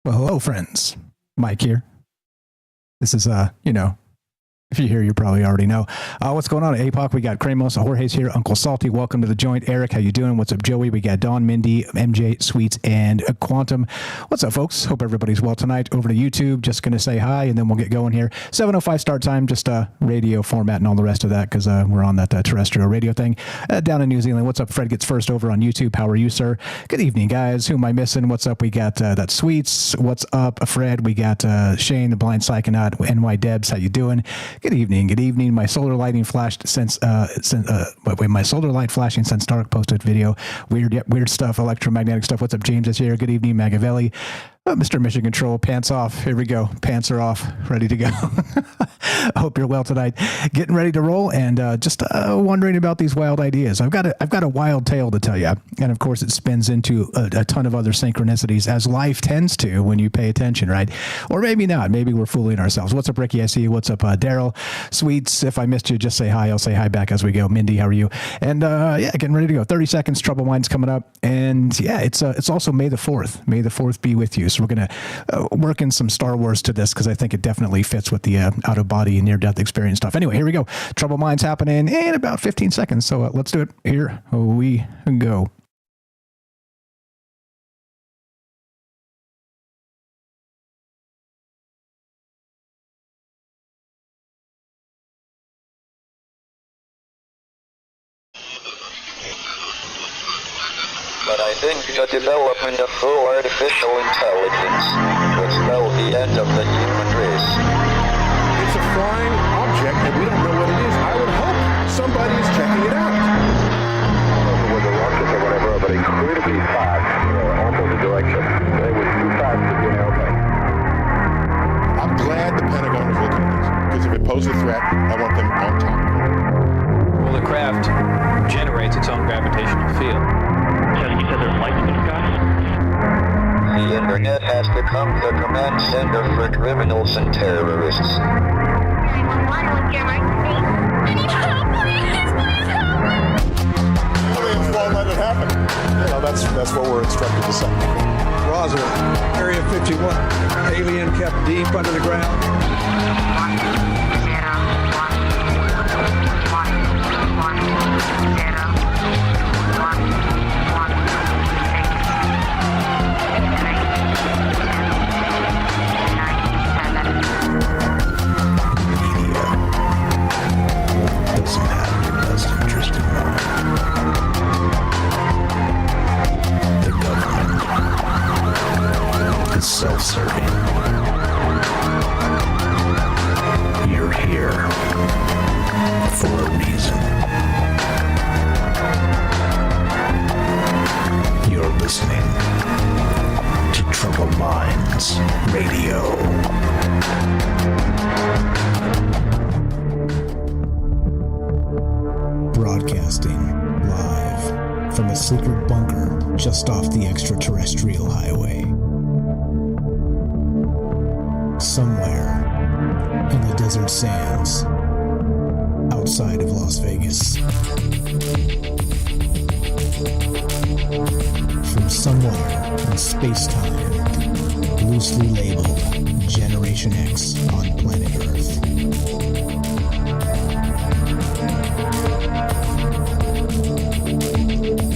Well, hello, friends. Mike here. This is, if you're here, you probably already know. What's going on at APOC? We got Kramos, Jorge's here, Uncle Salty. Welcome to the joint. Eric, how you doing? What's up, Joey? We got Dawn, Mindy, MJ, Sweets, and Quantum. What's up, folks? Hope everybody's well tonight. Over to YouTube. Just going to say hi, and then we'll get going here. 7:05 start time, just radio format and all the rest of that, because we're on that terrestrial radio thing down in New Zealand. What's up? Fred gets first over on YouTube. How are you, sir? Good evening, guys. Who am I missing? What's up? We got that Sweets. What's up, Fred? We got Shane, the Blind Psychonaut, NY Debs. How you doing? Good evening. Good evening. My solar lighting flashed since my solar light flashing since dark posted video. Weird stuff. Electromagnetic stuff. What's up, James? Is here. Good evening, Magavelli. Mr. Mission Control, pants off. Here we go. Pants are off. Ready to go. I hope you're well tonight. Getting ready to roll and just wondering about these wild ideas. I've got a wild tale to tell you. And of course, it spins into a ton of other synchronicities, as life tends to when you pay attention, right? Or maybe not. Maybe we're fooling ourselves. What's up, Ricky? I see you. What's up, Daryl? Sweets, if I missed you, just say hi. I'll say hi back as we go. Mindy, how are you? And getting ready to go. 30 seconds. Trouble Minds coming up. And yeah, it's also May the 4th. May the 4th be with you. So we're going to work in some Star Wars to this, because I think it definitely fits with the out-of-body and near-death experience stuff. Anyway, here we go. Trouble Minds happening in about 15 seconds. So let's do it. Here we go. But I think the development of full artificial intelligence will spell the end of the human race. It's a flying object and we don't know what it is. I would hope somebody is checking it out. I don't know whether rockets or whatever, but incredibly fast, opposite direction. They were too fast to be an airplane. I'm glad the Pentagon is looking at this, because if it poses a threat, I want them on top of it. Well, the craft generates its own gravitational field. You said there's lights in the sky? The internet has become the command center for criminals and terrorists. 911, what's your emergency? I need help, please help! Aliens won't let it happen. That's what we're instructed to say. Roger, Area 51. Alien kept deep under the ground. 1, 0, 1, 1, 1, 0. Doesn't have your best interest in mind. The government is self-serving. You're here for a reason. You're listening to Troubled Minds Radio. Broadcasting live from a secret bunker just off the extraterrestrial highway. Somewhere in the desert sands outside of Las Vegas. From somewhere in space-time, loosely labeled Generation X on planet Earth.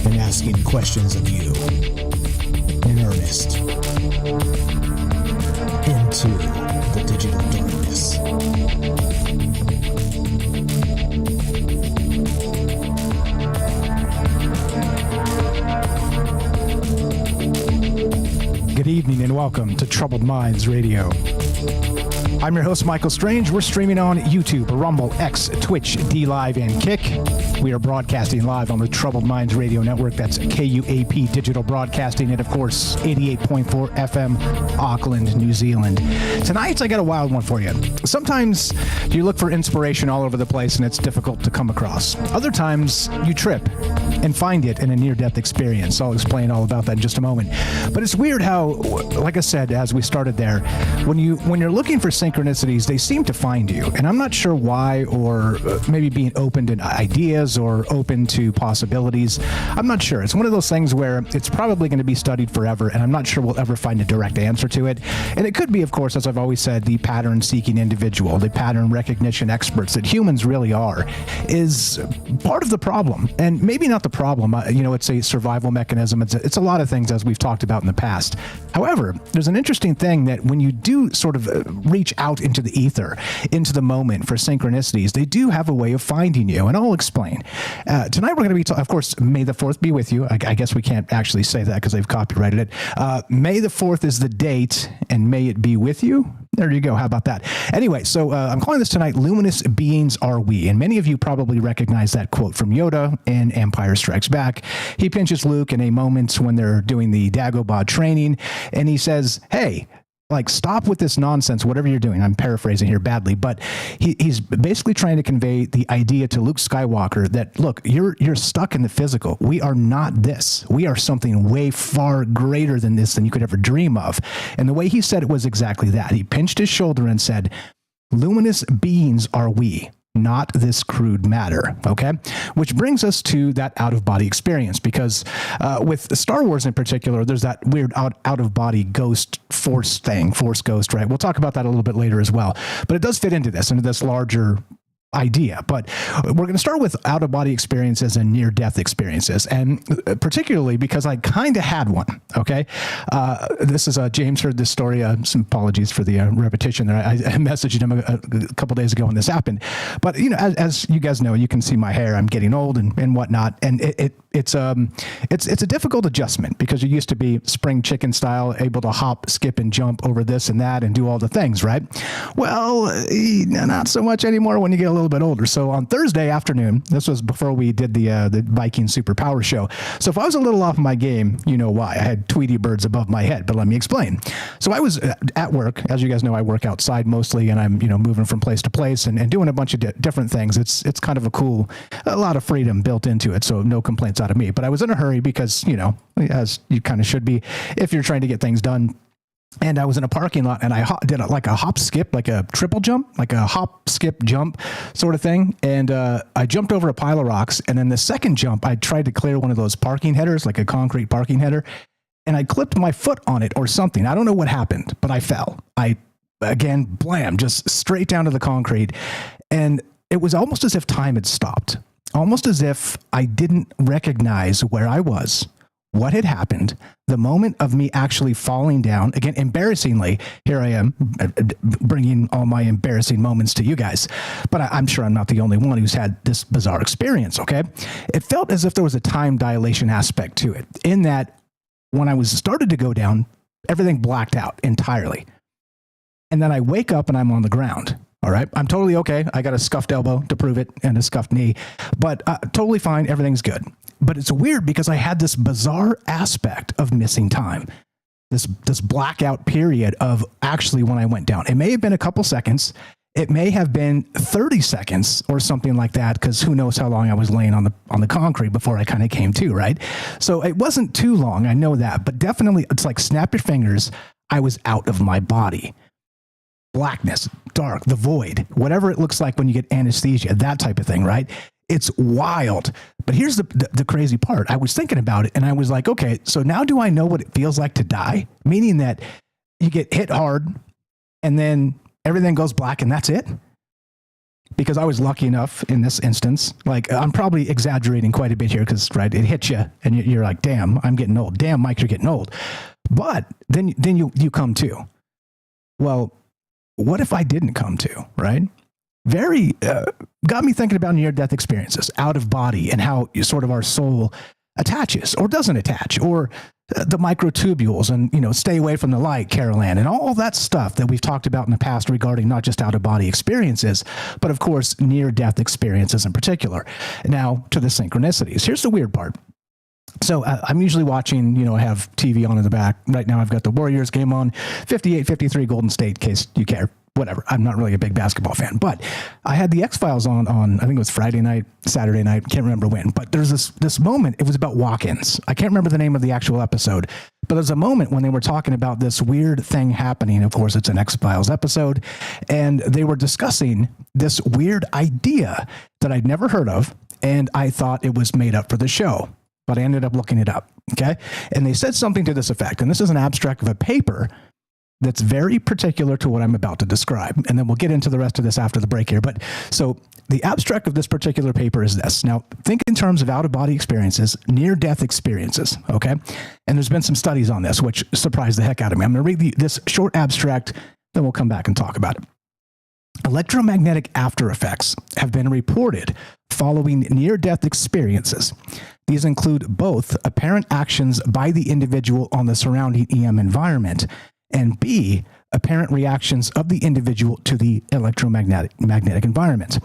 And asking questions of you in earnest into the digital darkness. Good evening and welcome to Troubled Minds Radio. I'm your host, Michael Strange. We're streaming on YouTube, Rumble, X, Twitch, DLive, and Kick. We are broadcasting live on the Troubled Minds Radio Network. That's KUAP Digital Broadcasting, and of course, 88.4 FM, Auckland, New Zealand. Tonight, I got a wild one for you. Sometimes you look for inspiration all over the place, and it's difficult to come across. Other times, you trip and find it in a near-death experience. I'll explain all about that in just a moment. But it's weird how, like I said, as we started there, when you're looking for synchronicities, they seem to find you. And I'm not sure why, or maybe being open to ideas or open to possibilities. I'm not sure. It's one of those things where it's probably going to be studied forever, and I'm not sure we'll ever find a direct answer to it. And it could be, of course, as I've always said, the pattern-seeking individual, the pattern recognition experts that humans really are, is part of the problem. And maybe not the problem. It's a survival mechanism. It's a lot of things, as we've talked about in the past. However, there's an interesting thing that when you do sort of reach out into the ether, into the moment for synchronicities, they do have a way of finding you, and I'll explain. Tonight we're going to be, of course, May the 4th be with you. I guess we can't actually say that because they've copyrighted it. May the 4th is the date, and may it be with you. There you go. How about that? Anyway, so I'm calling this tonight, Luminous Beings Are We? And many of you probably recognize that quote from Yoda in Empire Strikes Back. He pinches Luke in a moment when they're doing the Dagobah training, and he says, hey, like, stop with this nonsense, whatever you're doing. I'm paraphrasing here badly, but he's basically trying to convey the idea to Luke Skywalker that, look, you're stuck in the physical. We are not this. We are something way far greater than this than you could ever dream of. And the way he said it was exactly that. He pinched his shoulder and said, luminous beings are we, not this crude matter, okay? Which brings us to that out-of-body experience, because with Star Wars in particular, there's that weird out-of-body ghost force thing, force ghost, right? We'll talk about that a little bit later as well. But it does fit into this larger idea. But we're going to start with out-of-body experiences and near-death experiences, and particularly because I kind of had one, okay? This is, James heard this story, some apologies for the repetition there. I messaged him a couple days ago when this happened. But, as you guys know, you can see my hair, I'm getting old and whatnot, and it's a difficult adjustment because you used to be spring chicken style, able to hop, skip, and jump over this and that and do all the things, right? Well, not so much anymore when you get a little bit older. So on Thursday afternoon, this was before we did the Viking Superpower show. So if I was a little off my game, you know why. I had Tweety birds above my head, but let me explain. So I was at work. As you guys know, I work outside mostly, and I'm moving from place to place and doing a bunch of different things. It's kind of a lot of freedom built into it, so no complaints out of me. But I was in a hurry because, as you kind of should be if you're trying to get things done. And I was in a parking lot, and I did like a hop skip, like a triple jump, like a hop skip jump sort of thing. And I jumped over a pile of rocks. And then the second jump, I tried to clear one of those parking headers, like a concrete parking header. And I clipped my foot on it or something. I don't know what happened, but I fell. Again, blam, just straight down to the concrete. And it was almost as if time had stopped, almost as if I didn't recognize where I was, what had happened, the moment of me actually falling down. Again, embarrassingly, here I am bringing all my embarrassing moments to you guys, but I'm sure I'm not the only one who's had this bizarre experience, okay? It felt as if there was a time dilation aspect to it, in that when I was started to go down, everything blacked out entirely. And then I wake up and I'm on the ground. All right. I'm totally okay. I got a scuffed elbow to prove it and a scuffed knee, but totally fine. Everything's good. But it's weird because I had this bizarre aspect of missing time, this blackout period of actually when I went down. It may have been a couple seconds. It may have been 30 seconds or something like that, because who knows how long I was laying on the concrete before I kind of came to, right? So it wasn't too long. I know that, but definitely it's like snap your fingers. I was out of my body. Blackness, dark, the void, whatever it looks like when you get anesthesia, that type of thing, right? It's wild. But here's the crazy part. I was thinking about it and I was like, okay, so now do I know what it feels like to die? Meaning that you get hit hard and then everything goes black and that's it? Because I was lucky enough in this instance, like I'm probably exaggerating quite a bit here because, right, it hits you and you're like, damn, I'm getting old. Damn, Mike, you're getting old. But then you come to. Well, what if I didn't come to, right? Very, got me thinking about near-death experiences, out of body, and how sort of our soul attaches or doesn't attach, or the microtubules and, stay away from the light, Carol Ann, and all that stuff that we've talked about in the past regarding not just out-of-body experiences, but of course, near-death experiences in particular. Now, to the synchronicities. Here's the weird part. So I'm usually watching, I have TV on in the back. Right now I've got the Warriors game on, 58-53 Golden State, in case you care. whatever. I'm not really a big basketball fan, but I had the X-Files on I think it was Friday night, Saturday night, can't remember when, but there's this moment, it was about walk-ins. I can't remember the name of the actual episode, but there's a moment when they were talking about this weird thing happening. Of course, it's an X-Files episode, and they were discussing this weird idea that I'd never heard of, and I thought it was made up for the show, but I ended up looking it up, okay? And they said something to this effect, and this is an abstract of a paper that's very particular to what I'm about to describe. And then we'll get into the rest of this after the break here. But so the abstract of this particular paper is this. Now, think in terms of out-of-body experiences, near-death experiences, okay? And there's been some studies on this, which surprised the heck out of me. I'm going to read this short abstract, then we'll come back and talk about it. Electromagnetic after effects have been reported following near-death experiences. These include both apparent actions by the individual on the surrounding EM environment and B, apparent reactions of the individual to the electromagnetic environment.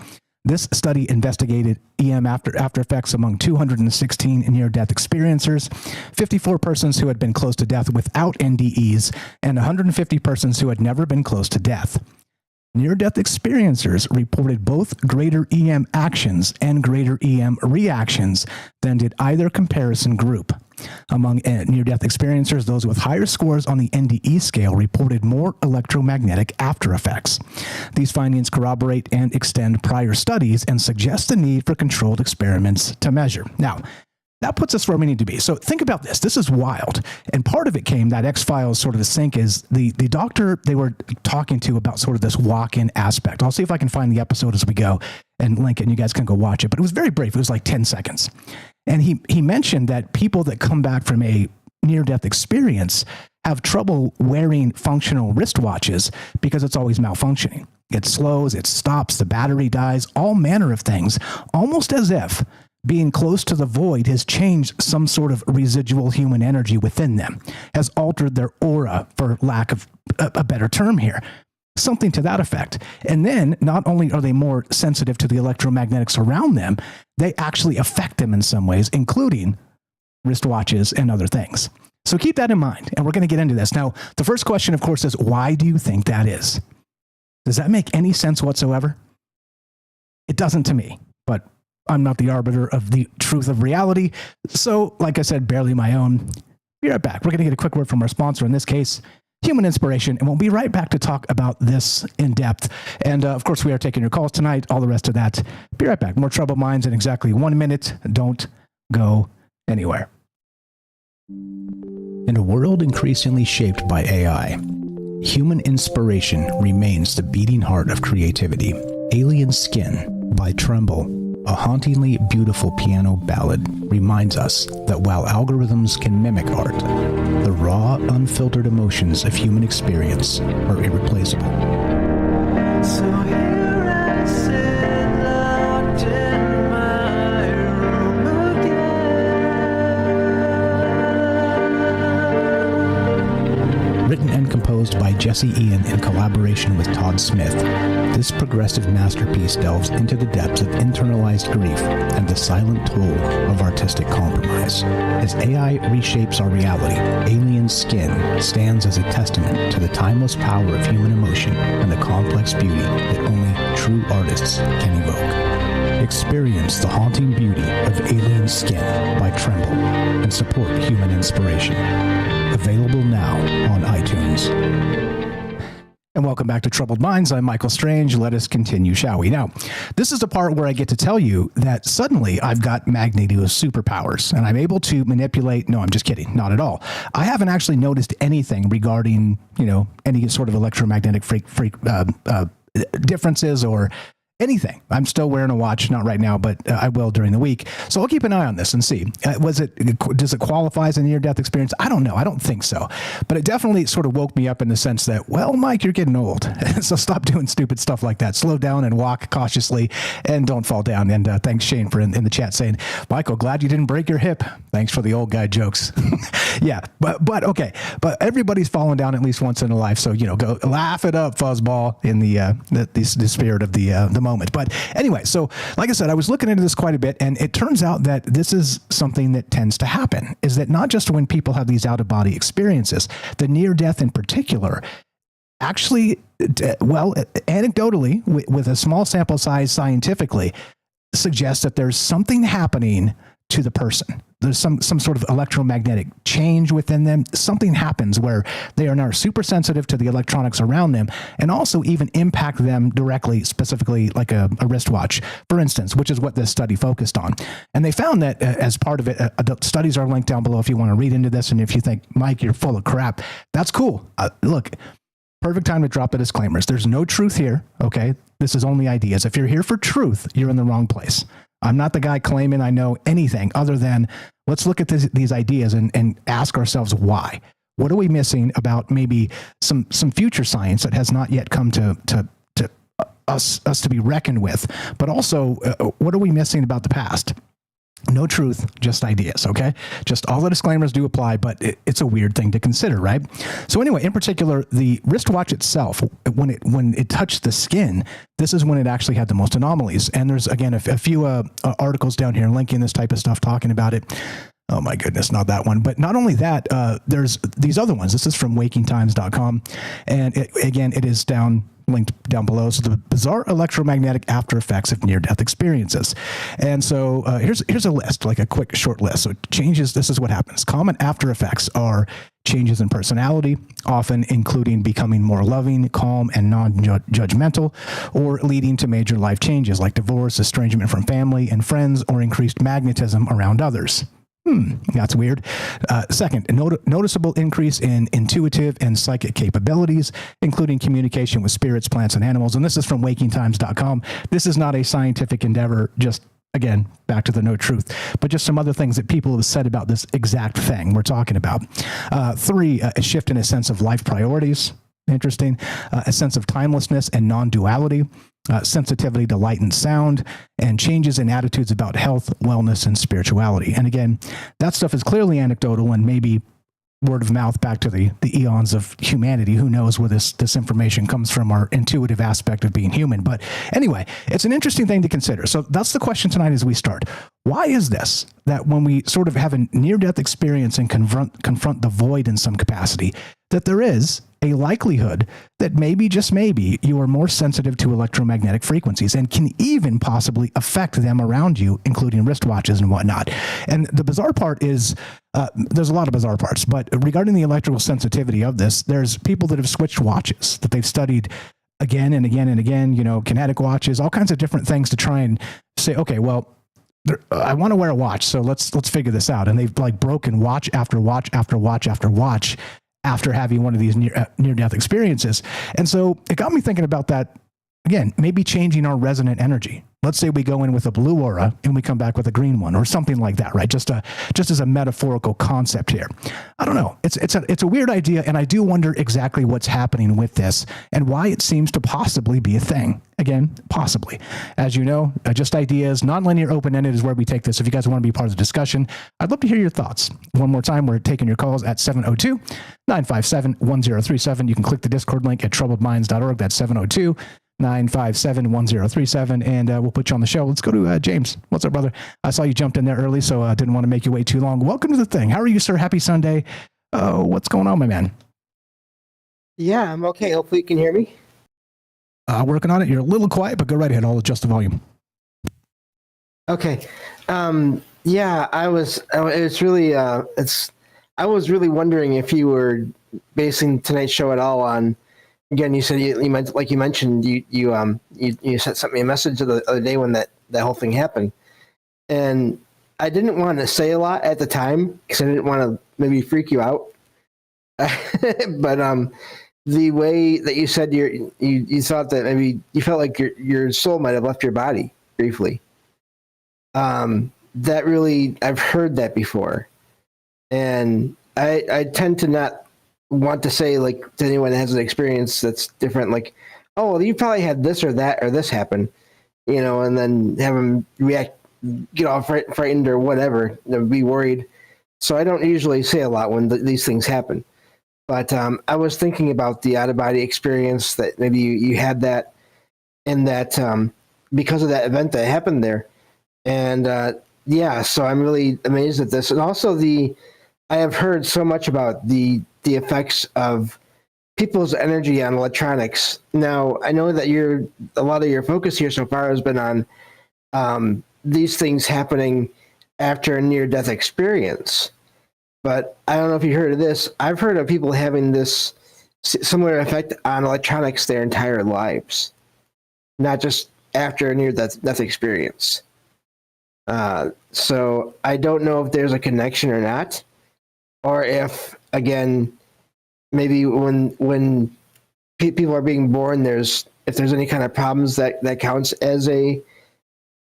This study investigated EM after effects among 216 near-death experiencers, 54 persons who had been close to death without NDEs, and 150 persons who had never been close to death. Near-death experiencers reported both greater EM actions and greater EM reactions than did either comparison group. Among near-death experiencers, those with higher scores on the NDE scale reported more electromagnetic after effects. These findings corroborate and extend prior studies and suggest the need for controlled experiments to measure. Now, that puts us where we need to be. So think about this. This is wild. And part of it came, that X-Files sort of the sync is the doctor they were talking to about sort of this walk-in aspect. I'll see if I can find the episode as we go and link it, and you guys can go watch it. But it was very brief. It was like 10 seconds. And he mentioned that people that come back from a near-death experience have trouble wearing functional wristwatches because it's always malfunctioning. It slows, it stops, the battery dies, all manner of things, almost as if being close to the void has changed some sort of residual human energy within them, has altered their aura, for lack of a better term here. Something to that effect. And then not only are they more sensitive to the electromagnetics around them, they actually affect them in some ways, including wristwatches and other things. So keep that in mind, and we're going to get into this. Now, the first question, of course, is why do you think that is? Does that make any sense whatsoever? It doesn't to me, but I'm not the arbiter of the truth of reality. So, like I said, barely my own. Be right back. We're going to get a quick word from our sponsor, in this case, Human Inspiration, and we'll be right back to talk about this in depth. And of course, we are taking your calls tonight, all the rest of that. Be right back. More Troubled Minds in exactly 1 minute. Don't go anywhere. In a world increasingly shaped by AI, human inspiration remains the beating heart of creativity. Alien Skin by Tremble, a hauntingly beautiful piano ballad, reminds us that while algorithms can mimic art, the raw, unfiltered emotions of human experience are irreplaceable. So here I sit, locked in my room again. Written and composed by Jesse Ian in collaboration with Todd Smith, this progressive masterpiece delves into the depths of internalized grief and the silent toll of artistic compromise. As AI reshapes our reality, Alien Skin stands as a testament to the timeless power of human emotion and the complex beauty that only true artists can evoke. Experience the haunting beauty of Alien Skin by Tremble and support human inspiration. Available now on iTunes. And welcome back to Troubled Minds. I'm Michael Strange. Let us continue, shall we? Now, this is the part where I get to tell you that suddenly I've got Magneto's superpowers and I'm able to manipulate. No, I'm just kidding. Not at all. I haven't actually noticed anything regarding, any sort of electromagnetic differences or anything. I'm still wearing a watch, not right now, but I will during the week. So I'll keep an eye on this and see. Does it qualify as a near-death experience? I don't know. I don't think so. But it definitely sort of woke me up in the sense that, well, Mike, you're getting old. So stop doing stupid stuff like that. Slow down and walk cautiously and don't fall down. And thanks, Shane, for in the chat saying, Michael, glad you didn't break your hip. Thanks for the old guy jokes. Yeah, but okay. But everybody's fallen down at least once in a life. So, go laugh it up, fuzzball, in the spirit of the moment. But anyway, so like I said, I was looking into this quite a bit, and it turns out that this is something that tends to happen, is that not just when people have these out-of-body experiences, the near-death in particular, actually, well, anecdotally, with a small sample size scientifically, suggests that there's something happening to the person. There's some sort of electromagnetic change within them. Something happens where they are now super sensitive to the electronics around them, and also even impact them directly, specifically like a wristwatch, for instance, which is what this study focused on. And they found that as part of it, studies are linked down below if you want to read into this. And if you think, Mike, you're full of crap, that's cool. Look, perfect time to drop the disclaimers. There's no truth here, okay? This is only ideas. If you're here for truth, you're in the wrong place. I'm not the guy claiming I know anything other than let's look at these ideas and ask ourselves why. What are we missing about maybe some future science that has not yet come to us to be reckoned with? But also, what are we missing about the past? No truth, just ideas, okay? Just all the disclaimers do apply, but it's a weird thing to consider, right? So anyway, in particular, the wristwatch itself, when it touched the skin, this is when it actually had the most anomalies. And there's, again, a few articles down here linking this type of stuff, talking about it. Oh my goodness, not that one. But not only that, there's these other ones. This is from wakingtimes.com. And it is linked down below. So the bizarre electromagnetic after effects of near-death experiences. And so here's a list, like a quick short list. So changes, this is what happens. Common after effects are changes in personality, often including becoming more loving, calm, and non-judgmental, or leading to major life changes like divorce, estrangement from family and friends, or increased magnetism around others. That's weird. Second, a noticeable increase in intuitive and psychic capabilities, including communication with spirits, plants, and animals. And this is from wakingtimes.com. This is not a scientific endeavor, just, again, back to the no truth, but just some other things that people have said about this exact thing we're talking about. Three, a shift in a sense of life priorities. Interesting. A sense of timelessness and non-duality. Sensitivity to light and sound, and changes in attitudes about health, wellness, and spirituality. And again, that stuff is clearly anecdotal and maybe word of mouth back to the eons of humanity. Who knows where this information comes from, our intuitive aspect of being human. But anyway, it's an interesting thing to consider. So that's the question tonight as we start. Why is this that when we sort of have a near-death experience and confront the void in some capacity, that there is a likelihood that maybe, just maybe, you are more sensitive to electromagnetic frequencies and can even possibly affect them around you, including wristwatches and whatnot. And the bizarre part is, there's a lot of bizarre parts, but regarding the electrical sensitivity of this, there's people that have switched watches that they've studied again and again and again, kinetic watches, all kinds of different things to try and say, okay, well, I want to wear a watch, so let's figure this out. And they've like broken watch after watch after watch after watch after having one of these near-death experiences. And so it got me thinking about that, again, maybe changing our resonant energy. Let's say we go in with a blue aura and we come back with a green one or something like that, right? Just as a metaphorical concept here. I don't know. It's a weird idea, and I do wonder exactly what's happening with this and why it seems to possibly be a thing. Again, possibly. As you know, just ideas, nonlinear, open-ended is where we take this. If you guys want to be part of the discussion, I'd love to hear your thoughts. One more time, we're taking your calls at 702-957-1037. You can click the Discord link at troubledminds.org. That's 702-957-1037, and we'll put you on the show. Let's go to James. What's up, brother? I saw you jumped in there early, so I didn't want to make you wait too long. Welcome to the thing. How are you, sir? Happy Sunday. What's going on, my man? Yeah, I'm okay. Hopefully you can hear me. Working on it. You're a little quiet, but go right ahead. I'll adjust the volume. Okay. Yeah, I was really wondering if you were basing tonight's show at all on. Again, you said you mentioned you sent me a message the other day when that whole thing happened, and I didn't want to say a lot at the time because I didn't want to maybe freak you out. But the way that you said you thought that maybe you felt like your soul might have left your body briefly. That really, I've heard that before, and I tend to not want to say, like, to anyone that has an experience that's different, like, oh, well, you probably had this or that or this happen, and then have them get all frightened or whatever, be worried. So I don't usually say a lot when these things happen. But I was thinking about the out-of-body experience, that maybe you had that, and that because of that event that happened there. And yeah, so I'm really amazed at this. And also I have heard so much about the effects of people's energy on electronics. Now, I know that a lot of your focus here so far has been on these things happening after a near-death experience. But I don't know if you heard of this. I've heard of people having this similar effect on electronics their entire lives, not just after a near-death experience. So I don't know if there's a connection or not, or if, again, maybe when people are being born, if there's any kind of problems that counts as a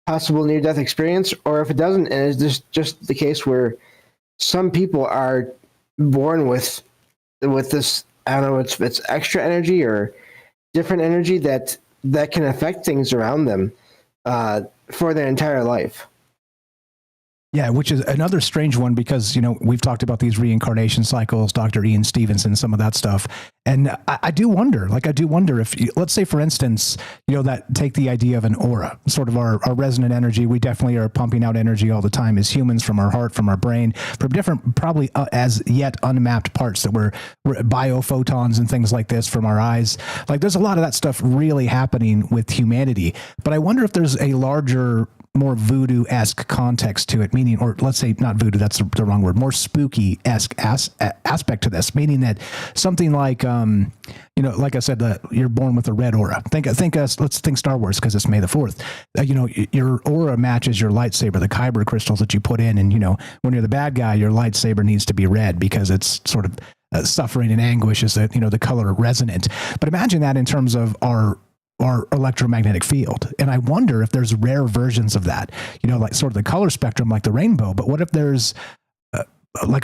possible near-death experience, or if it doesn't, and it's just the case where some people are born with this, I don't know, it's extra energy or different energy that can affect things around them for their entire life. Yeah, which is another strange one because, we've talked about these reincarnation cycles, Dr. Ian Stevenson, some of that stuff. And I do wonder if, let's say, for instance, that take the idea of an aura, sort of our resonant energy. We definitely are pumping out energy all the time as humans from our heart, from our brain, from different, probably as yet unmapped parts that we're biophotons and things like this from our eyes. Like there's a lot of that stuff really happening with humanity. But I wonder if there's a larger, more voodoo-esque context to it, meaning, or let's say not voodoo, that's the wrong word, more spooky-esque aspect to this, meaning that something like, like I said, you're born with a red aura. Let's think Star Wars because it's May the 4th. Your aura matches your lightsaber, the kyber crystals that you put in, and when you're the bad guy, your lightsaber needs to be red because it's sort of suffering and anguish is the color resonant. But imagine that in terms of our electromagnetic field. And I wonder if there's rare versions of that, like sort of the color spectrum, like the rainbow. But what if there's not like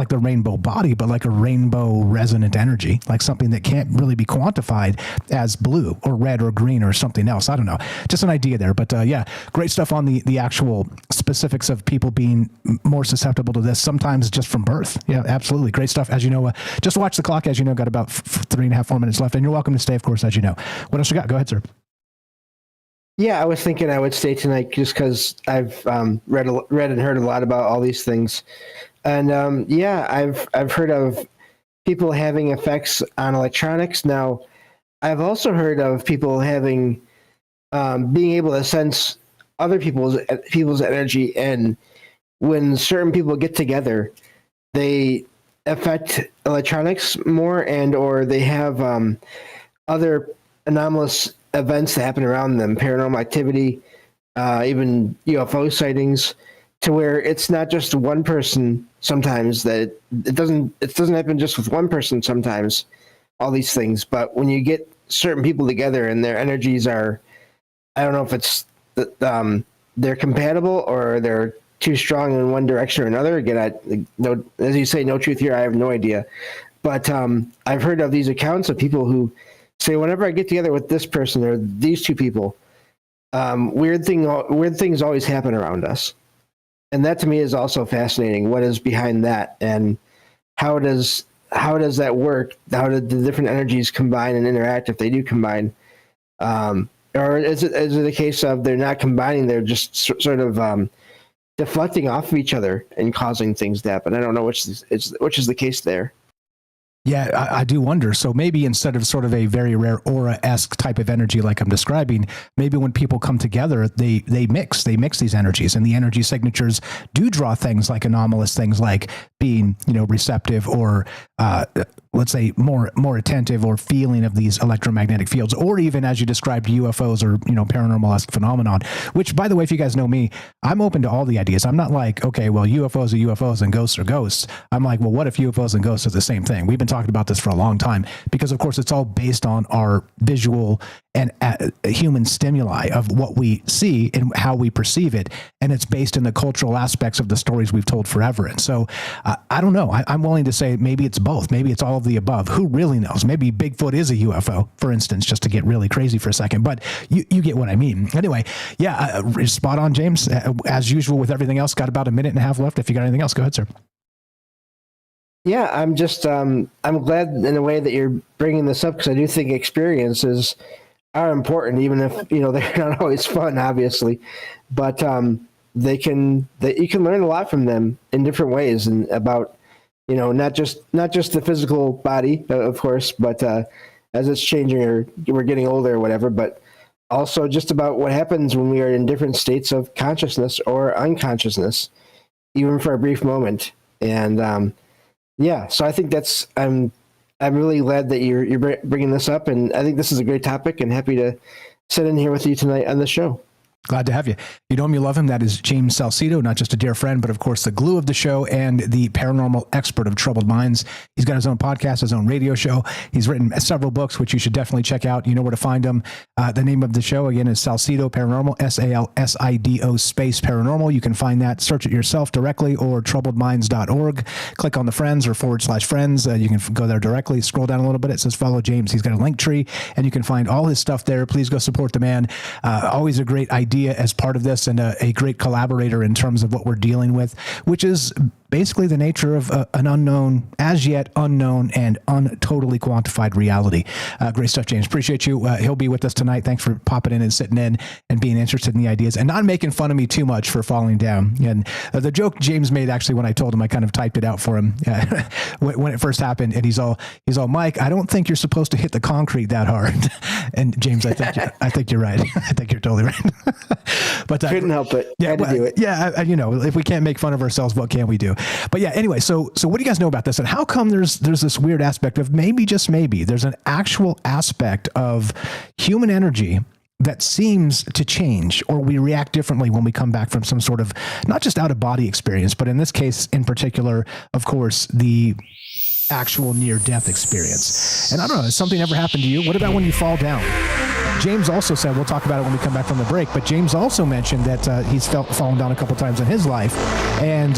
the rainbow body, but like a rainbow resonant energy, like something that can't really be quantified as blue or red or green or something else. I don't know. Just an idea there. But yeah, great stuff on the actual specifics of people being more susceptible to this, sometimes just from birth. Yeah, absolutely. Great stuff. As you know, just watch the clock, as you know, got about 3.5-4 minutes left. And you're welcome to stay, of course, as you know. What else you got? Go ahead, sir. Yeah, I was thinking I would stay tonight just because I've read and heard a lot about all these things, and I've heard of people having effects on electronics. Now, I've also heard of people having being able to sense other people's energy, and when certain people get together, they affect electronics more, and or they have other anomalous events that happen around them, paranormal activity, even UFO sightings, to where it's not just one person sometimes, that it doesn't happen just with one person sometimes, all these things. But when you get certain people together and their energies are, I don't know if it's they're compatible or they're too strong in one direction or another. Again, as you say, no truth here. I have no idea. But I've heard of these accounts of people who say, whenever I get together with this person or these two people, weird things always happen around us. And that to me is also fascinating. What is behind that, and how does that work? How do the different energies combine and interact, if they do combine? Or is it a case of they're not combining, they're just sort of deflecting off of each other and causing things to happen? I don't know which is the case there. Yeah, I do wonder. So maybe instead of sort of a very rare aura-esque type of energy like I'm describing, maybe when people come together, they mix these energies, and the energy signatures do draw things like anomalous things like being, receptive or let's say more attentive or feeling of these electromagnetic fields, or even, as you described, UFOs or paranormal-esque phenomenon. Which, by the way, if you guys know me, I'm open to all the ideas. I'm not like, okay, well, UFOs are UFOs and ghosts are ghosts. I'm like, well, what if UFOs and ghosts are the same thing? We've been talking about this for a long time because, of course, it's all based on our visual and human stimuli of what we see and how we perceive it, and it's based in the cultural aspects of the stories we've told forever. And so I don't know. I'm willing to say maybe it's both. Maybe it's all of the above. Who really knows? Maybe Bigfoot is a UFO, for instance, just to get really crazy for a second. But you get what I mean. Anyway, yeah, spot on, James. As usual with everything else, got about 1.5 minutes left. If you got anything else, go ahead, sir. Yeah, I'm just I'm glad in a way that you're bringing this up, because I do think experiences are important, even if they're not always fun, obviously, but you can learn a lot from them in different ways, and about not just the physical body, of course, but as it's changing or we're getting older or whatever, but also just about what happens when we are in different states of consciousness or unconsciousness, even for a brief moment. And so I think I'm really glad that you're bringing this up, and I think this is a great topic, and happy to sit in here with you tonight on the show. Glad to have you. You know him, you love him. That is James Salcedo, not just a dear friend, but of course the glue of the show and the paranormal expert of troubled minds. He's got his own podcast, his own radio show. He's written several books, which you should definitely check out. You know where to find him. The name of the show, again, is Salcedo Paranormal, SALSIDO space paranormal. You can find that. Search it yourself directly or troubledminds.org. Click on the friends or /friends. You can go there directly. Scroll down a little bit. It says follow James. He's got a link tree, and you can find all his stuff there. Please go support the man. Always a great idea as part of this, and a great collaborator in terms of what we're dealing with, which is basically the nature of an unknown, as yet unknown and untotally quantified reality. Great stuff, James. Appreciate you. He'll be with us tonight. Thanks for popping in and sitting in and being interested in the ideas and not making fun of me too much for falling down. And the joke James made, actually, when I told him, I kind of typed it out for him when it first happened, and he's all, Mike, I don't think you're supposed to hit the concrete that hard. And James, I think you're right. I think you're totally right. But couldn't help it. Yeah, had to do it. Yeah, if we can't make fun of ourselves, what can we do? But yeah, anyway, so what do you guys know about this? And how come there's this weird aspect of maybe, just maybe, there's an actual aspect of human energy that seems to change, or we react differently when we come back from some sort of, not just out of body experience, but in this case in particular, of course, the actual near-death experience. And I don't know, has something ever happened to you? What about when you fall down? James also said, we'll talk about it when we come back from the break, but James also mentioned that he's fallen down a couple times in his life, and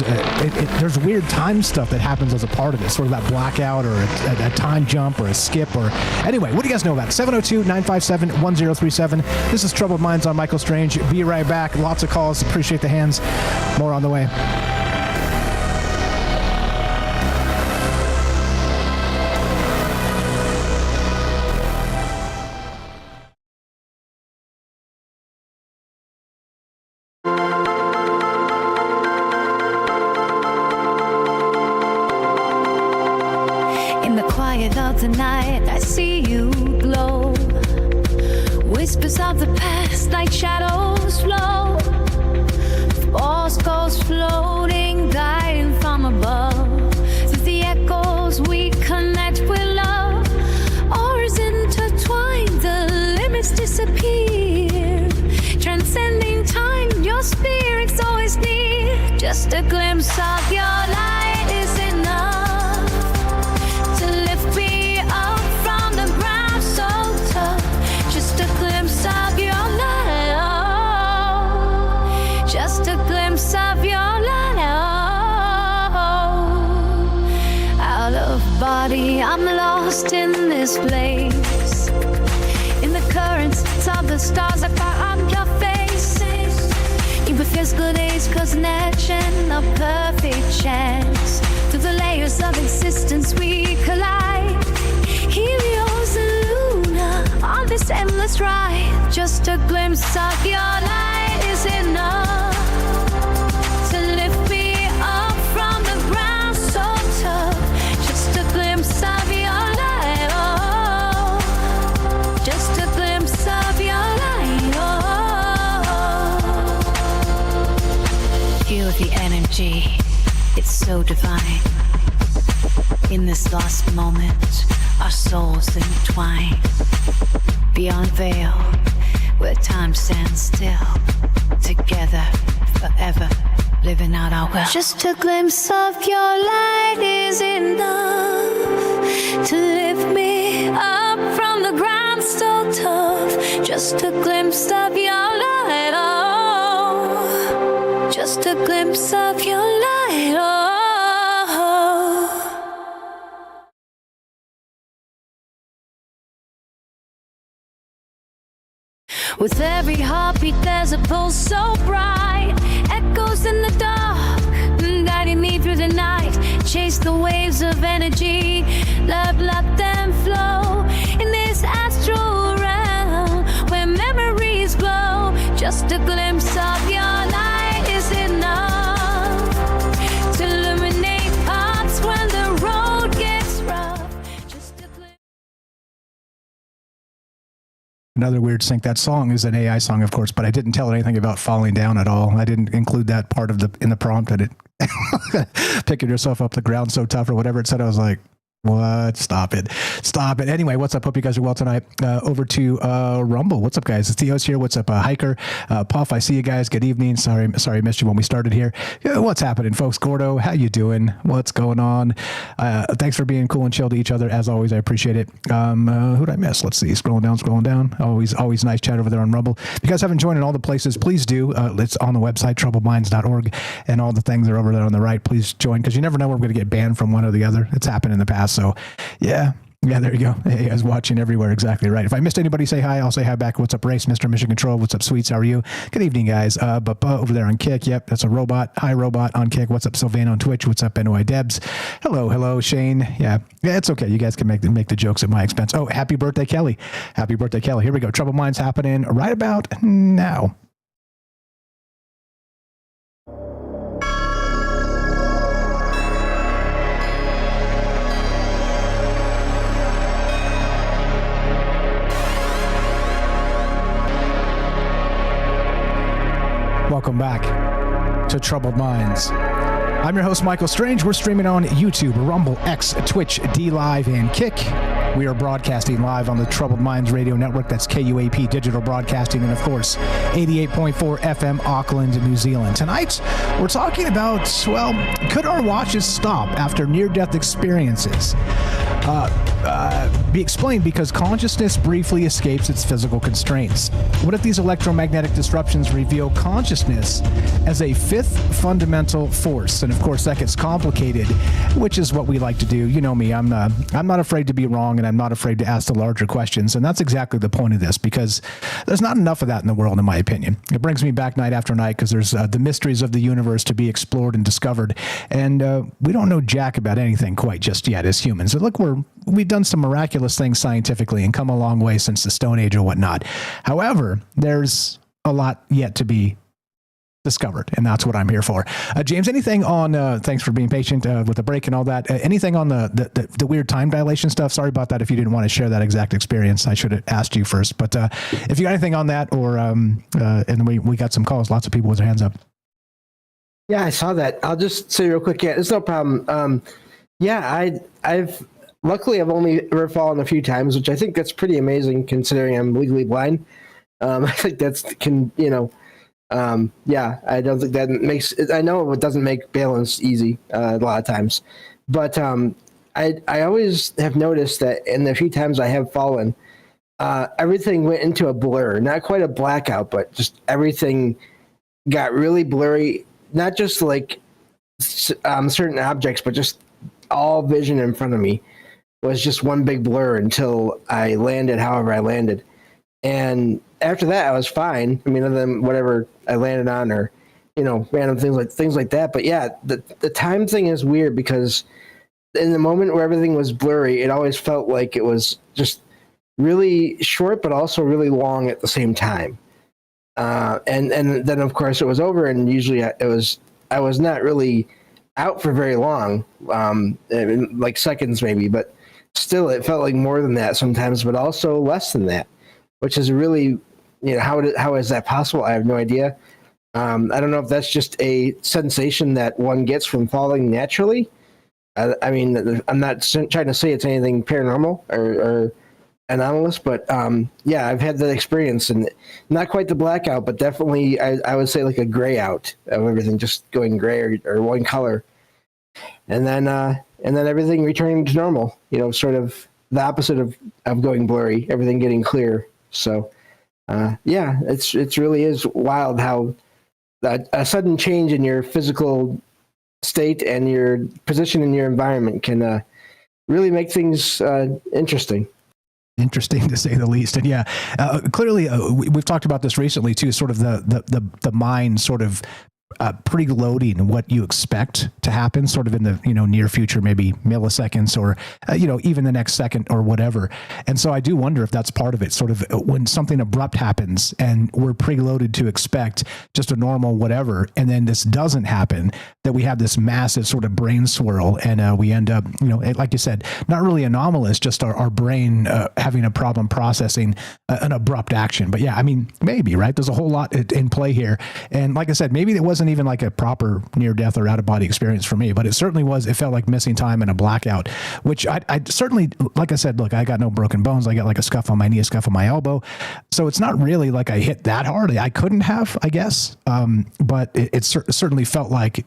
there's weird time stuff that happens as a part of it, sort of that blackout or a time jump or a skip. Or anyway, what do you guys know about it? 702-957-1037. This is Troubled Minds on Michael Strange. Be right back. Lots of calls. Appreciate the hands. More on the way. Tonight I see you glow. Whispers of the past like shadows flow. False ghosts floating, guiding from above. Through the echoes we connect with love. Ours intertwined, the limits disappear. Transcending time, your spirit's always near. Just a glimpse of your light is enough to lift me of your light. Out of body, I'm lost in this place. In the currents of the stars, I found your face. Even physical days, cause an etching of perfect chance. Through the layers of existence we collide. Helios and Luna on this endless ride. Just a glimpse of your light is enough to lift me up from the ground so tough. Just a glimpse of your light, oh. Just a glimpse of your light, oh. Feel the energy, it's so divine. In this lost moment, our souls entwine. Beyond veil, where time stands still. Together, forever. Living out our will. Just a glimpse of your light is enough to lift me up from the ground so tough. Just a glimpse of your light, oh. Just a glimpse of your light, oh. With every heartbeat there's a pulse so bright. Echoes in the dark, guiding me through the night. Chase the waves of energy, love, let them flow. In this astral realm, where memories glow. Just a glimpse of your light is enough to illuminate paths when the Another weird sync. That song is an AI song, of course, but I didn't tell it anything about falling down at all. I didn't include that part of in the prompt. That it picking yourself up the ground so tough or whatever it said. I was like, what? Stop it. Anyway, what's up? Hope you guys are well tonight. Over to Rumble. What's up, guys? It's Tues here. What's up, Hiker? Puff, I see you guys. Good evening. Sorry I missed you when we started here. What's happening, folks? Gordo, how you doing? What's going on? Thanks for being cool and chill to each other. As always, I appreciate it. Who'd I miss? Let's see. Scrolling down. Always nice chat over there on Rumble. If you guys haven't joined in all the places, please do. It's on the website, troubledminds.org, and all the things are over there on the right. Please join, because you never know when we're going to get banned from one or the other. It's happened in the past. So, yeah, there you go. Hey, guys, watching everywhere. Exactly right. If I missed anybody, say hi. I'll say hi back. What's up, Race? Mr. Mission Control. What's up, Sweets? How are you? Good evening, guys. Bubba over there on Kick. Yep, that's a robot. Hi, robot on Kick. What's up, Sylvain on Twitch? What's up, NOI Debs? Hello, Shane. Yeah, it's okay. You guys can make the jokes at my expense. Oh, happy birthday, Kelly. Happy birthday, Kelly. Here we go. Troubled Minds happening right about now. Welcome back to Troubled Minds. I'm your host, Michael Strange. We're streaming on YouTube, Rumble, X, Twitch, D Live, and Kick. We are broadcasting live on the Troubled Minds Radio Network. That's KUAP Digital Broadcasting, and of course, 88.4 FM, Auckland, New Zealand. Tonight, we're talking about, well, could our watches stop after near-death experiences? Be explained because consciousness briefly escapes its physical constraints. What if these electromagnetic disruptions reveal consciousness as a fifth fundamental force? And of course, that gets complicated, which is what we like to do. You know me, I'm not afraid to be wrong, and I'm not afraid to ask the larger questions. And that's exactly the point of this, because there's not enough of that in the world, in my opinion. It brings me back night after night, because there's the mysteries of the universe to be explored and discovered. And we don't know jack about anything quite just yet as humans. And look, we've done some miraculous things scientifically and come a long way since the Stone Age or whatnot. However, there's a lot yet to be discovered, and that's what I'm here for. James, anything on, thanks for being patient with the break and all that, anything on the weird time dilation stuff? Sorry about that if you didn't want to share that exact experience. I should have asked you first, but if you got anything on that, or and we got some calls, lots of people with their hands up. Yeah, I saw that. I'll just say real quick, it's no problem. Luckily, I've only ever fallen a few times, which I think that's pretty amazing considering I'm legally blind. I think I don't think that makes, I know it doesn't make balance easy a lot of times, but I always have noticed that in the few times I have fallen, everything went into a blur, not quite a blackout, but just everything got really blurry, not just like certain objects, but just all vision in front of me was just one big blur until I landed however I landed. And after that, I was fine. I mean, other than whatever I landed on, or, random things like that. But yeah, the time thing is weird, because in the moment where everything was blurry, it always felt like it was just really short, but also really long at the same time. And then of course it was over, and usually I was not really out for very long, like seconds maybe, but still it felt like more than that sometimes, but also less than that, which is really, how is that possible? I have no idea. I don't know if that's just a sensation that one gets from falling naturally. I mean, I'm not trying to say it's anything paranormal or anomalous, but yeah, I've had that experience, and not quite the blackout, but definitely I would say like a gray out of everything, just going gray or one color, and then everything returning to normal. Sort of the opposite of going blurry, everything getting clear. So yeah, it really is wild how a sudden change in your physical state and your position in your environment can really make things interesting. Interesting to say the least. And yeah, clearly we've talked about this recently too, sort of the mind sort of preloading what you expect to happen sort of in the, near future, maybe milliseconds or, even the next second or whatever. And so I do wonder if that's part of it, sort of when something abrupt happens and we're preloaded to expect just a normal whatever, and then this doesn't happen, that we have this massive sort of brain swirl, and we end up, like you said, not really anomalous, just our brain having a problem processing an abrupt action. But yeah, I mean, maybe, right? There's a whole lot in play here. And like I said, maybe it wasn't even like a proper near-death or out-of-body experience for me, but it certainly was. It felt like missing time and a blackout, which I certainly, like I said, look, I got no broken bones. I got like a scuff on my knee, a scuff on my elbow. So it's not really like I hit that hard. I couldn't have, I guess. But it certainly felt like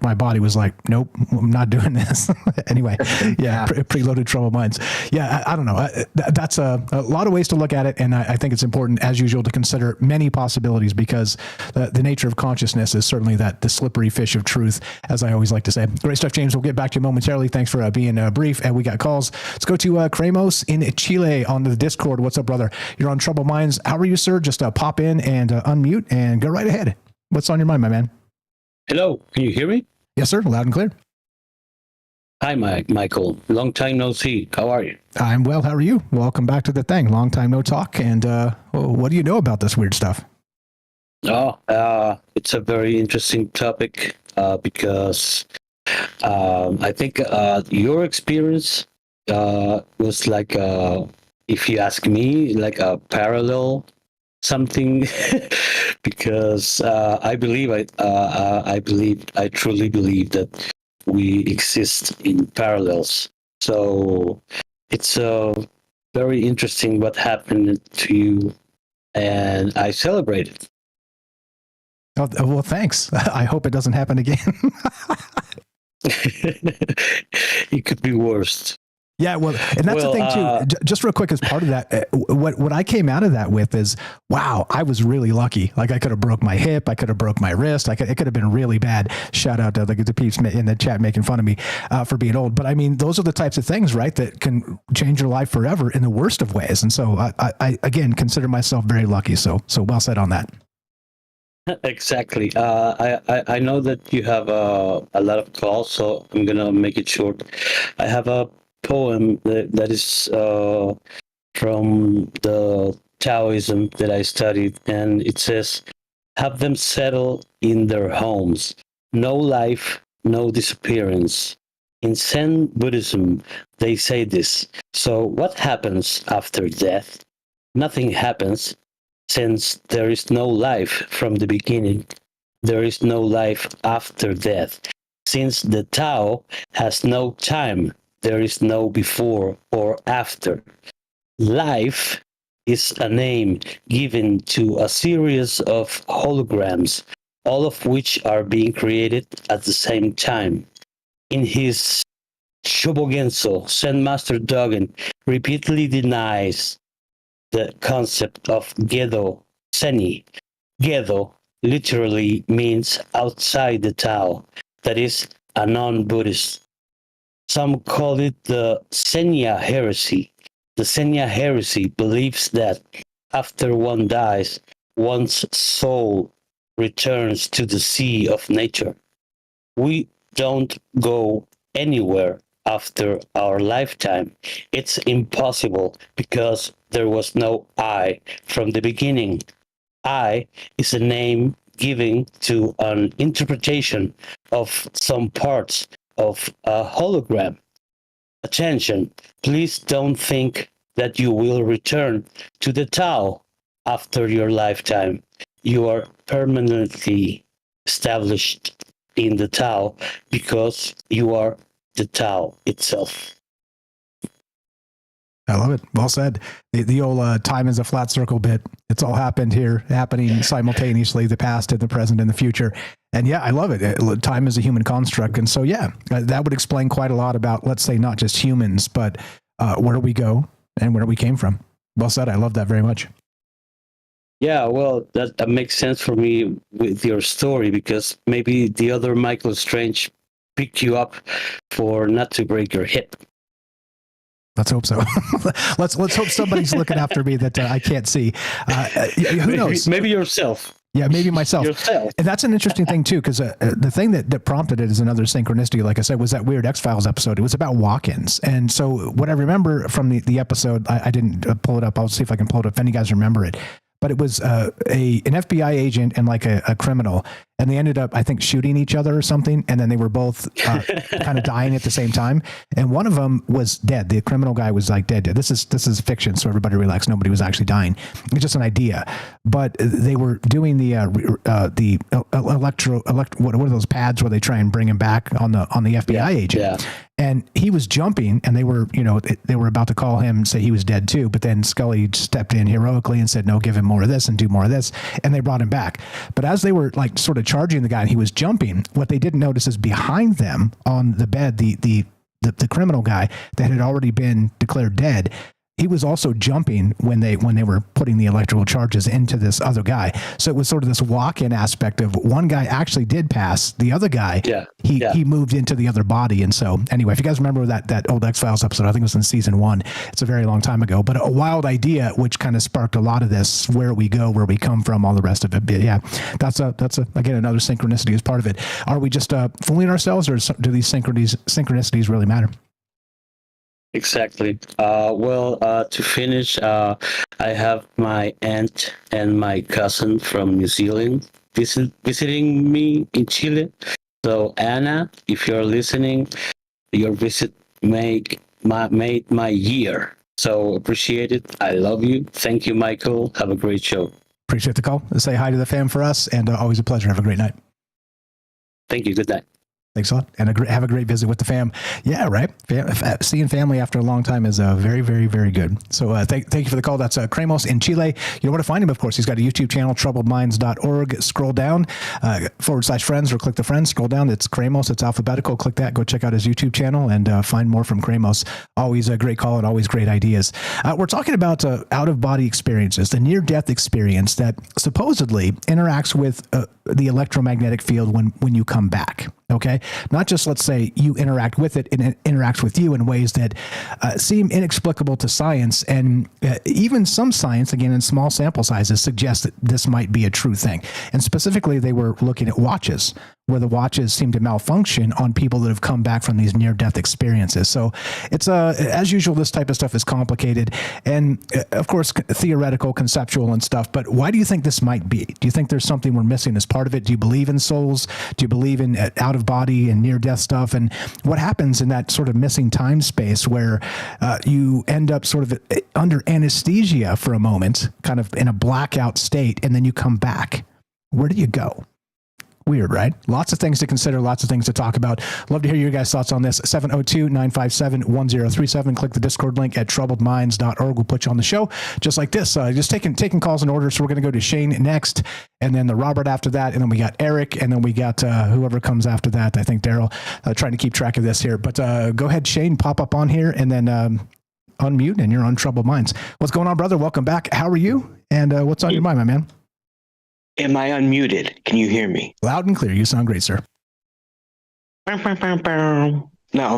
my body was like, nope, I'm not doing this. Anyway, yeah, preloaded troubled minds. Yeah, I don't know. That's a lot of ways to look at it. And I think it's important, as usual, to consider many possibilities, because the nature of consciousness is certainly the slippery fish of truth, as I always like to say. Great stuff, James. We'll get back to you momentarily. Thanks for being brief. And we got calls. Let's go to Kramos in Chile on the Discord. What's up, brother? You're on Troubled Minds. How are you, sir? Just pop in and unmute and go right ahead. What's on your mind, my man? Hello, can you hear me? Yes, sir. Loud and clear. Hi, Michael. Long time no see. How are you? I'm well. How are you? Welcome back to the thing. Long time no talk. And what do you know about this weird stuff? It's a very interesting topic because I think your experience was like, if you ask me, like a parallel something. Because I truly believe that we exist in parallels. So it's very interesting what happened to you, and I celebrate it. Oh, well, thanks. I hope it doesn't happen again. It could be worse. Yeah, well, and that's the thing too. Just real quick, as part of that, what I came out of that with is, wow, I was really lucky. Like I could have broke my hip, I could have broke my wrist, it could have been really bad. Shout out to the peeps in the chat making fun of me for being old. But I mean, those are the types of things, right, that can change your life forever in the worst of ways. And so I again consider myself very lucky. So well said on that. Exactly. I know that you have a lot of calls, so I'm gonna make it short. I have a poem that is from the Taoism that I studied, and it says, "Have them settle in their homes. No life, no disappearance." In Zen Buddhism, they say this. So what happens after death? Nothing happens, since there is no life from the beginning. There is no life after death. Since the Tao has no time, there is no before or after. Life is a name given to a series of holograms, all of which are being created at the same time. In his Shobogenso, Zen Master Dogen repeatedly denies the concept of Gedo Seni. Gedo literally means outside the Tao, that is, a non-Buddhist. Some call it the Senya heresy. The Senya heresy believes that after one dies, one's soul returns to the sea of nature. We don't go anywhere after our lifetime. It's impossible because there was no I from the beginning. I is a name given to an interpretation of some parts of a hologram. Attention, please don't think that you will return to the Tao after your lifetime. You are permanently established in the Tao because you are the Tao itself. I love it. Well said. The old time is a flat circle bit. It's all happening simultaneously, the past and the present and the future. And yeah, I love it. Time is a human construct. And so, yeah, that would explain quite a lot about, let's say, not just humans, but where we go and where we came from. Well said. I love that very much. Yeah, well, that makes sense for me with your story, because maybe the other Michael Strange picked you up for not to break your hip. Let's hope so. let's hope somebody's looking after me that I can't see. Who knows? Maybe yourself. Yeah, maybe myself. Yourself. And that's an interesting thing too, because the thing that prompted it is another synchronicity. Like I said, was that weird X-Files episode. It was about walk-ins, and so what I remember from the episode, I didn't pull it up. I'll see if I can pull it up if any guys remember it. But it was an FBI agent and like a criminal, and they ended up, I think, shooting each other or something, and then they were both kind of dying at the same time. And one of them was dead. The criminal guy was like dead. This is fiction, so everybody relax. Nobody was actually dying. It's just an idea. But they were doing the what are those pads where they try and bring him back on the FBI agent. Yeah. And he was jumping, and they were about to call him, say he was dead too. But then Scully stepped in heroically and said, no, give him more of this and do more of this. And they brought him back. But as they were like sort of charging the guy and he was jumping, what they didn't notice is behind them on the bed, the criminal guy that had already been declared dead, he was also jumping when they were putting the electrical charges into this other guy. So it was sort of this walk-in aspect of one guy actually did pass, the other guy, he moved into the other body. And so anyway, if you guys remember that old X-Files episode, I think it was in season 1, it's a very long time ago, but a wild idea, which kind of sparked a lot of this, where we go, where we come from, all the rest of it. But yeah, that's again, another synchronicity as part of it. Are we just fooling ourselves, or do these synchronicities really matter? Exactly. To finish, I have my aunt and my cousin from New Zealand visiting me in Chile. So Anna, if you're listening, your visit made my year. So appreciate it. I love you. Thank you, Michael. Have a great show. Appreciate the call. Say hi to the fam for us, and always a pleasure. Have a great night. Thank you. Good night. Thanks a lot. And have a great visit with the fam. Yeah, right. Seeing family after a long time is very, very, very good. So thank you for the call. That's Kramos in Chile. You know where to find him, of course. He's got a YouTube channel, troubledminds.org. Scroll down, /friends, or click the friends. Scroll down. It's Kramos. It's alphabetical. Click that. Go check out his YouTube channel and find more from Kramos. Always a great call and always great ideas. We're talking about out-of-body experiences, the near-death experience that supposedly interacts with the electromagnetic field when you come back. Okay, not just, let's say, you interact with it and it interacts with you in ways that seem inexplicable to science, and even some science, again in small sample sizes, suggests that this might be a true thing. And specifically, they were looking at watches, where the watches seem to malfunction on people that have come back from these near-death experiences. So it's as usual, this type of stuff is complicated and of course theoretical, conceptual and stuff. But why do you think this might be? Do you think there's something we're missing as part of it? Do you believe in souls? Do you believe in out-of-body and near-death stuff? And what happens in that sort of missing time space where you end up sort of under anesthesia for a moment, kind of in a blackout state, and then you come back? Where do you go? Weird, right? Lots of things to consider, lots of things to talk about. Love to hear your guys' thoughts on this. 702-957-1037. Click the Discord link at troubledminds.org. We'll put you on the show just like this. Just taking calls in order. So we're going to go to Shane next, and then the Robert after that, and then we got Eric, and then we got whoever comes after that. I think Daryl, trying to keep track of this here. But go ahead, Shane, pop up on here, and then unmute, and you're on Troubled Minds. What's going on, brother? Welcome back. How are you? And what's on your mind, my man? Am I unmuted? Can you hear me? Loud and clear. You sound great, sir. No,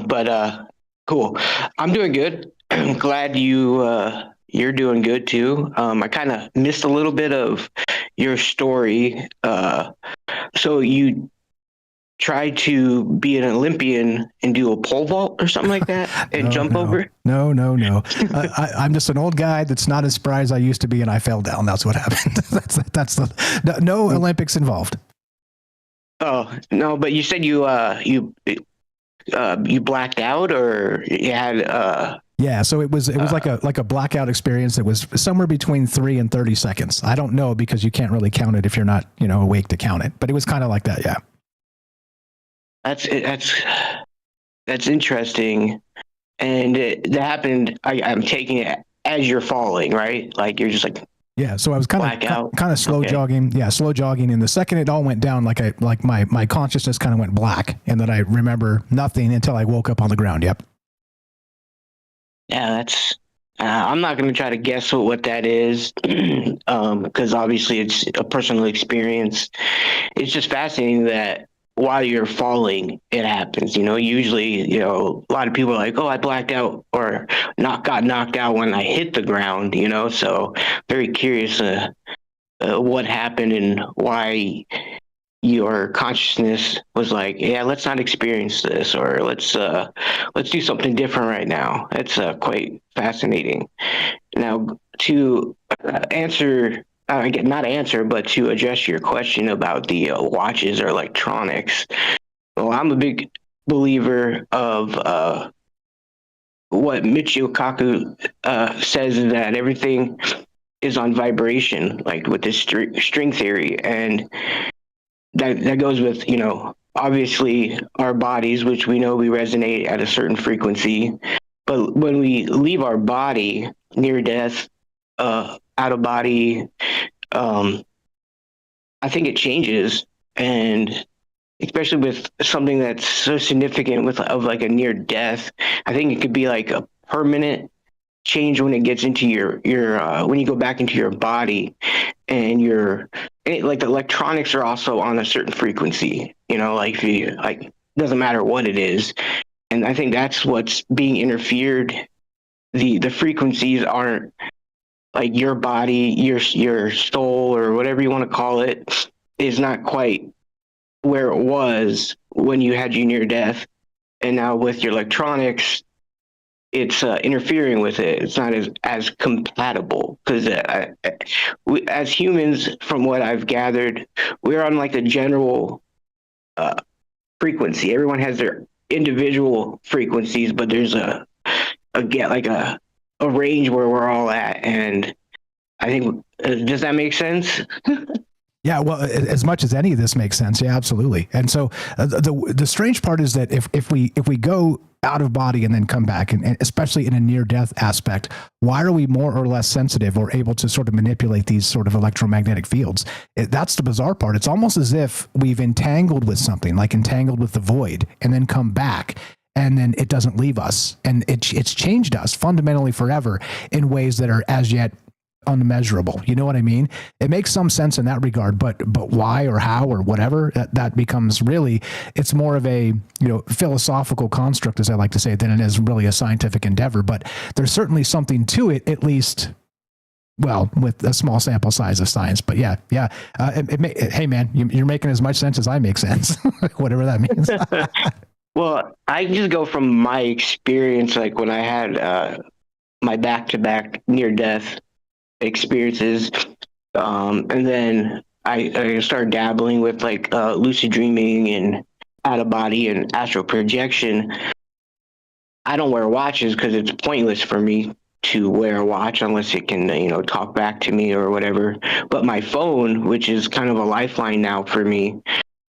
but cool. I'm doing good. I'm glad you're doing good too. I kind of missed a little bit of your story. So you tried to be an Olympian and do a pole vault or something like that and jump over? No. I'm just an old guy that's not as spry as I used to be, and I fell down. That's what happened. that's no Olympics involved. Oh no, but you said you blacked out, or you had Yeah, so it was like a blackout experience that was somewhere between 3 and 30 seconds. I don't know, because you can't really count it if you're not awake to count it. But it was kind of like that, yeah. That's interesting, and that happened. I'm taking it as you're falling, right? Like you're just like, yeah. So I was kind of slow jogging. Yeah, slow jogging. And the second it all went down, like my consciousness kind of went black, and then I remember nothing until I woke up on the ground. Yep. Yeah, that's. I'm not going to try to guess what that is, because obviously it's a personal experience. It's just fascinating that while you're falling, it happens. Usually, a lot of people are like, oh, I blacked out or got knocked out when I hit the ground, so very curious what happened and why your consciousness was like, yeah, let's not experience this, or let's do something different right now. It's quite fascinating. Now, to answer, not answer, but to address your question about the watches or electronics. Well, I'm a big believer of what Michio Kaku says, is that everything is on vibration, like with this string theory, and that goes with, obviously our bodies, which we know we resonate at a certain frequency, but when we leave our body, near death, out of body, I think it changes, and especially with something that's so significant of like a near death, I think it could be like a permanent change when it gets into your when you go back into your body, and like the electronics are also on a certain frequency, like doesn't matter what it is. And I think that's what's being interfered. The frequencies aren't like your body, your soul, or whatever you want to call it, is not quite where it was when you had your near death. And now with your electronics, it's interfering with it. It's not as compatible, because as humans, from what I've gathered, we're on like a general frequency. Everyone has their individual frequencies, but there's a range where we're all at. And I think, does that make sense? Yeah, well, as much as any of this makes sense, yeah, absolutely. And so the strange part is that if we go out of body and then come back, and especially in a near-death aspect, why are we more or less sensitive or able to sort of manipulate these sort of electromagnetic fields? That's the bizarre part. It's almost as if we've entangled with something, like entangled with the void, and then come back, and then it doesn't leave us, and it's changed us fundamentally forever in ways that are as yet unmeasurable. You know what I mean? It makes some sense in that regard, but why or how or whatever, that becomes really, it's more of a philosophical construct, as I like to say, than it is really a scientific endeavor. But there's certainly something to it, at least, well, with a small sample size of science. But yeah. Hey man, you're making as much sense as I make sense, whatever that means. Well, I just go from my experience, like when I had my back-to-back near-death experiences, and then I started dabbling with like lucid dreaming and out of body and astral projection. I don't wear watches because it's pointless for me to wear a watch unless it can talk back to me or whatever. But my phone, which is kind of a lifeline now for me,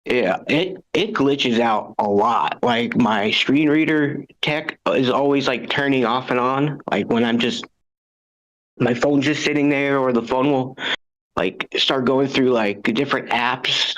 yeah, it glitches out a lot. Like my screen reader tech is always like turning off and on, like when my phone's just sitting there, or the phone will like start going through like different apps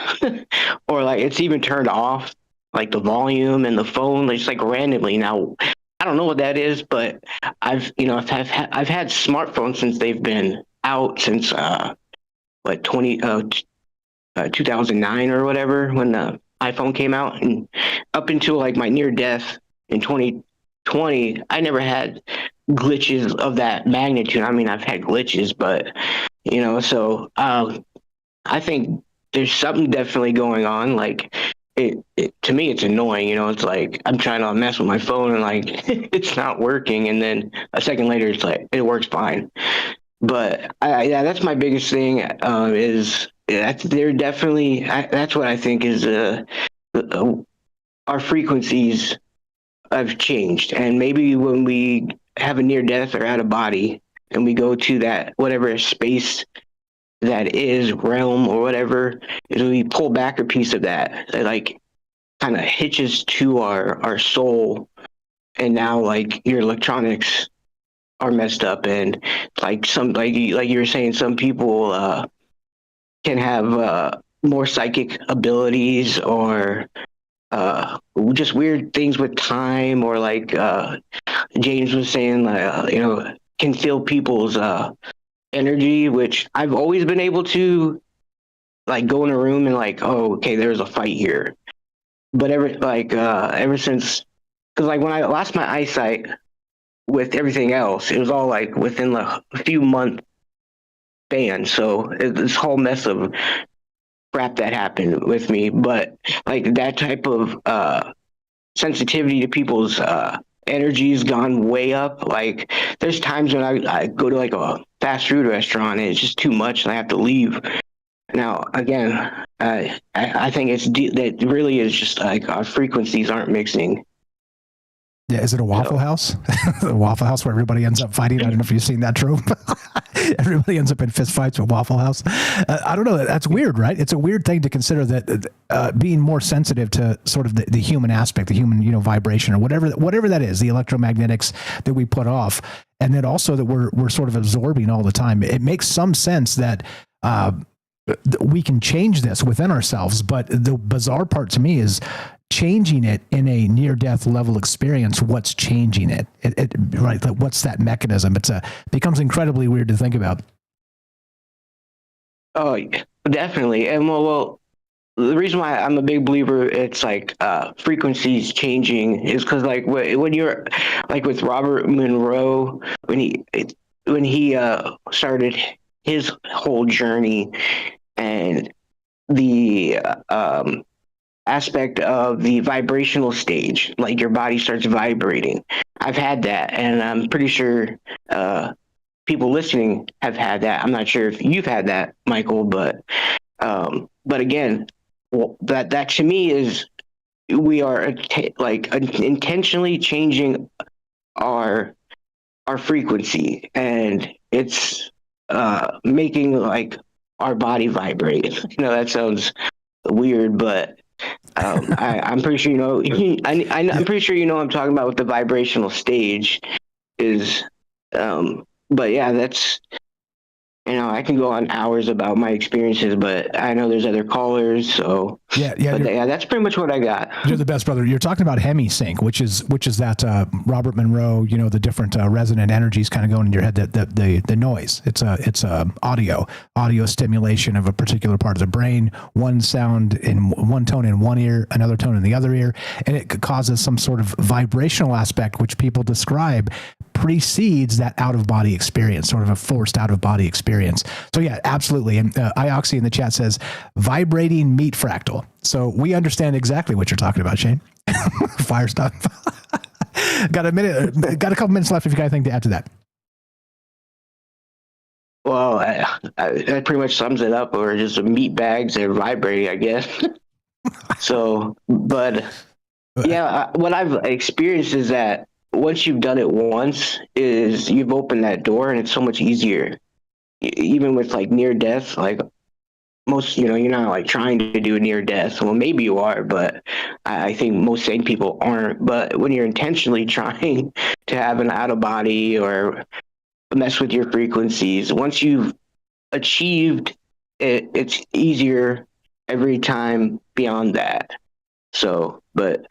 or like it's even turned off, like the volume and the phone, just like randomly. Now, I don't know what that is, but I've had smartphones since they've been out since 2009 or whatever, when the iPhone came out, and up until like my near death in 2020, I never had glitches of that magnitude. I mean, I've had glitches, but so I think there's something definitely going on. Like it to me, it's annoying. It's like I'm trying to mess with my phone and like it's not working, and then a second later, it's like it works fine. But that's my biggest thing. Is they're definitely. That's what I think is our frequencies have changed, and maybe when we have a near death or out of body and we go to that whatever space that is, realm or whatever, is we pull back a piece of that like kind of hitches to our soul, and now like your electronics are messed up, and like you were saying, some people can have more psychic abilities, or just weird things with time, or like James was saying, can feel people's energy, which I've always been able to like go in a room and like, oh, okay, there's a fight here. But ever since, because like when I lost my eyesight with everything else, it was all like within a few months fan. So this whole mess of crap that happened with me, but like that type of sensitivity to people's energy has gone way up. Like there's times when I go to like a fast food restaurant and it's just too much and I have to leave. Now, again, I think that really is just like our frequencies aren't mixing. Yeah, is it a Waffle House? The Waffle House where everybody ends up fighting. I don't know if you've seen that trope. Everybody ends up in fist fights with Waffle House. I don't know. That's weird, right? It's a weird thing to consider that being more sensitive to sort of the human aspect, the human, vibration or whatever that is, the electromagnetics that we put off, and then also that we're sort of absorbing all the time. It makes some sense that we can change this within ourselves, but the bizarre part to me is changing it in a near-death level experience. What's changing it? Right? Like, what's that mechanism? It becomes incredibly weird to think about. Oh, definitely. And well, the reason why I'm a big believer it's like frequencies changing is because like when you're like with Robert Monroe when he started his whole journey and the aspect of the vibrational stage, like your body starts vibrating. I've had that, and I'm pretty sure people listening have had that. I'm not sure if you've had that, Michael, but again, that to me is we are intentionally changing our frequency, and it's making like our body vibrate. That sounds weird, but I'm pretty sure I'm pretty sure I'm talking about what the vibrational stage is. But yeah, that's I can go on hours about my experiences, but I know there's other callers, so yeah, that's pretty much what I got. You're the best, brother. You're talking about hemisync, which is that Robert Monroe, the different resonant energies kind of going in your head, the noise. It's audio stimulation of a particular part of the brain, one sound in one tone in one ear, another tone in the other ear, and it causes some sort of vibrational aspect, which people describe precedes that out-of-body experience, sort of a forced out-of-body experience. So yeah, absolutely. And Ioxy in the chat says, vibrating meat fractal. So we understand exactly what you're talking about, Shane. Fire stuff. Got a couple minutes left if you got anything to add to that. Well, that pretty much sums it up, or just meat bags and vibrating, I guess. So, but yeah, what I've experienced is that once you've done it once, is you've opened that door, and it's so much easier. Even with like near death, like most, you're not like trying to do a near death. Well, maybe you are, but I think most sane people aren't. But when you're intentionally trying to have an out of body or mess with your frequencies, once you've achieved it, it's easier every time beyond that. So, but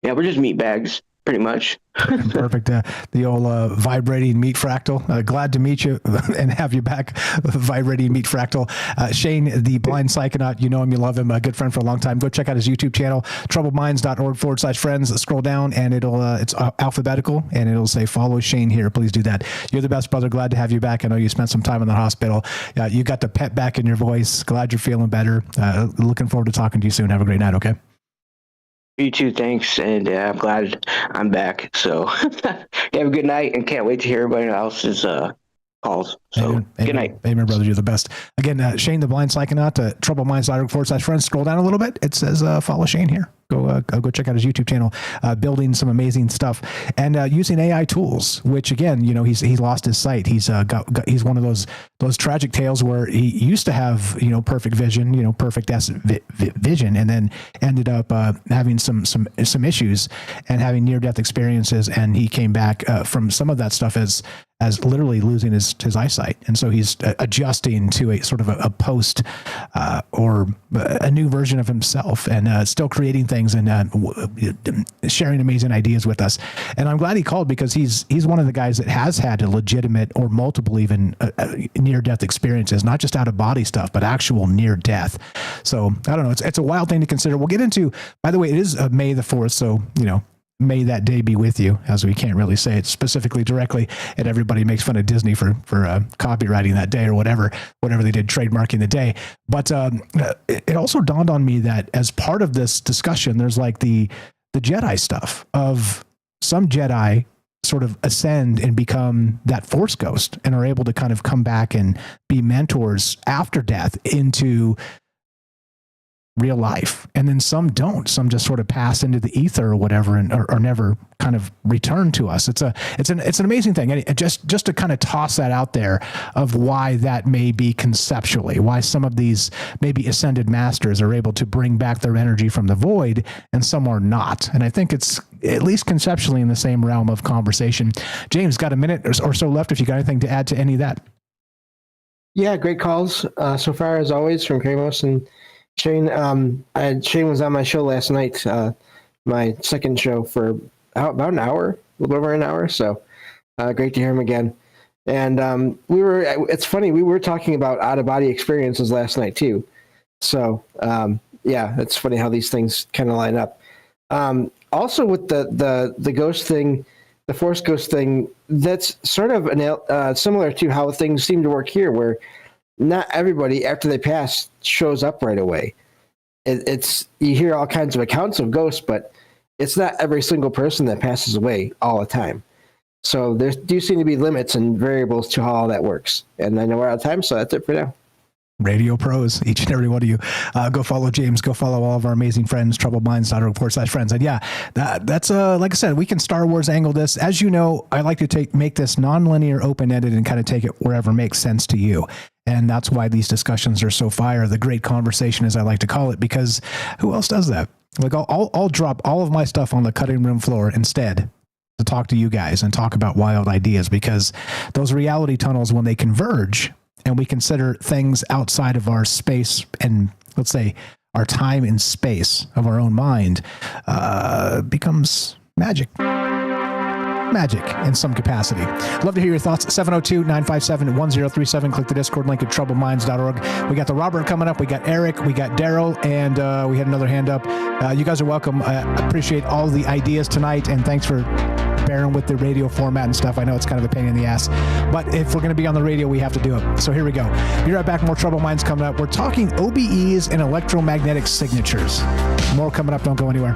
yeah, we're just meat bags. Pretty much. Perfect. The old vibrating meat fractal. Glad to meet you and have you back, vibrating meat fractal. Shane, the blind psychonaut, you know him, you love him, a good friend for a long time. Go check out his YouTube channel, troubledminds.org/friends. Scroll down and it's alphabetical and it'll say follow Shane here. Please do that. You're the best, brother. Glad to have you back. I know you spent some time in the hospital. You got the pep back in your voice. Glad you're feeling better. Looking forward to talking to you soon. Have a great night. Okay. You too, thanks, and I'm glad I'm back. So have a good night, and can't wait to hear everybody else's calls. So Amen. Good night. Amen, brother. You're the best. Again, Shane, the blind psychonaut, troubledminds.org/friends. Scroll down a little bit. It says follow Shane here. Go check out his YouTube channel, building some amazing stuff and using AI tools, which again, he's lost his sight. He's he's one of those tragic tales where he used to have, perfect vision, perfect vision, and then ended up having some issues and having near-death experiences. And he came back from some of that stuff as literally losing his eyesight. And so he's adjusting to a sort of a post or a new version of himself and still creating things and sharing amazing ideas with us. And I'm glad he called because he's one of the guys that has had a legitimate or multiple even near-death experiences, not just out-of-body stuff, but actual near-death. So I don't know. It's a wild thing to consider. We'll get into, by the way, it is May the 4th. So, may that day be with you, as we can't really say it specifically directly, and everybody makes fun of Disney for copywriting that day or whatever they did, trademarking the day. But it also dawned on me that as part of this discussion, there's like the Jedi stuff of some Jedi sort of ascend and become that Force ghost and are able to kind of come back and be mentors after death into real life. And then some don't. Some just sort of pass into the ether or whatever and are never kind of return to us. It's an amazing thing. And just to kind of toss that out there of why that may be conceptually, why some of these maybe ascended masters are able to bring back their energy from the void and some are not. And I think it's at least conceptually in the same realm of conversation. James, got a minute or so left if you got anything to add to any of that. Yeah, great calls so far as always from Kramos and Shane. Shane was on my show last night, my second show for about an hour, a little over an hour. So great to hear him again. And it's funny, we were talking about out of body experiences last night too. So yeah, it's funny how these things kind of line up. Also with the ghost thing, the Force ghost thing, that's sort of similar to how things seem to work here, where not everybody after they pass shows up right away. It's you hear all kinds of accounts of ghosts, but it's not every single person that passes away all the time. So there do seem to be limits and variables to how all that works. And I know we're out of time, so that's it for now. Radio pros, each and every one of you. Go follow James. Go follow all of our amazing friends, troubledminds.org/friends. And yeah, that's like I said, we can Star Wars angle this. As you know, I like to make this non-linear, open-ended, and kind of take it wherever makes sense to you. And that's why these discussions are so fire. The great conversation, as I like to call it, because who else does that? Like I'll drop all of my stuff on the cutting room floor instead to talk to you guys and talk about wild ideas, because those reality tunnels, when they converge, and we consider things outside of our space and, let's say, our time and space of our own mind, becomes magic. Magic in some capacity. Love to hear your thoughts. 702-957-1037. Click the Discord link at troubledminds.org. We got the Robert coming up. We got Eric. We got Daryl. And we had another hand up. You guys are welcome. I appreciate all the ideas tonight. And thanks for bearing with the radio format and stuff. I know it's kind of a pain in the ass, but if we're going to be on the radio, we have to do it. So here we go. Be right back. More Troubled Minds coming up. We're talking OBEs and electromagnetic signatures. More coming up. Don't go anywhere.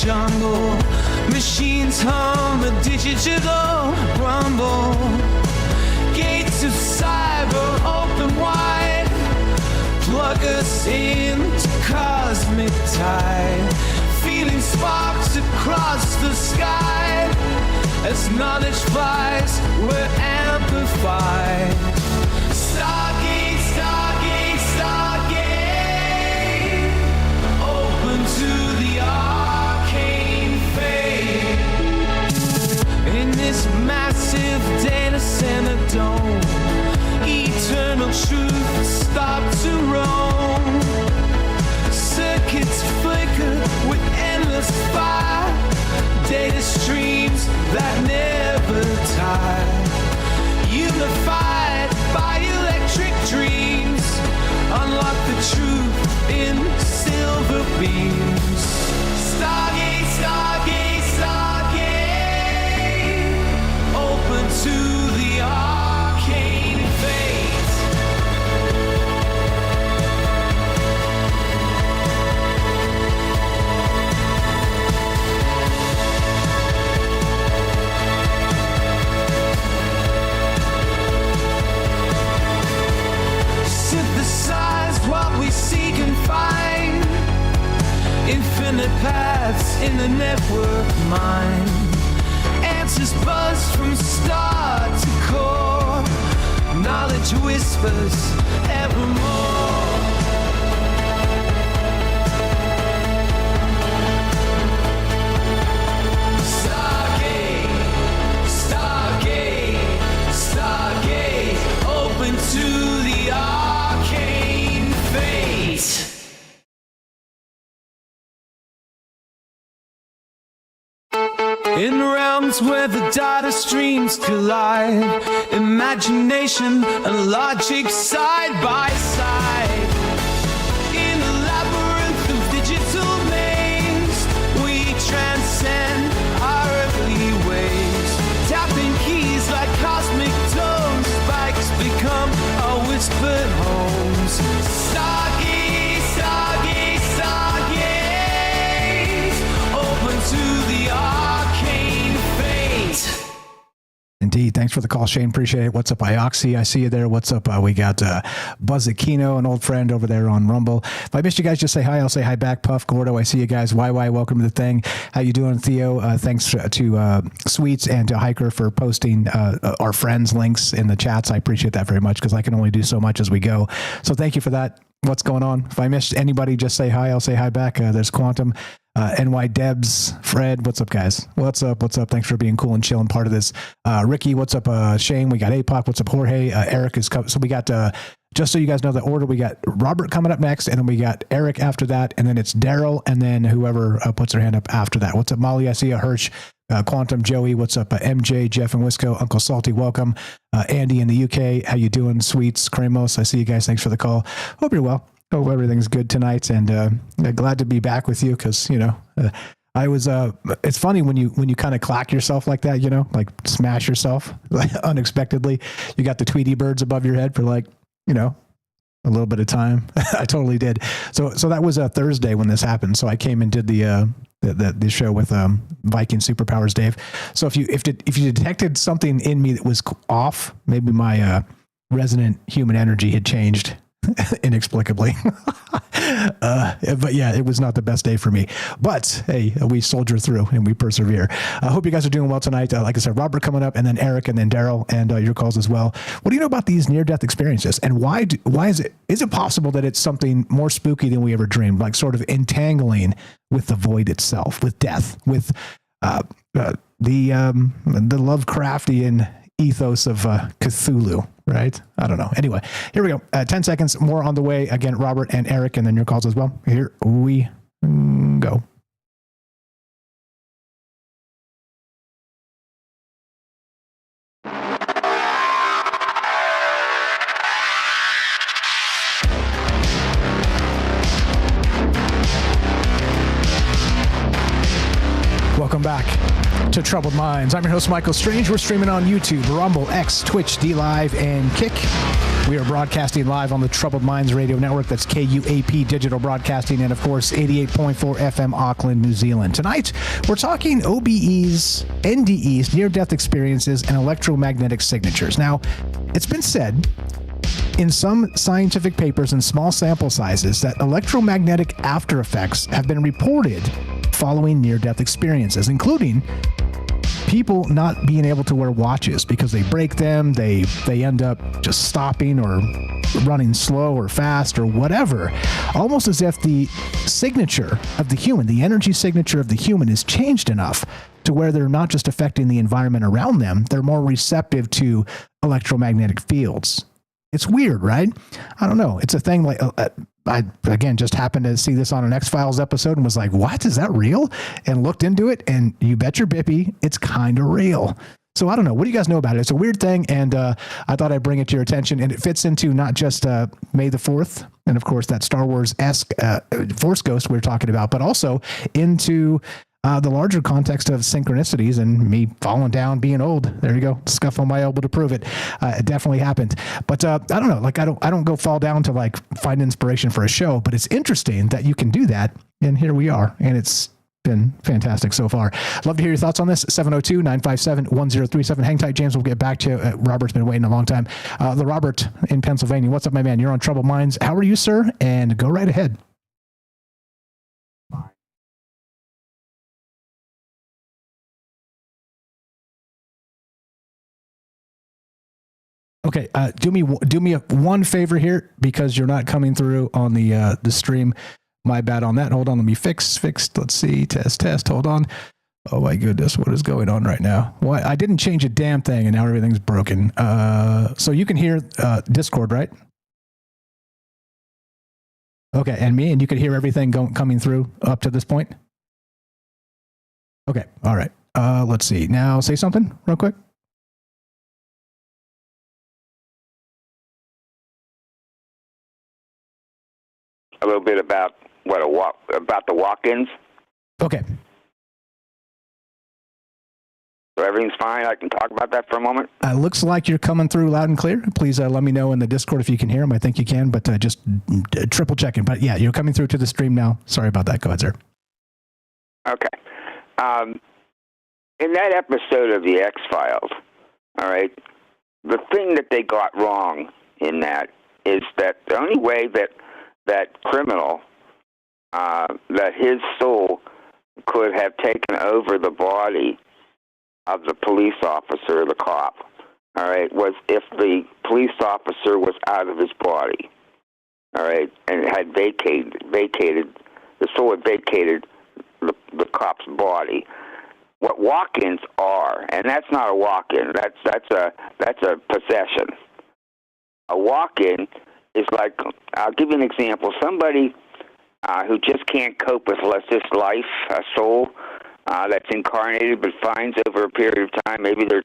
Jungle, machines hum a digital rumble. Gates of cyber open wide. Plug us into cosmic tide. Feeling sparks across the sky. As knowledge flies, we're amplified. Stargate, Stargate, Stargate. Open to the in this massive data center dome, eternal truth stop to roam. Circuits flicker with endless fire. Data streams that never tire. Unified bioelectric dreams. Unlock the truth in silver beams. Stargate, Stargate, Stargate. Open to the arcane fate. Synthesize what we seek and find. Infinite paths in the network mind. Answers buzz from star to core. Knowledge whispers evermore. Stargate, Stargate, Stargate. Open to the arcane. In realms where the data streams collide, imagination and logic side by side. In a labyrinth of digital maze, we transcend our earthly ways. Tapping keys like cosmic tones, spikes become our whispered homes. Stargaze, stargaze, stargaze, open to the arcane fate. Indeed. Thanks for the call, Shane. Appreciate it. What's up, Ioxy? I see you there. What's up? We got Buzz Aquino, an old friend over there on Rumble. If I missed you guys, just say hi. I'll say hi back. Puff, Gordo, I see you guys. YY, welcome to the thing. How you doing, Theo? Thanks to Sweets and to Hiker for posting our friends' links in the chats. I appreciate that very much because I can only do so much as we go. So thank you for that. What's going on? If I missed anybody, just say hi. I'll say hi back. There's Quantum. NY Debs, Fred, what's up, guys? What's up? What's up? Thanks for being cool and chill and part of this. Ricky, what's up? Shane, we got APOC. What's up, Jorge? Eric is coming. So we got, just so you guys know the order, we got Robert coming up next, and then we got Eric after that, and then it's Daryl, and then whoever puts their hand up after that. What's up, Molly? I see you, Hirsch, Quantum, Joey. What's up, MJ, Jeff, and Wisco, Uncle Salty, welcome. Andy in the UK, how you doing? Sweets, Kramos, I see you guys. Thanks for the call. Hope you're well. Hope everything's good tonight, and glad to be back with you because I was. It's funny when you kind of clack yourself like that, like smash yourself like unexpectedly. You got the Tweety birds above your head for a little bit of time. I totally did. So that was a Thursday when this happened. So I came and did the show with Viking Superpowers Dave. So if you detected something in me that was off, maybe my resonant human energy had changed. Inexplicably. But yeah, it was not the best day for me, but hey, we soldier through and we persevere. I hope you guys are doing well tonight. Like I said, Robert coming up, and then Eric, and then Daryl, and your calls as well. What do you know about these near-death experiences, and why is it possible that it's something more spooky than we ever dreamed, like sort of entangling with the void itself, with death, with the Lovecraftian ethos of Cthulhu, right? I don't know. Anyway, here we go. 10 seconds more on the way. Again, Robert and Eric, and then your calls as well. Here we go. Welcome back to Troubled Minds. I'm your host, Michael Strange. We're streaming on YouTube, Rumble, X, Twitch, DLive, and Kick. We are broadcasting live on the Troubled Minds Radio Network. That's KUAP Digital Broadcasting, and of course, 88.4 FM Auckland, New Zealand. Tonight, we're talking OBEs, NDEs, near-death experiences, and electromagnetic signatures. Now, it's been said in some scientific papers and small sample sizes that electromagnetic after effects have been reported following near-death experiences, including people not being able to wear watches because they break them, they end up just stopping or running slow or fast or whatever, almost as if the signature of the human, the energy signature of the human is changed enough to where they're not just affecting the environment around them, they're more receptive to electromagnetic fields. It's weird, right? I don't know. It's a thing like I, again, just happened to see this on an X-Files episode and was like, what? Is that real? And looked into it, and you bet your bippy, it's kind of real. So I don't know. What do you guys know about it? It's a weird thing, and I thought I'd bring it to your attention. And it fits into not just May the 4th, and of course that Star Wars-esque Force Ghost we're talking about, but also into the larger context of synchronicities and me falling down, being old. There you go. Scuff on my elbow to prove it. It definitely happened. But I don't know. Like I don't go fall down to like find inspiration for a show, but it's interesting that you can do that. And here we are. And it's been fantastic so far. Love to hear your thoughts on this. 702-957-1037. Hang tight, James. We'll get back to you. Robert's been waiting a long time. The Robert in Pennsylvania. What's up, my man? You're on Troubled Minds. How are you, sir? And go right ahead. Okay, do me one favor here because you're not coming through on the stream. My bad on that. Hold on, let me fix. Let's see, test. Hold on. Oh my goodness, what is going on right now? Why I didn't change a damn thing, and now everything's broken. So you can hear Discord, right? Okay, and me, and you could hear everything coming through up to this point. Okay, all right. Let's see. Now say something real quick. A little bit about about the walk-ins. Okay. So everything's fine. I can talk about that for a moment. Looks like you're coming through loud and clear. Please let me know in the Discord if you can hear them. I think you can, but just triple checking. But yeah, you're coming through to the stream now. Sorry about that. Go ahead, sir. Okay. In that episode of the X-Files, all right, the thing that they got wrong in that is that the only way that criminal, that his soul could have taken over the body of the police officer, the cop, all right, was if the police officer was out of his body, all right, and had vacated, the soul had vacated the cop's body. What walk-ins are, and that's not a walk-in, that's a possession. A walk-in is like, I'll give you an example. Somebody who just can't cope with this life, a soul that's incarnated, but finds over a period of time, maybe they're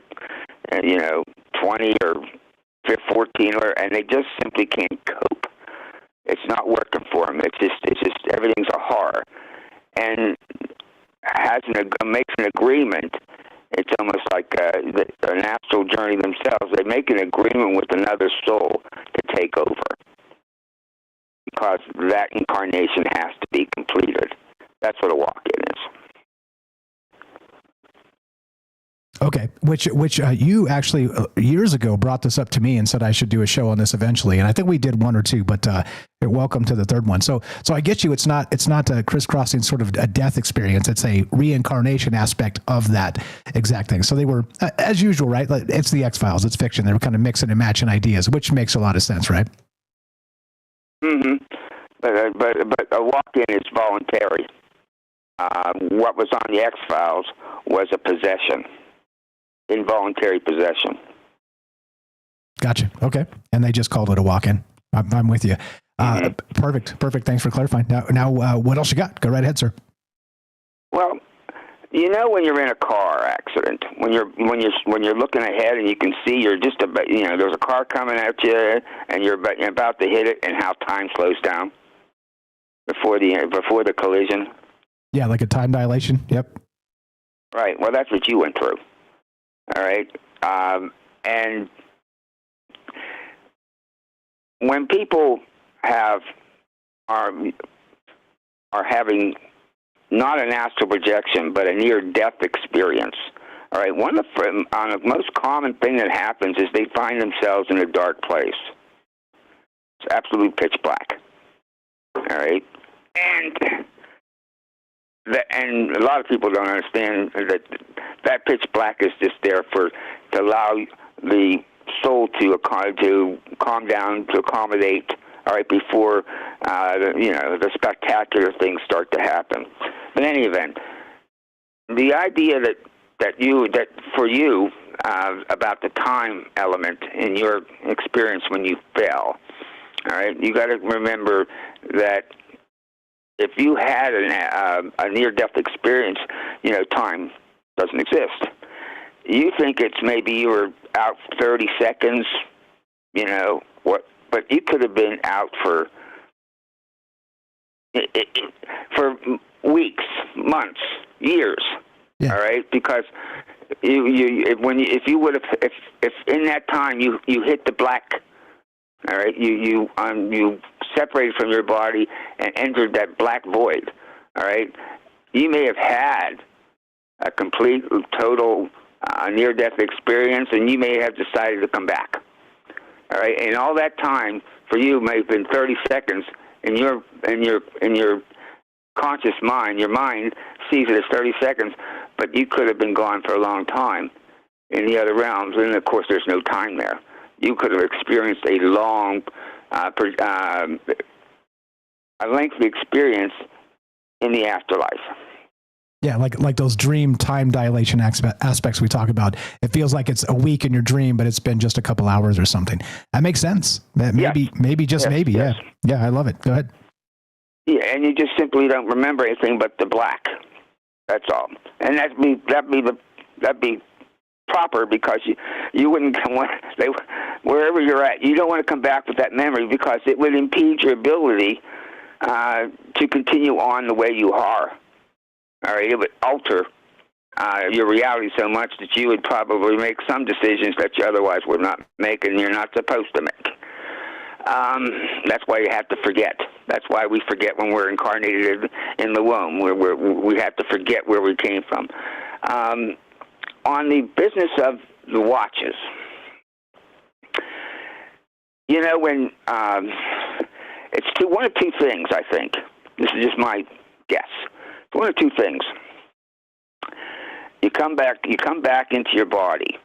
20 or 14, and they just simply can't cope. It's not working for them. It's just everything's a horror, and makes an agreement. It's almost like an astral journey themselves. They make an agreement with another soul to take over because that incarnation has to be completed. That's what a walk-in is. Okay, which you actually years ago brought this up to me and said I should do a show on this eventually, and I think we did one or two, but welcome to the third one. So I get you. It's not a crisscrossing sort of a death experience. It's a reincarnation aspect of that exact thing. So they were, as usual, right? It's the X-Files. It's fiction. They were kind of mixing and matching ideas, which makes a lot of sense, right? Mm-hmm. But a walk-in is voluntary. What was on the X-Files was a possession. Involuntary possession. Gotcha. Okay. And they just called it a walk-in. I'm with you. Perfect. Thanks for clarifying. Now, what else you got? Go right ahead, sir. Well, when you're in a car accident, when you're looking ahead and you can see you're just about, there's a car coming at you and you're about to hit it, and how time slows down before the collision. Yeah, like a time dilation. Yep. Right. Well, that's what you went through. All right, and when people are having not an astral projection but a near-death experience, all right, the most common thing that happens is they find themselves in a dark place. It's absolute pitch black. All right, and a lot of people don't understand that pitch black is just there to allow the soul to calm down, to accommodate, all right, before the spectacular things start to happen. In any event, the idea that for you about the time element in your experience when you fell, all right, you got to remember that if you had a near-death experience, time doesn't exist. You think it's maybe you were out 30 seconds, but you could have been out for weeks, months, years. Yeah. All right, because if in that time you hit the black, all right, you separated from your body and entered that black void, all right, you may have had a complete, total near-death experience, and you may have decided to come back, all right, and all that time for you may have been 30 seconds. In your conscious mind, your mind sees it as 30 seconds, but you could have been gone for a long time in the other realms, and of course there's no time there. You could have experienced a long, a lengthy experience in the afterlife. Yeah, like those dream time dilation aspects we talk about. It feels like it's a week in your dream, but it's been just a couple hours or something. That makes sense. Maybe, maybe. Yes. Yeah, I love it. Go ahead. Yeah, and you just simply don't remember anything but the black. That's all. And that'd be proper, because you wouldn't wherever you're at, you don't want to come back with that memory, because it would impede your ability to continue on the way you are. All right, it would alter your reality so much that you would probably make some decisions that you otherwise would not make, and you're not supposed to make. That's why you have to forget. That's why we forget when we're incarnated in the womb. We have to forget where we came from. On the business of the watches, when it's one of two things, I think. This is just my guess. It's one of two things. You come back into your body,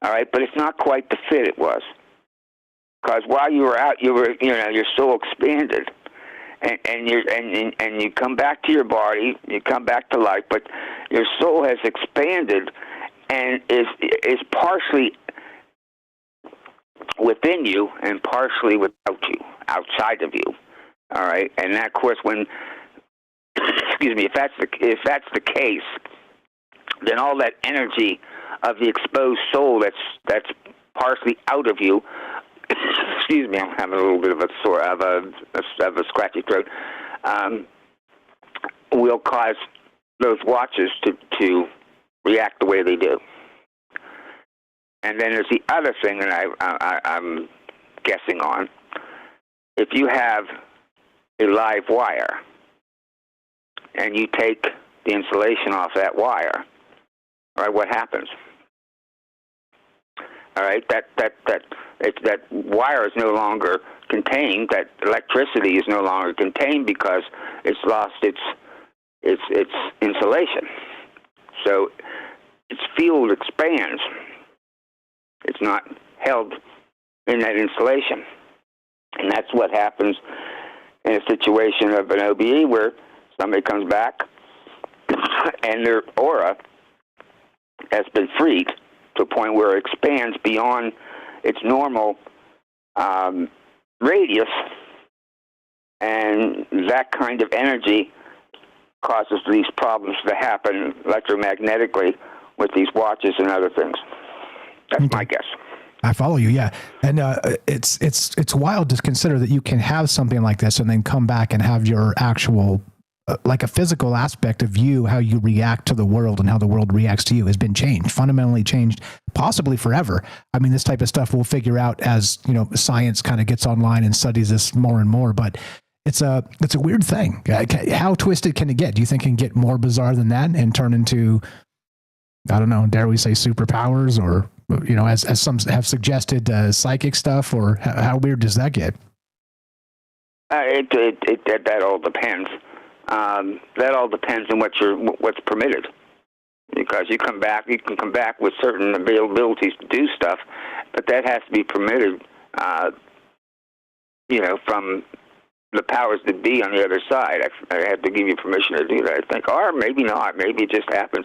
all right, but it's not quite the fit it was. Because while you were out, your soul expanded, and you come back to your body, you come back to life, but your soul has expanded and is partially within you and partially without you, outside of you. All right, and that, of course, when excuse me, if that's the case, then all that energy of the exposed soul that's partially out of you. Excuse me, I'm having a little bit of a scratchy throat. Will cause those watches to react the way they do. And then there's the other thing that I'm guessing on. If you have a live wire and you take the insulation off that wire, all right, what happens? All right, that wire is no longer contained. That electricity is no longer contained because it's lost its insulation. So its field expands. It's not held in that insulation, and that's what happens in a situation of an OBE where somebody comes back and their aura has been freed to a point where it expands beyond its normal radius, and that kind of energy causes these problems to happen electromagnetically with these watches and other things. That's my guess. I follow you, yeah. And it's wild to consider that you can have something like this and then come back and have your actual like a physical aspect of you, how you react to the world and how the world reacts to you has been changed, fundamentally changed, possibly forever. I mean, this type of stuff we'll figure out as, science kind of gets online and studies this more and more, but it's a weird thing. How twisted can it get? Do you think it can get more bizarre than that and turn into, I don't know, dare we say superpowers, or, as some have suggested, psychic stuff, or how weird does that get? That all depends. That all depends on what's permitted, because you can come back with certain availabilities to do stuff, but that has to be permitted, from the powers that be on the other side. I have to give you permission to do that, I think, or maybe not. Maybe it just happens.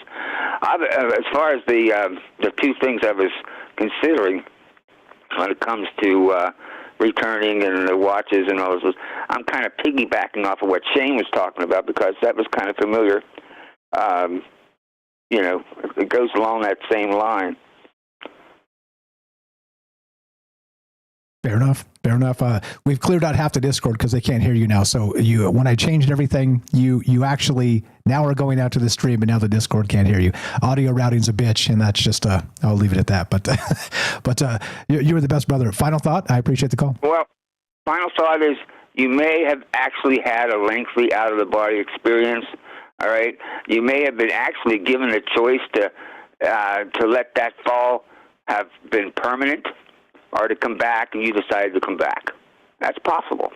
As far as the two things I was considering when it comes to returning and the watches and all this, I'm kind of piggybacking off of what Shane was talking about, because that was kind of familiar. It goes along that same line. Fair enough. We've cleared out half the Discord because they can't hear you now. So when I changed everything, you actually now are going out to the stream, and now the Discord can't hear you. Audio routing's a bitch, and that's just I'll leave it at that. But you were the best, brother. Final thought. I appreciate the call. Well, final thought is you may have actually had a lengthy out of the body experience. All right, you may have been actually given a choice to let that fall have been permanent, or to come back, and you decided to come back. That's possible.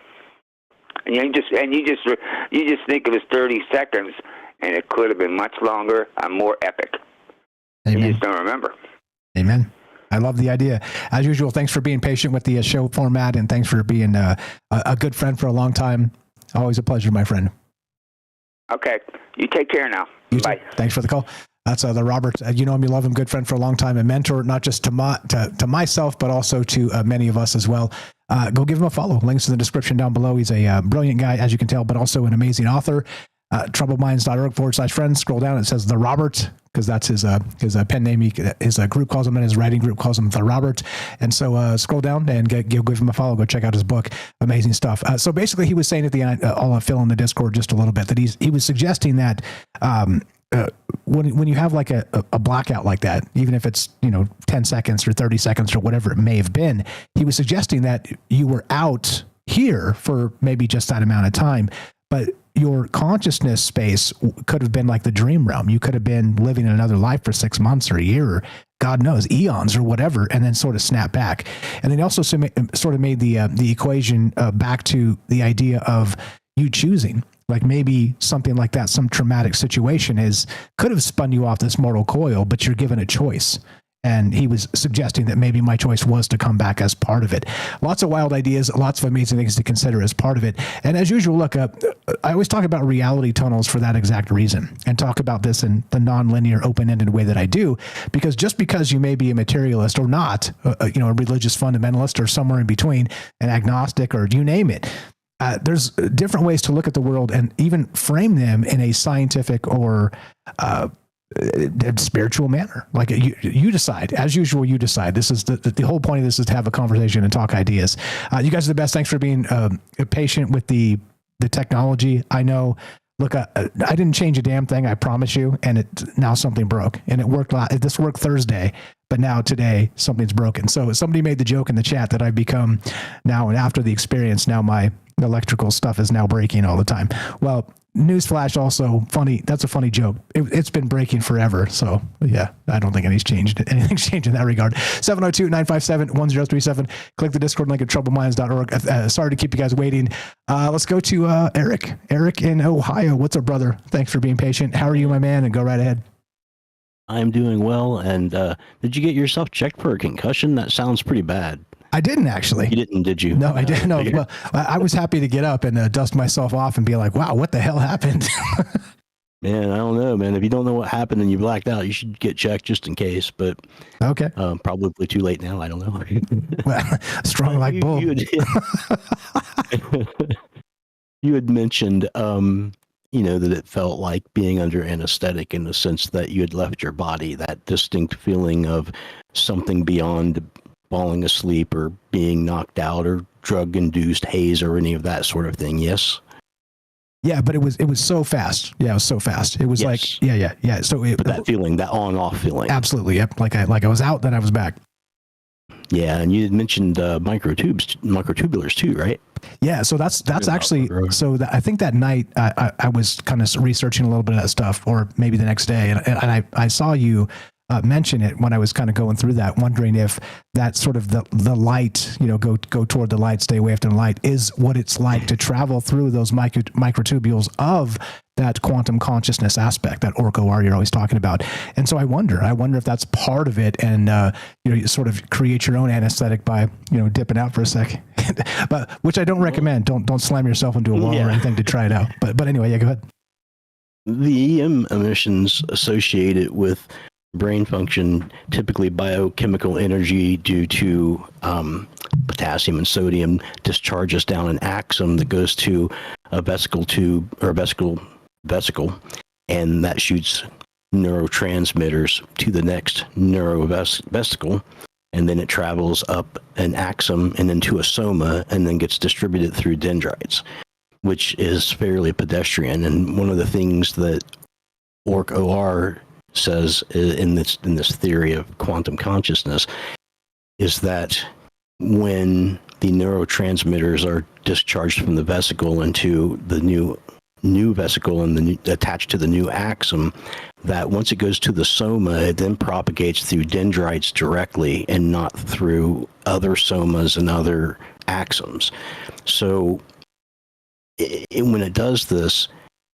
And you just think it was 30 seconds, and it could have been much longer and more epic. Amen. You just don't remember. Amen. I love the idea. As usual, thanks for being patient with the show format, and thanks for being a good friend for a long time. Always a pleasure, my friend. Okay. You take care now. Bye. Too. Thanks for the call. That's the Robert. You know him, you love him, good friend for a long time, a mentor, not just to myself, but also to many of us as well. Go give him a follow. Links in the description down below. He's a brilliant guy, as you can tell, but also an amazing author. troubledminds.org/friends. Scroll down. It says The Robert, because that's his pen name. His group calls him, and his writing group calls him The Robert. And so scroll down and give him a follow. Go check out his book. Amazing stuff. So basically, he was saying at the end, I'll fill in the Discord just a little bit, that he was suggesting that when you have like a blackout like that, even if it's 10 seconds or 30 seconds or whatever it may have been, he was suggesting that you were out here for maybe just that amount of time, but your consciousness space could have been like the dream realm. You could have been living in another life for 6 months or a year, or God knows, eons or whatever, and then sort of snap back. And then he also sort of made the equation back to the idea of you choosing. Like maybe something like that, some traumatic situation could have spun you off this mortal coil, but you're given a choice. And he was suggesting that maybe my choice was to come back as part of it. Lots of wild ideas, lots of amazing things to consider as part of it. And as usual, look, I always talk about reality tunnels for that exact reason, and talk about this in the non-linear, open-ended way that I do, because just because you may be a materialist or not, a religious fundamentalist or somewhere in between, an agnostic or you name it, there's different ways to look at the world and even frame them in a scientific or spiritual manner. Like you decide. As usual, you decide. This is the whole point of this, is to have a conversation and talk ideas. You guys are the best. Thanks for being patient with the technology. I know. Look, I didn't change a damn thing, I promise you. And now something broke, and it worked. This worked Thursday, but now today something's broken. So somebody made the joke in the chat that I've become now, and after the experience, now my electrical stuff is now breaking all the time. Well, newsflash, also funny. That's a funny joke. It's been breaking forever. So yeah, I don't think anything's changed in that regard. 702-957-1037. Click the Discord link at troubleminds.org. Sorry to keep you guys waiting. Let's go to Eric. Eric in Ohio. What's up, brother? Thanks for being patient. How are you, my man? And go right ahead. I'm doing well. And did you get yourself checked for a concussion? That sounds pretty bad. I didn't actually. You didn't, did you? No, I didn't. No, well, I was happy to get up and dust myself off and be like, wow, what the hell happened? Man, I don't know, man. If you don't know what happened and you blacked out, you should get checked just in case. But okay, probably too late now. I don't know. Well, strong like bull. You had mentioned, that it felt like being under anesthetic, in the sense that you had left your body, that distinct feeling of something beyond falling asleep or being knocked out or drug-induced haze or any of that sort of thing. Yes. Yeah, but it was so fast. Yeah, it was so fast. It was like yeah. So but that feeling, that on-off feeling. Absolutely. Yep. Like I was out, then I was back. Yeah, and you had mentioned microtubulars too, right? Yeah, so that's actually so. I think that night I was kind of researching a little bit of that stuff, or maybe the next day, and I saw you mention it when I was kind of going through that, wondering if that sort of the light, go toward the light, stay away from the light, is what it's like to travel through those microtubules of that quantum consciousness aspect, that OR you're always talking about. And so I wonder if that's part of it, and you sort of create your own anesthetic by dipping out for a sec, but which I don't recommend. Don't slam yourself into a wall or anything to try it out. But anyway, yeah, go ahead. The EM emissions associated with brain function, typically biochemical energy due to potassium and sodium, discharges down an axon that goes to a vesicle tube or vesicle, and that shoots neurotransmitters to the next neurovesicle, and then it travels up an axon and into a soma, and then gets distributed through dendrites, which is fairly pedestrian. And one of the things that OR says in this theory of quantum consciousness is that when the neurotransmitters are discharged from the vesicle into the new vesicle and attached to the new axon, that once it goes to the soma, it then propagates through dendrites directly and not through other somas and other axons. So when it does this,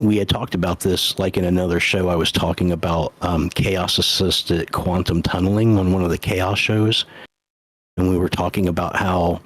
we had talked about this, like in another show, I was talking about chaos-assisted quantum tunneling on one of the chaos shows. And we were talking about how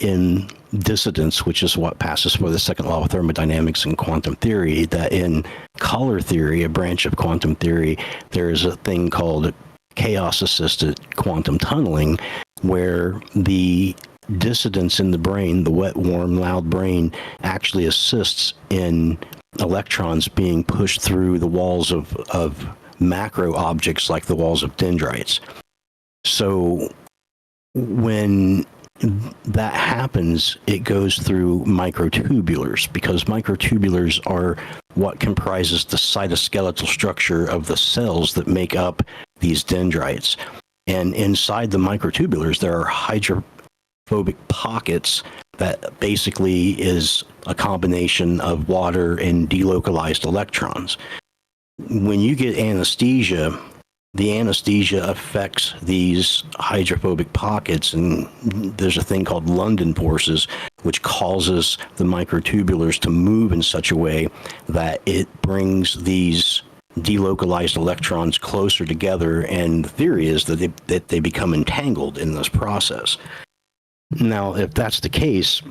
in dissidence, which is what passes for the second law of thermodynamics and quantum theory, that in color theory, a branch of quantum theory, there is a thing called chaos-assisted quantum tunneling, where the dissidence in the brain, the wet, warm, loud brain, actually assists in electrons being pushed through the walls of macro objects like the walls of dendrites. So when that happens, it goes through microtubulars, because microtubulars are what comprises the cytoskeletal structure of the cells that make up these dendrites. And inside the microtubulars, there are hydrophobic pockets that basically is a combination of water and delocalized electrons. When you get anesthesia, the anesthesia affects these hydrophobic pockets, and there's a thing called London forces, which causes the microtubulars to move in such a way that it brings these delocalized electrons closer together, and the theory is that they become entangled in this process. Now, if that's the case,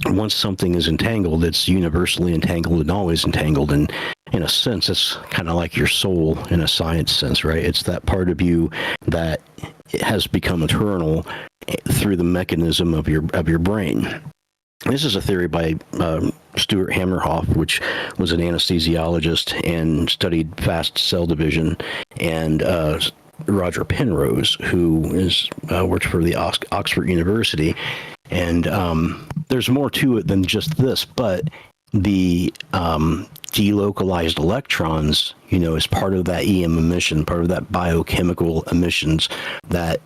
once something is entangled, it's universally entangled and always entangled. And in a sense, it's kind of like your soul in a science sense, right? It's that part of you that has become eternal through the mechanism of your brain. This is a theory by Stuart Hammerhoff, which was an anesthesiologist and studied fast cell division, and Roger Penrose, who is works for the Oxford University. And there's more to it than just this, but the delocalized electrons, is part of that EM emission, part of that biochemical emissions that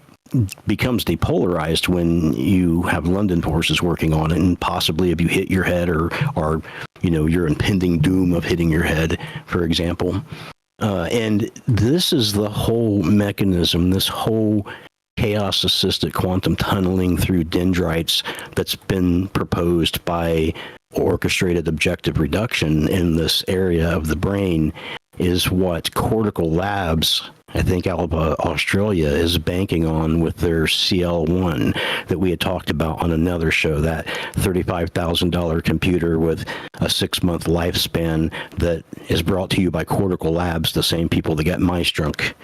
becomes depolarized when you have London forces working on it, and possibly if you hit your head or your impending doom of hitting your head, for example. And this is the whole mechanism, this whole chaos-assisted quantum tunneling through dendrites that's been proposed by orchestrated objective reduction in this area of the brain is what Cortical Labs, I think out of Australia, is banking on with their CL1 that we had talked about on another show, that $35,000 computer with a 6-month lifespan that is brought to you by Cortical Labs, the same people that got mice drunk.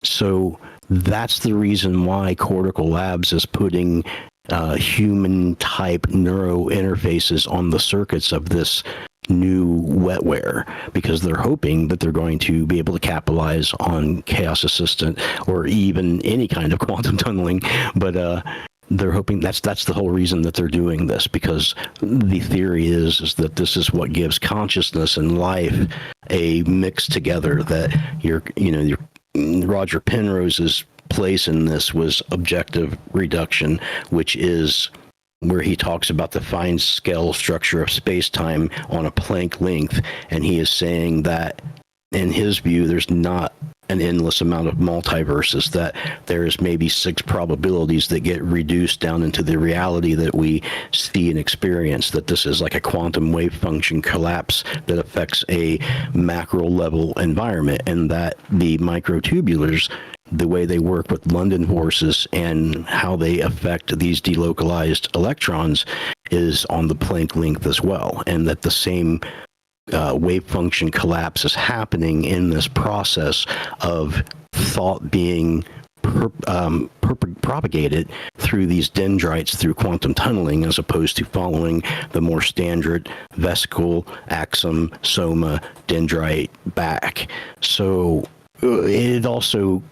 So that's the reason why Cortical Labs is putting human-type neuro interfaces on the circuits of this new wetware, because they're hoping that they're going to be able to capitalize on chaos assistant or even any kind of quantum tunneling. But they're hoping that's the whole reason that they're doing this, because the theory is that this is what gives consciousness and life a mix together. That your Roger Penrose's place in this was objective reduction, which is where he talks about the fine scale structure of space-time on a Planck length, and he is saying that in his view there's not an endless amount of multiverses, that there's maybe 6 probabilities that get reduced down into the reality that we see and experience, that this is like a quantum wave function collapse that affects a macro level environment, and that the microtubulars, the way they work with London forces and how they affect these delocalized electrons is on the Planck length as well, and that the same wave function collapse is happening in this process of thought being propagated through these dendrites through quantum tunneling, as opposed to following the more standard vesicle, axon, soma, dendrite back. So it also,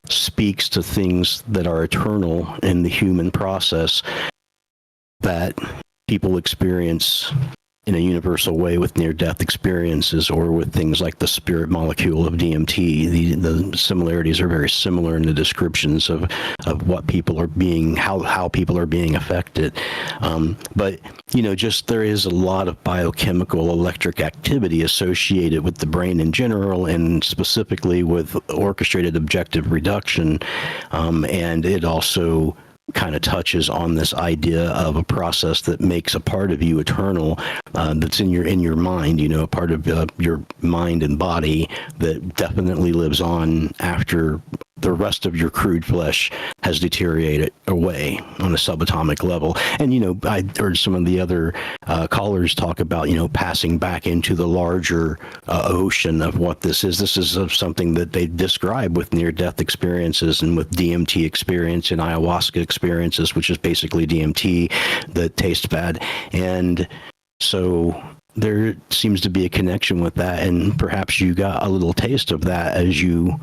speaks to things that are eternal in the human process that people experience in a universal way with near-death experiences, or with things like the spirit molecule of DMT. The similarities are very similar in the descriptions of what people are being, how people are being affected. But, just there is a lot of biochemical electric activity associated with the brain in general, and specifically with orchestrated objective reduction. And it also kind of touches on this idea of a process that makes a part of you eternal, that's in your mind, a part of your mind and body that definitely lives on after the rest of your crude flesh has deteriorated away on a subatomic level. And, I heard some of the other callers talk about, passing back into the larger ocean of what this is. This is something that they describe with near-death experiences and with DMT experience and ayahuasca experiences, which is basically DMT that tastes bad. And So there seems to be a connection with that, and perhaps you got a little taste of that as you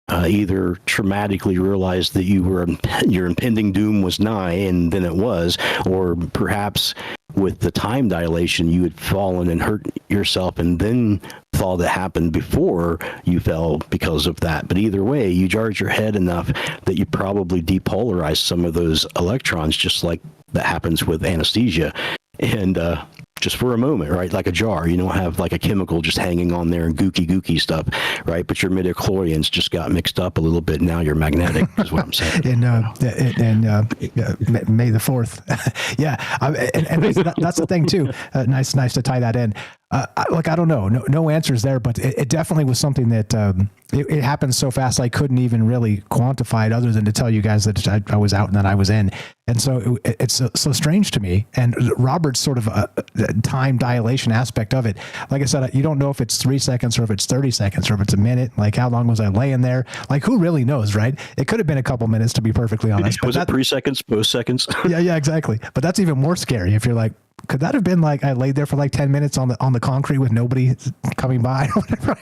either traumatically realized that your impending doom was nigh, and then it was, or perhaps with the time dilation you had fallen and hurt yourself and then thought it happened before you fell because of that. But either way, you jarred your head enough that you probably depolarized some of those electrons, just like that happens with anesthesia. And just for a moment, right? Like a jar. You don't have like a chemical just hanging on there and gooky stuff, right? But your midichlorians just got mixed up a little bit. Now you're magnetic, is what I'm saying. And May the 4th. Yeah. And that's the thing too. Nice to tie that in. I don't know. No answers there, but it definitely was something that it happened so fast I couldn't even really quantify it other than to tell you guys that I was out and then I was in. And so it's so strange to me. And Robert's sort of time dilation aspect of it. Like I said, you don't know if it's 3 seconds or if it's 30 seconds or if it's a minute. Like, how long was I laying there? Like, who really knows, right? It could have been a couple minutes, to be perfectly honest. Was it 3 seconds, post seconds? Yeah, exactly. But that's even more scary if you're like, could that have been like I laid there for like 10 minutes on the concrete with nobody coming by or whatever?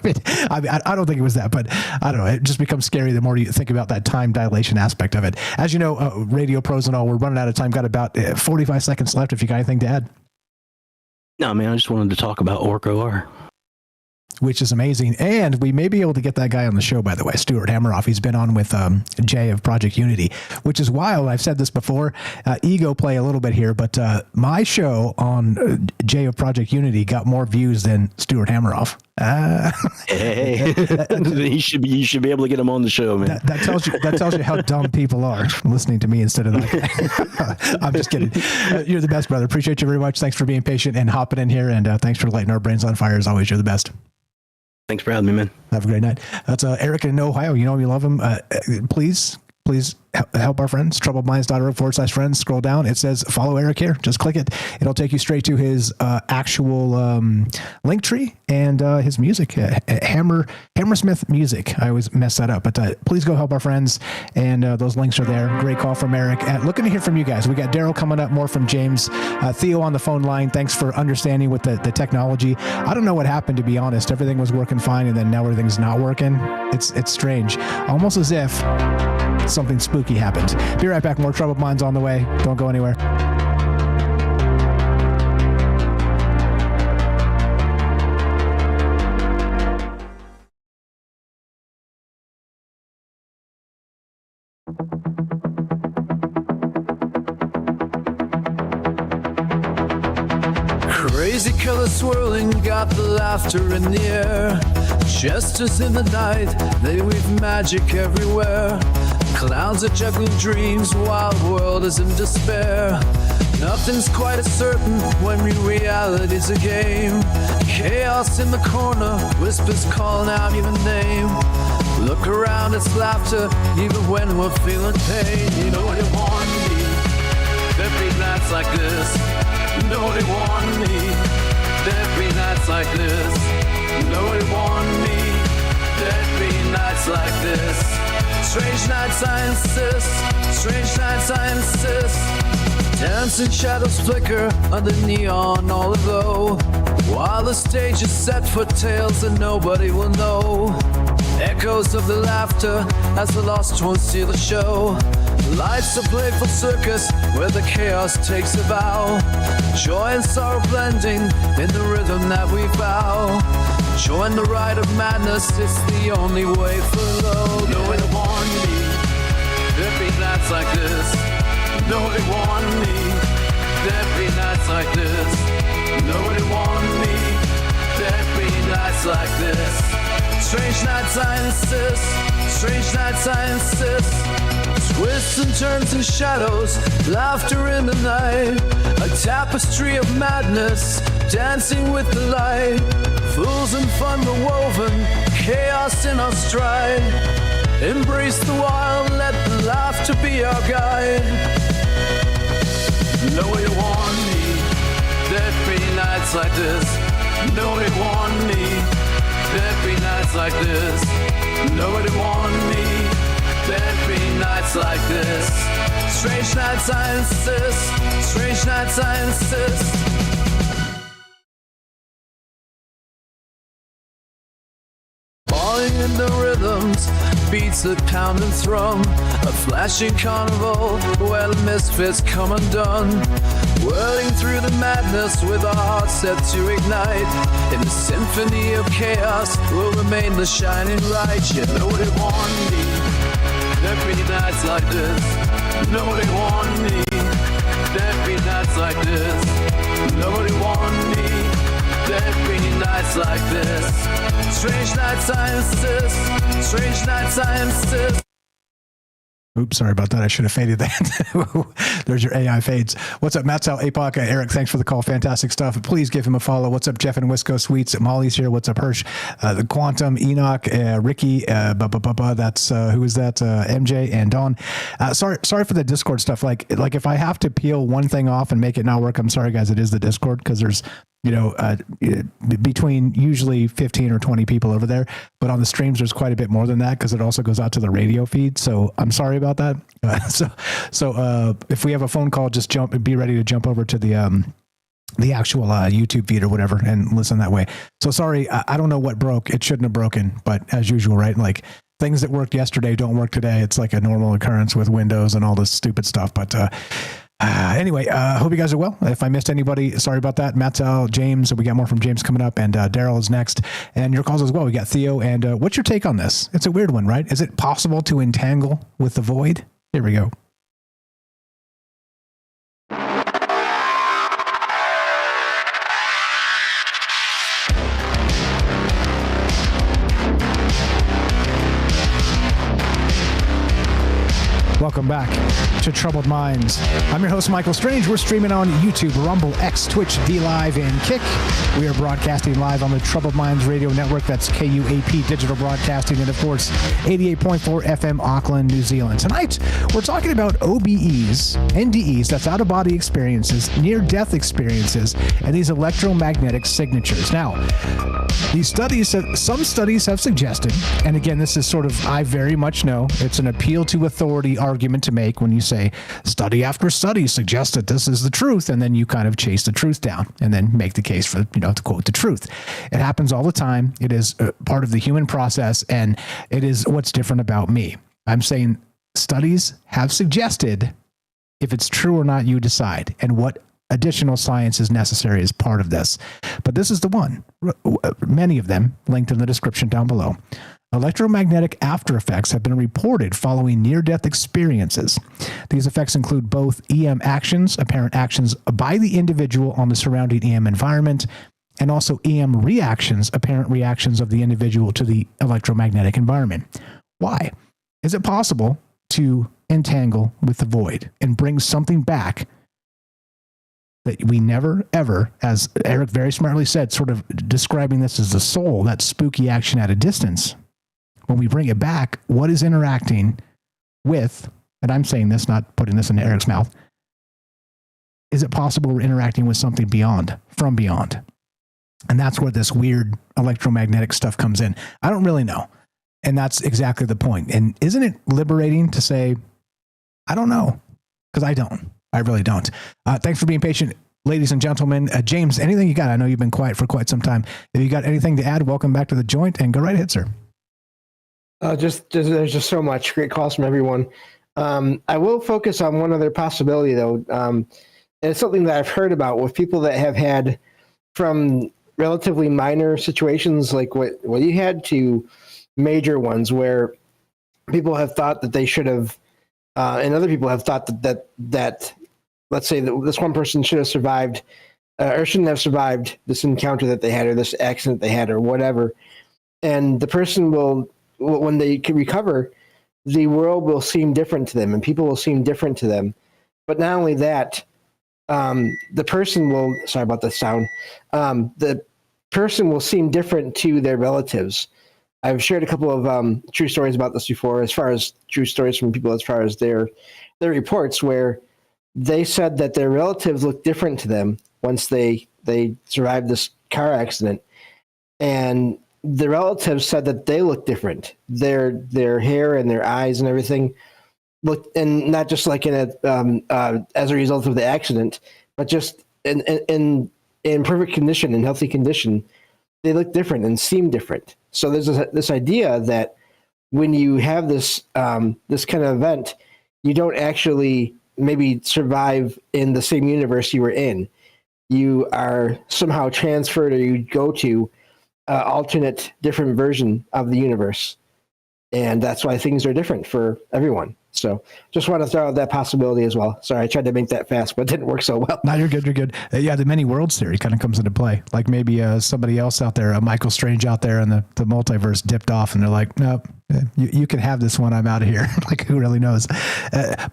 I don't think it was that, but I don't know. It just becomes scary the more you think about that time dilation aspect of it. As you know, radio pros and all, we're running out of time. Got about 45 seconds left if you got anything to add. No, man, I just wanted to talk about OR. Which is amazing. And we may be able to get that guy on the show, by the way, Stuart Hammeroff. He's been on with Jay of Project Unity, which is wild. I've said this before, ego play a little bit here, but my show on Jay of Project Unity got more views than Stuart Hammeroff. Hey, you should be able to get him on the show, man. That tells you how dumb people are listening to me instead of that. I'm just kidding. You're the best, brother. Appreciate you very much. Thanks for being patient and hopping in here, and thanks for lighting our brains on fire as always. You're the best. Thanks for having me, man. Have a great night. That's Eric in Ohio. You know we love him. Please help our friends. troubledminds.org/friends. Scroll down. It says follow Eric here. Just click it. It'll take you straight to his actual link tree and his music. Hammersmith Music. I always mess that up. But please go help our friends. And those links are there. Great call from Eric. Looking to hear from you guys. We got Daryl coming up. More from James. Theo on the phone line. Thanks for understanding with the technology. I don't know what happened, to be honest. Everything was working fine, and then now everything's not working. It's strange. Almost as if something spooky happened. Be right back. More Troubled Minds on the way. Don't go anywhere. Crazy colors swirling, got the laughter in the air. Just as in the night, they weave magic everywhere. Clowns are juggling dreams, wild world is in despair. Nothing's quite as certain when reality's a game. Chaos in the corner, whispers calling out your name. Look around, it's laughter, even when we're feeling pain. You know what you want me, there'd be nights like this. Nobody want me, there'd be nights like this. Nobody want me, there'd be nights like this. Strange nights I insist, strange nights I insist. Dancing shadows flicker under neon all aglow, while the stage is set for tales that nobody will know. Echoes of the laughter as the lost ones steal the show. Life's a playful circus where the chaos takes a bow. Joy and sorrow blending in the rhythm that we vow. Join the ride of madness, it's the only way for love. Nobody want me, there'd be nights like this. Nobody want me, there'd be nights like this. Nobody want me, there'd be nights like this. Strange nights I insist, strange nights I insist. Twists and turns and shadows, laughter in the night. A tapestry of madness, dancing with the light. Fools and fun were woven, chaos in our stride. Embrace the wild, let the laughter be our guide. Nobody want me, there'd be nights like this. Nobody want me, there'd be nights like this. Nobody want me, there'd be nights like this. Strange nights I insist, strange nights I insist. falling into rhythms, beats that pound and thrum, a flashing carnival where the misfits come undone, whirling through the madness with our hearts set to ignite. In the symphony of chaos will remain the shining light. You nobody want me, there'd be nights like this. Nobody want me, there'd be nights like this. Nobody want me, there'd be nights like this. Strange nights I insist, strange nights I insist. Oops, sorry about that. I should have faded that. There's your AI fades. What's up, Matt Sal, APOC, Eric, thanks for the call. Fantastic stuff. Please give him a follow. What's up, Jeff and Wisco Sweets? Molly's here. What's up, Hirsch? The Quantum, Enoch, Ricky, that's, who is that? MJ and Dawn. Sorry for the Discord stuff. Like if I have to peel one thing off and make it not work, I'm sorry, guys. It is the Discord because there's, between usually 15 or 20 people over there, but on the streams, there's quite a bit more than that because it also goes out to the radio feed. So I'm sorry about that. So if we have a phone call, just be ready to jump over to the actual YouTube feed or whatever and listen that way. So sorry, I don't know what broke. It shouldn't have broken, but as usual, right? Like things that worked yesterday don't work today. It's like a normal occurrence with Windows and all this stupid stuff. But anyway, hope you guys are well. If I missed anybody, sorry about that. Matt, James, we got more from James coming up, and Daryl is next, and your calls as well. We got Theo, and what's your take on this? It's a weird one, right? Is it possible to entangle with the void? Here we go. Welcome back to Troubled Minds. I'm your host, Michael Strange. We're streaming on YouTube, Rumble, X, Twitch, VLive, and Kick. We are broadcasting live on the Troubled Minds Radio Network. That's KUAP Digital Broadcasting, and of course, 88.4 FM Auckland, New Zealand. Tonight, we're talking about OBEs, NDEs, that's out-of-body experiences, near-death experiences, and these electromagnetic signatures. Now, some studies have suggested, and again, this is sort of, I very much know, it's an appeal to authority argument to make when you say study after study suggests that this is the truth, and then you kind of chase the truth down and then make the case for, to quote the truth. It happens all the time. It is part of the human process, and it is what's different about me. I'm saying studies have suggested. If it's true or not, you decide, and what additional science is necessary as part of this. But this is the one, many of them linked in the description down below. Electromagnetic after effects have been reported following near-death experiences. These effects include both EM actions, apparent actions by the individual on the surrounding EM environment, and also EM reactions, apparent reactions of the individual to the electromagnetic environment. Why? Is it possible to entangle with the void and bring something back that we never, ever, as Eric very smartly said, sort of describing this as the soul, that spooky action at a distance? When we bring it back, what is interacting with, and I'm saying this, not putting this in Eric's mouth, is it possible we're interacting with something from beyond? And that's where this weird electromagnetic stuff comes in. I don't really know. And that's exactly the point. And isn't it liberating to say, I don't know? Because I don't. I really don't. Thanks for being patient, ladies and gentlemen. James, anything you got? I know you've been quiet for quite some time. If you got anything to add, welcome back to the joint, and go right ahead, sir. There's just so much great calls from everyone. I will focus on one other possibility, though. And it's something that I've heard about with people that have had from relatively minor situations like what you had to major ones where people have thought that they should have, and other people have thought that let's say that this one person should have survived or shouldn't have survived this encounter that they had or this accident they had or whatever. And the person will, when they can recover, the world will seem different to them and people will seem different to them. But not only that, the person will, sorry about the sound, the person will seem different to their relatives. I've shared a couple of true stories about this before, as far as true stories from people, as far as their reports, where they said that their relatives looked different to them once they survived this car accident. And the relatives said that they looked different. Their hair and their eyes and everything looked, and not just like in a as a result of the accident, but just in perfect condition, in healthy condition. they look different and seem different. So there's this idea that when you have this this kind of event, you don't actually maybe survive in the same universe you were in. You are somehow transferred, or you go to alternate, different version of the universe, and that's why things are different for everyone. So just want to throw out that possibility as well. Sorry, I tried to make that fast, but it didn't work so well. No, you're good. You're good. Yeah, the many worlds theory kind of comes into play. Like maybe somebody else out there, Michael Strange out there in the multiverse dipped off, and they're like, nope, you can have this one. I'm out of here. Like, who really knows?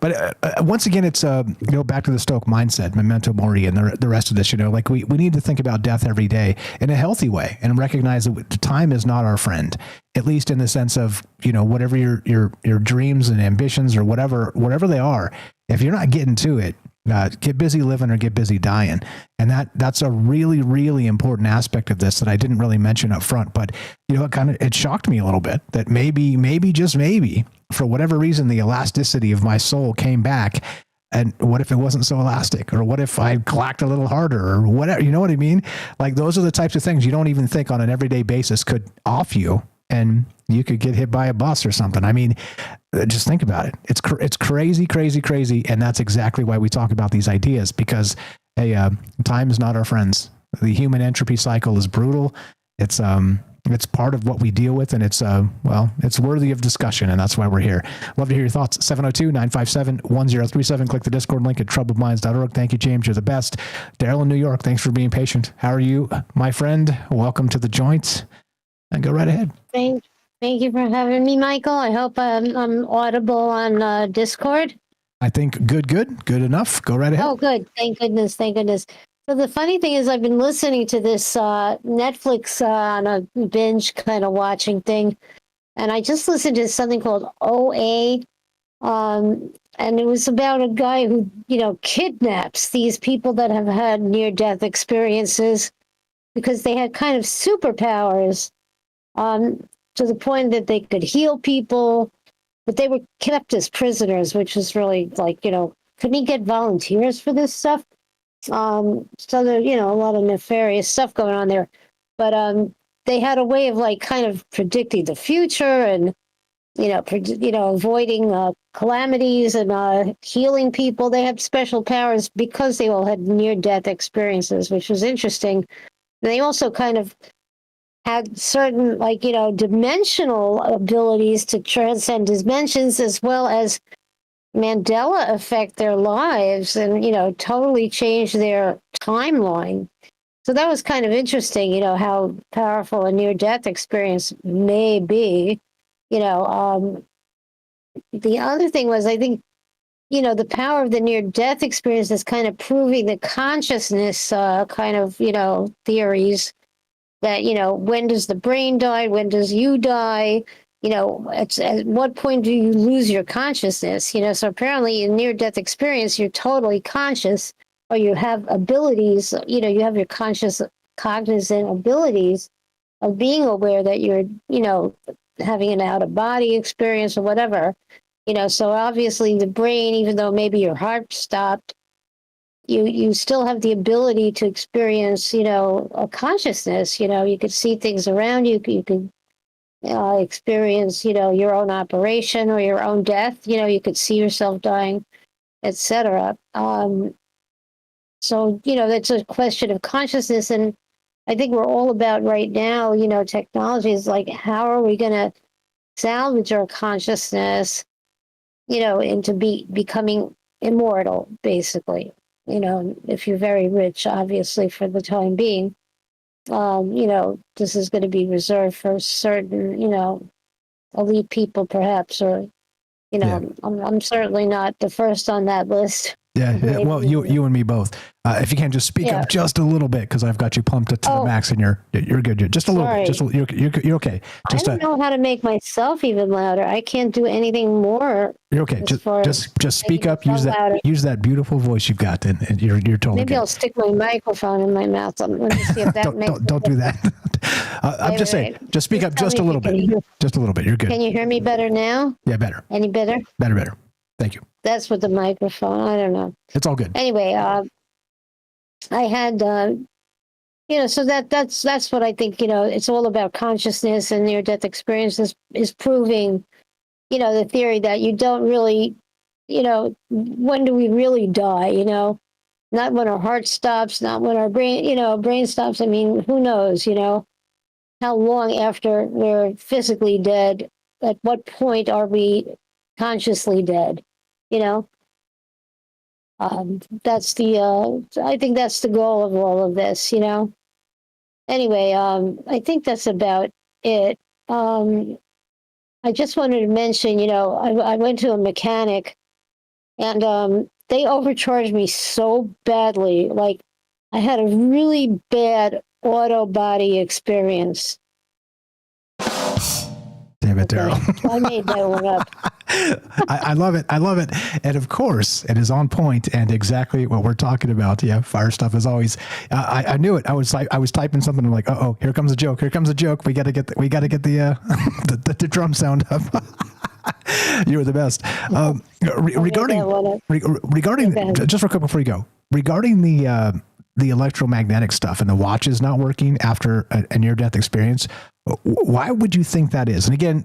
But once again, it's back to the Stoic mindset, memento mori, and the rest of this. Like we need to think about death every day in a healthy way, and recognize that time is not our friend. At least in the sense of whatever your dreams and ambitions or whatever they are, if you're not getting to it, get busy living or get busy dying. And that's a really, really important aspect of this that I didn't really mention up front. But it shocked me a little bit that maybe just maybe for whatever reason the elasticity of my soul came back. And what if it wasn't so elastic? Or what if I clacked a little harder or whatever? You know what I mean? Like those are the types of things you don't even think on an everyday basis could off you. And you could get hit by a bus or something. I mean, just think about it. It's crazy, crazy, crazy. And that's exactly why we talk about these ideas, because time is not our friends. The human entropy cycle is brutal. It's part of what we deal with, and it's worthy of discussion, and that's why we're here. Love to hear your thoughts. 702-957-1037. Click the Discord link at troubledminds.org. Thank you, James. You're the best. Daryl in New York, thanks for being patient. How are you, my friend? Welcome to the joint. And go right ahead. Thank you for having me, Michael. I hope I'm audible on Discord. I think good enough. Go right ahead. Oh, good. Thank goodness. So the funny thing is I've been listening to this Netflix on a binge kind of watching thing, and I just listened to something called OA, and it was about a guy who, kidnaps these people that have had near-death experiences because they had kind of superpowers. To the point that they could heal people, but they were kept as prisoners, which was really couldn't he get volunteers for this stuff? So there, a lot of nefarious stuff going on there, but they had a way of kind of predicting the future and, avoiding calamities and healing people. They had special powers because they all had near-death experiences, which was interesting. And they also kind of had certain dimensional abilities to transcend dimensions, as well as Mandela affect their lives and totally change their timeline. So that was kind of interesting, how powerful a near-death experience may be. The other thing was, I think, the power of the near-death experience is kind of proving the consciousness theories that, when does the brain die? When does you die? At what point do you lose your consciousness? So apparently in near-death experience, you're totally conscious, or you have abilities, you have your cognizant abilities of being aware that you're, having an out-of-body experience or whatever. So obviously the brain, even though maybe your heart stopped, you still have the ability to experience, a consciousness. You could see things around you. You could experience, your own operation or your own death. You could see yourself dying, etc. So, that's a question of consciousness. And I think we're all about right now, technology is like, how are we going to salvage our consciousness, into becoming immortal, basically. If you're very rich, obviously, for the time being, this is going to be reserved for certain, elite people, perhaps, or, I'm certainly not the first on that list. Yeah. Well, you and me both. If you can just speak up just a little bit, because I've got you pumped to the max, and you're good. You're just a little bit. You're okay. I don't know how to make myself even louder. I can't do anything more. You're okay. Just speak up. Use that beautiful voice you've got, and you're totally Maybe good. I'll stick my microphone in my mouth. Let me see if that makes. Don't do that. I'm just saying. Just speak up just a little bit. Just a little bit. You're good. Can you hear me better now? Yeah, better. Any better? Better. Thank you. That's with the microphone. I don't know. It's all good. Anyway, I had, So that's what I think, it's all about consciousness, and near-death experience is proving, the theory that you don't really, when do we really die, not when our heart stops, not when our brain stops. I mean, who knows, how long after we're physically dead, at what point are we consciously dead, you know? That's I think that's the goal of all of this, Anyway, I think that's about it. I just wanted to mention, I went to a mechanic, and they overcharged me so badly. Like, I had a really bad auto body experience. Damn it, Daryl. I made that one up. I love it. I love it. And of course, it is on point and exactly what we're talking about. Yeah, fire stuff is always. I knew it. I was typing something. I'm like, oh, here comes a joke. Here comes a joke. We got to get the the drum sound up. You were the best. Regarding just real quick before you go, regarding the electromagnetic stuff and the watches not working after a near-death experience, why would you think that is? And again,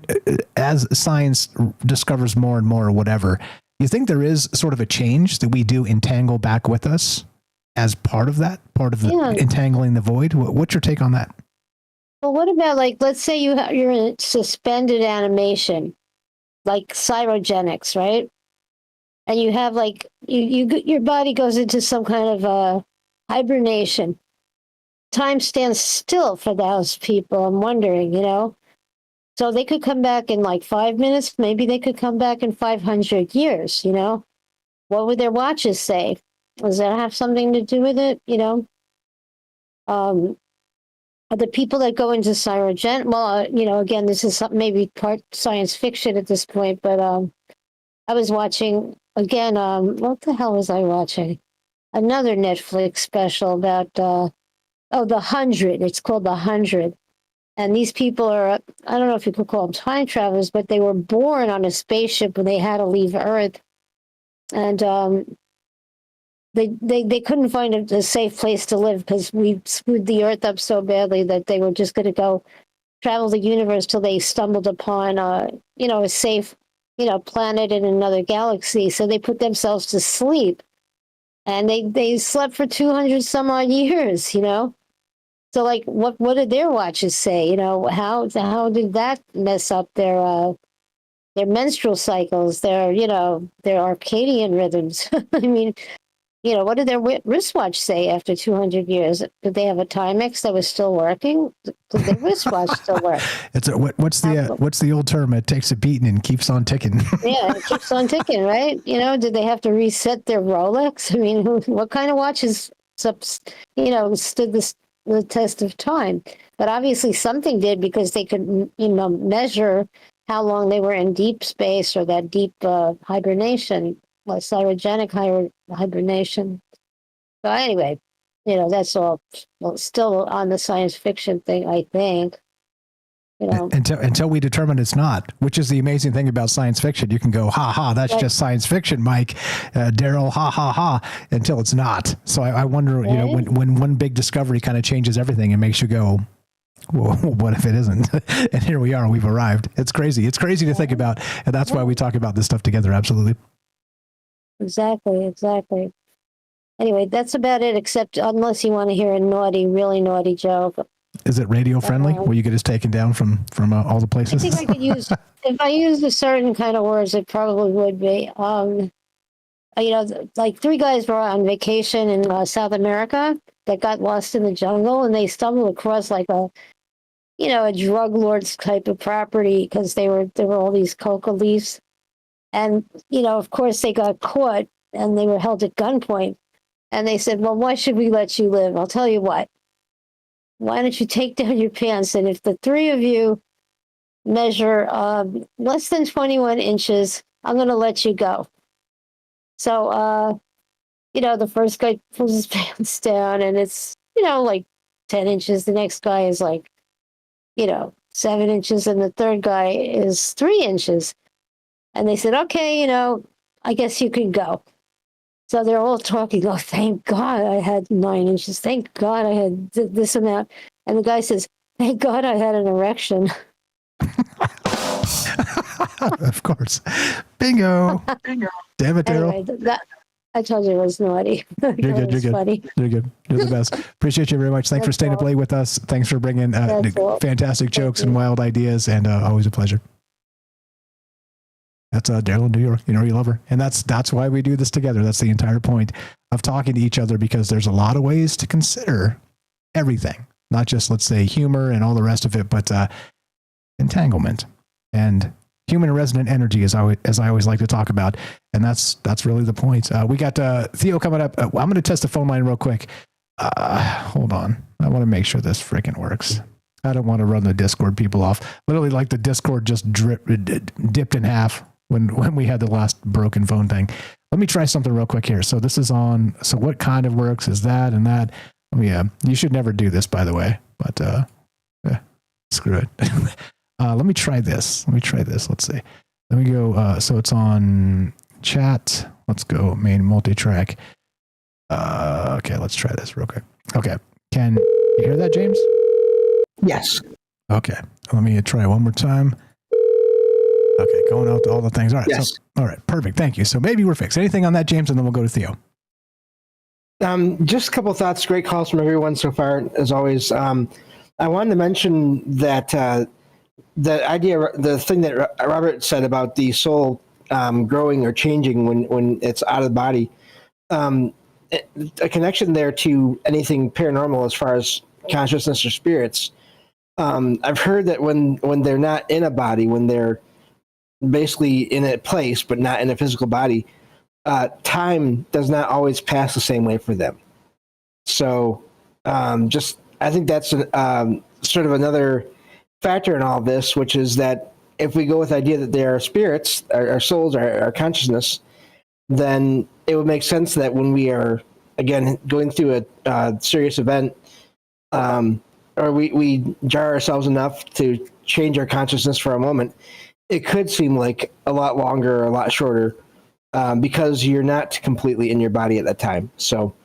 as science discovers more and more or whatever, you think there is sort of a change that we do entangle back with us as part of the entangling the void? What's your take on that? Well, what about, like, let's say you're in suspended animation, like cryogenics, right? And you have, like, your body goes into some kind of hibernation. Time stands still for those people. I'm wondering, so they could come back in like 5 minutes. Maybe they could come back in 500 years. What would their watches say? Does that have something to do with it? The people that go into cyrogen, well, again, this is maybe part science fiction at this point, but I was watching again. What the hell was I watching? Another Netflix special about The 100. It's called The 100. And these people are, I don't know if you could call them time travelers, but they were born on a spaceship when they had to leave Earth. And they couldn't find a safe place to live because we screwed the Earth up so badly that they were just going to go travel the universe till they stumbled upon, a safe, planet in another galaxy. So they put themselves to sleep. And they slept for 200 some odd years, So, like, what did their watches say? How did that mess up their menstrual cycles, their circadian rhythms? I mean, what did their wristwatch say after 200 years? Did they have a Timex that was still working? Did their wristwatch still work? What's the old term? It takes a beating and keeps on ticking. Yeah, it keeps on ticking, right? Did they have to reset their Rolex? I mean, what kind of watches, stood the test of time? But obviously something did, because they could, measure how long they were in deep space or that deep hibernation, like cryogenic hibernation. So anyway, that's all still on the science fiction thing, I think. Until we determine it's not, which is the amazing thing about science fiction. You can go, ha ha, that's just science fiction, Mike, Daryl, ha ha ha, until it's not. So I wonder, when one big discovery kind of changes everything and makes you go, well, what if it isn't? And here we are, we've arrived. It's crazy. It's crazy to think about. And that's why we talk about this stuff together. Absolutely. Exactly. Anyway, that's about it, except unless you want to hear a really naughty joke. Is it radio friendly? Will you get us taken down from all the places? I think I could use, if I used a certain kind of words, it probably would be. Like 3 guys were on vacation in South America that got lost in the jungle, and they stumbled across like a drug lord's type of property, because there were all these coca leaves. And, of course they got caught and they were held at gunpoint. And they said, well, why should we let you live? I'll tell you what. Why don't you take down your pants? And if the 3 of you measure less than 21 inches, I'm going to let you go. So, the first guy pulls his pants down, and it's, like 10 inches. The next guy is like, 7 inches. And the third guy is 3 inches. And they said, okay, I guess you can go. So they're all talking, oh, thank God I had 9 inches. Thank God I had this amount. And the guy says, thank God I had an erection. Of course. Bingo. Damn it, Daryl. Anyway, I told you it was naughty. You're good. You're good. Funny. You're good. You're the best. Appreciate you very much. Thanks for staying up late with us. Thanks for bringing fantastic jokes and wild ideas, and always a pleasure. That's Daryl in New York. You know, you love her. And that's why we do this together. That's the entire point of talking to each other, because there's a lot of ways to consider everything, not just, let's say, humor and all the rest of it, but entanglement and human resonant energy, as I always like to talk about. And that's really the point. We got Theo coming up. I'm going to test the phone line real quick. Hold on. I want to make sure this freaking works. I don't want to run the Discord people off. Literally, like, the Discord just dipped in half when we had the last broken phone thing. Let me try something real quick here. So this is on. So what kind of works is that and that? Yeah, you should never do this, by the way. But screw it. Let me try this. Let's see. Let me go. So it's on chat. Let's go main multi-track. Okay, let's try this real quick. Okay. Can you hear that, James? Yes. Okay. Let me try one more time. Okay, going out to all the things. All right. Yes. So, all right. Perfect. Thank you. So maybe we're fixed. Anything on that, James? And then we'll go to Theo. Just a couple of thoughts. Great calls from everyone so far, as always. I wanted to mention that the idea, the thing that Robert said about the soul growing or changing when it's out of the body, a connection there to anything paranormal as far as consciousness or spirits. I've heard that when they're not in a body, when they're basically in a place but not in a physical body, time does not always pass the same way for them. So I think that's sort of another factor in all this, which is that if we go with the idea that they are spirits, our souls, our consciousness, then it would make sense that when we are, again, going through a serious event, or we jar ourselves enough to change our consciousness for a moment, it could seem like a lot longer or a lot shorter because you're not completely in your body at that time. So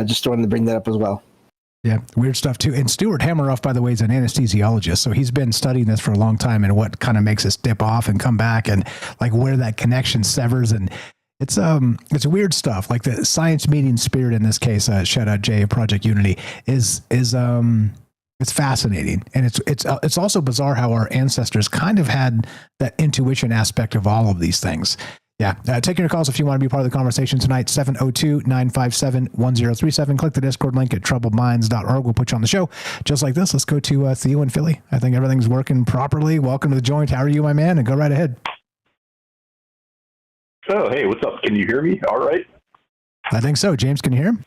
just wanted to bring that up as well. Yeah, weird stuff too. And Stuart Hammeroff, by the way, is an anesthesiologist. So he's been studying this for a long time and what kind of makes us dip off and come back and like where that connection severs. And it's weird stuff. Like the science meeting spirit in this case, shout out Jay, Project Unity, is it's fascinating. And it's also bizarre how our ancestors kind of had that intuition aspect of all of these things. Yeah. Taking your calls if you want to be part of the conversation tonight, 702-957-1037. Click the Discord link at troubledminds.org. We'll put you on the show just like this. Let's go to Theo in Philly. I think everything's working properly. Welcome to the joint. How are you, my man? And go right ahead. Oh, hey, what's up? Can you hear me? All right. I think so. James, can you hear him?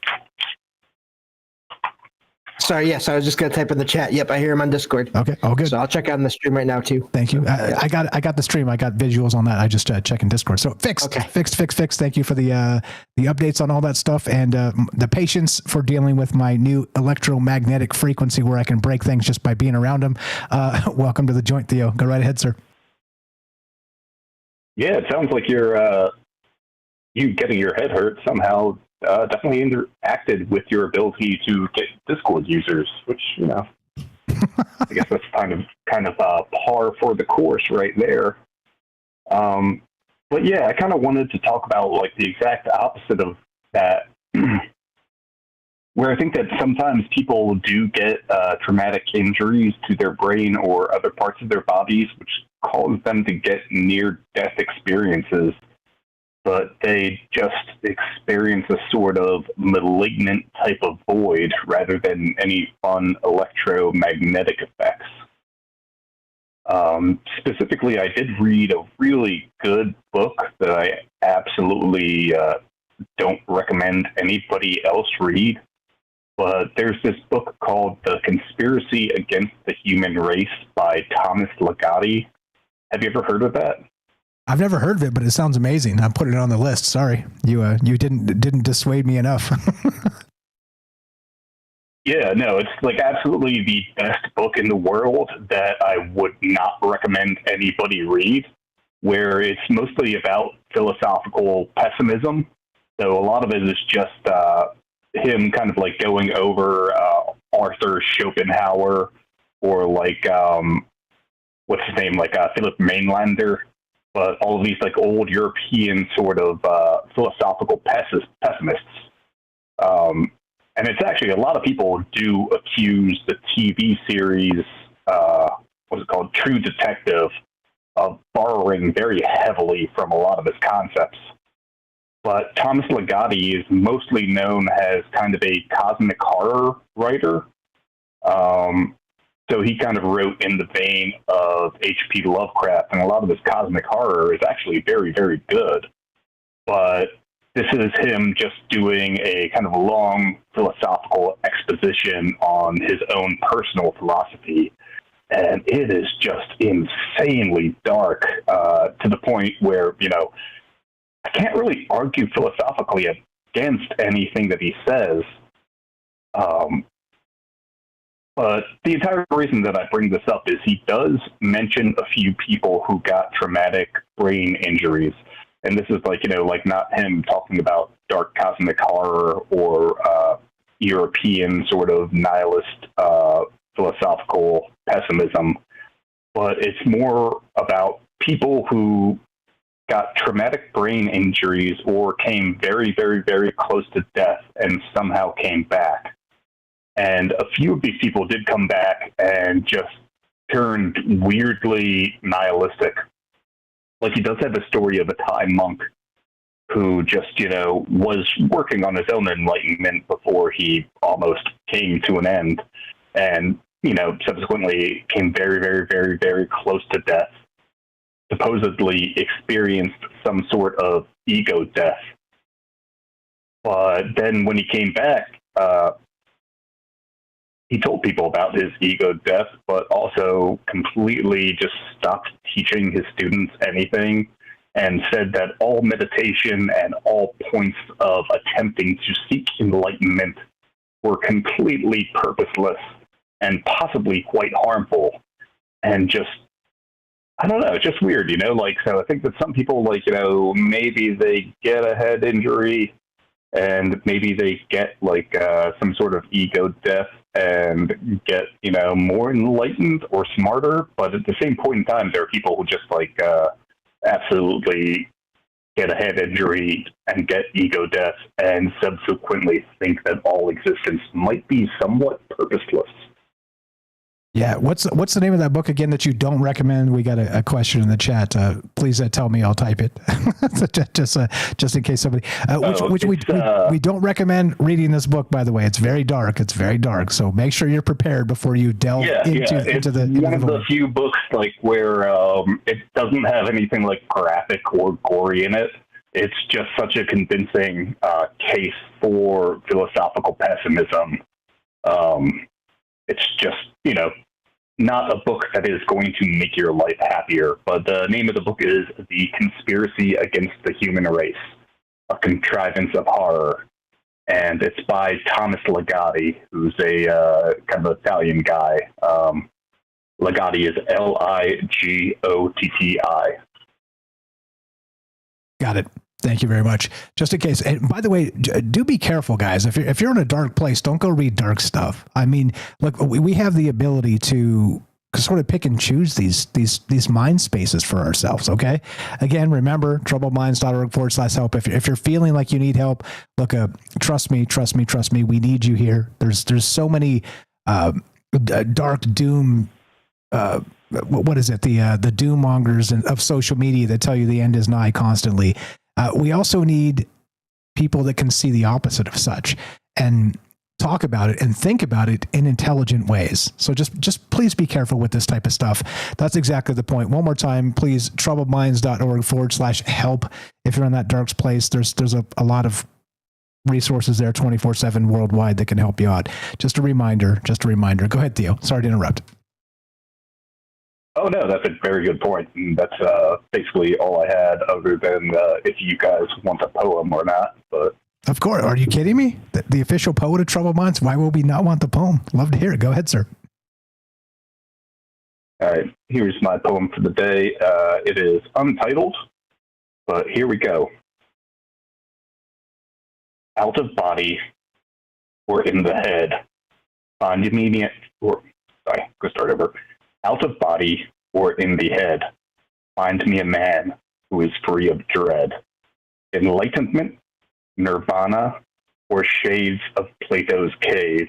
Sorry, yes, I was just going to type in the chat. Yep, I hear him on Discord. Okay, all good. So I'll check out on the stream right now too. Thank you. I got the stream. I got visuals on that. I just check in Discord. So fixed. Thank you for the updates on all that stuff and the patience for dealing with my new electromagnetic frequency where I can break things just by being around them. Welcome to the joint, Theo. Go right ahead, sir. Yeah, it sounds like you getting your head hurt somehow definitely interacted with your ability to get Discord users, which, you know, I guess that's kind of par for the course right there. But yeah, I kind of wanted to talk about like the exact opposite of that, where I think that sometimes people do get traumatic injuries to their brain or other parts of their bodies, which cause them to get near-death experiences, but they just experience a sort of malignant type of void rather than any fun electromagnetic effects. Specifically, I did read a really good book that I absolutely don't recommend anybody else read, but there's this book called The Conspiracy Against the Human Race by Thomas Ligotti. Have you ever heard of that? I've never heard of it, but it sounds amazing. I put it on the list. Sorry, you didn't dissuade me enough. Yeah, no, it's like absolutely the best book in the world that I would not recommend anybody read, where it's mostly about philosophical pessimism, So a lot of it is just him kind of like going over Arthur Schopenhauer or like what's his name, like Philip Mainlander, but all of these like old European sort of philosophical pessimists. And it's actually, a lot of people do accuse the TV series, what's it called, True Detective, of borrowing very heavily from a lot of his concepts. But Thomas Ligotti is mostly known as kind of a cosmic horror writer. So he kind of wrote in the vein of H.P. Lovecraft, and a lot of his cosmic horror is actually very, very good. But this is him just doing a kind of long philosophical exposition on his own personal philosophy. And it is just insanely dark to the point where, you know, I can't really argue philosophically against anything that he says. But the entire reason that I bring this up is he does mention a few people who got traumatic brain injuries. And this is like, you know, like not him talking about dark cosmic horror or European sort of nihilist philosophical pessimism, but it's more about people who got traumatic brain injuries or came very, very, very close to death and somehow came back. And a few of these people did come back and just turned weirdly nihilistic. Like, he does have a story of a Thai monk who just, you know, was working on his own enlightenment before he almost came to an end, and, you know, subsequently came very, very, very, very close to death, supposedly experienced some sort of ego death. But then when he came back, he told people about his ego death, but also completely just stopped teaching his students anything and said that all meditation and all points of attempting to seek enlightenment were completely purposeless and possibly quite harmful. And just, I don't know, just weird, you know? Like, so I think that some people, like, you know, maybe they get a head injury and maybe they get, like, some sort of ego death and get, you know, more enlightened or smarter. But at the same point in time, there are people who just, like, absolutely get a head injury and get ego death and subsequently think that all existence might be somewhat purposeless. Yeah, what's the name of that book again that you don't recommend? We got a question in the chat. Please tell me. I'll type it just in case somebody. Which we don't recommend reading this book. By the way, it's very dark. It's very dark. So make sure you're prepared before you delve into the. One of the few books like where it doesn't have anything like graphic or gory in it. It's just such a convincing case for philosophical pessimism. It's just, you know, not a book that is going to make your life happier, but the name of the book is The Conspiracy Against the Human Race, A Contrivance of Horror, and it's by Thomas Ligotti, who's a kind of Italian guy. Ligotti is Ligotti. Got it. Thank you very much. Just in case, and by the way, do be careful, guys. If you're in a dark place, don't go read dark stuff. I mean, look, we have the ability to sort of pick and choose these mind spaces for ourselves. Okay. Again, remember troubledminds.org/help. If you're feeling like you need help, look up. Trust me. We need you here. There's so many dark doom. What is it? The doom mongers of social media that tell you the end is nigh constantly. We also need people that can see the opposite of such and talk about it and think about it in intelligent ways. So just please be careful with this type of stuff. That's exactly the point. One more time, please, troubledminds.org/help. If you're in that dark place, there's a lot of resources there 24/7 worldwide that can help you out. Just a reminder. Go ahead, Theo. Sorry to interrupt. Oh, no, that's a very good point. And that's basically all I had, other than if you guys want a poem or not. But of course. Are you kidding me? The official poet of Troubled Minds? Why will we not want the poem? Love to hear it. Go ahead, sir. All right. Here's my poem for the day. It is untitled, but here we go. out of body or in the head. Find me, go start over. Out of body or in the head. Find me a man who is free of dread. Enlightenment, nirvana, or shades of Plato's cave.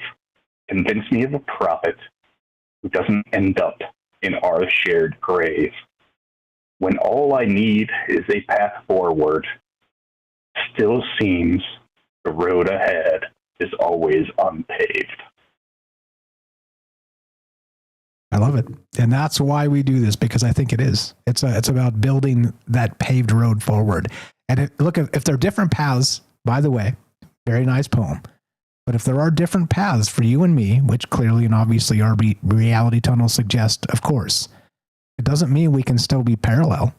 Convince me of a prophet who doesn't end up in our shared grave. When all I need is a path forward, still seems the road ahead is always unpaved. I love it. And that's why we do this, because I think it is. It's about building that paved road forward. And look, if there are different paths, by the way, very nice poem. But if there are different paths for you and me, which clearly and obviously our reality tunnels suggest, of course, it doesn't mean we can still be parallel,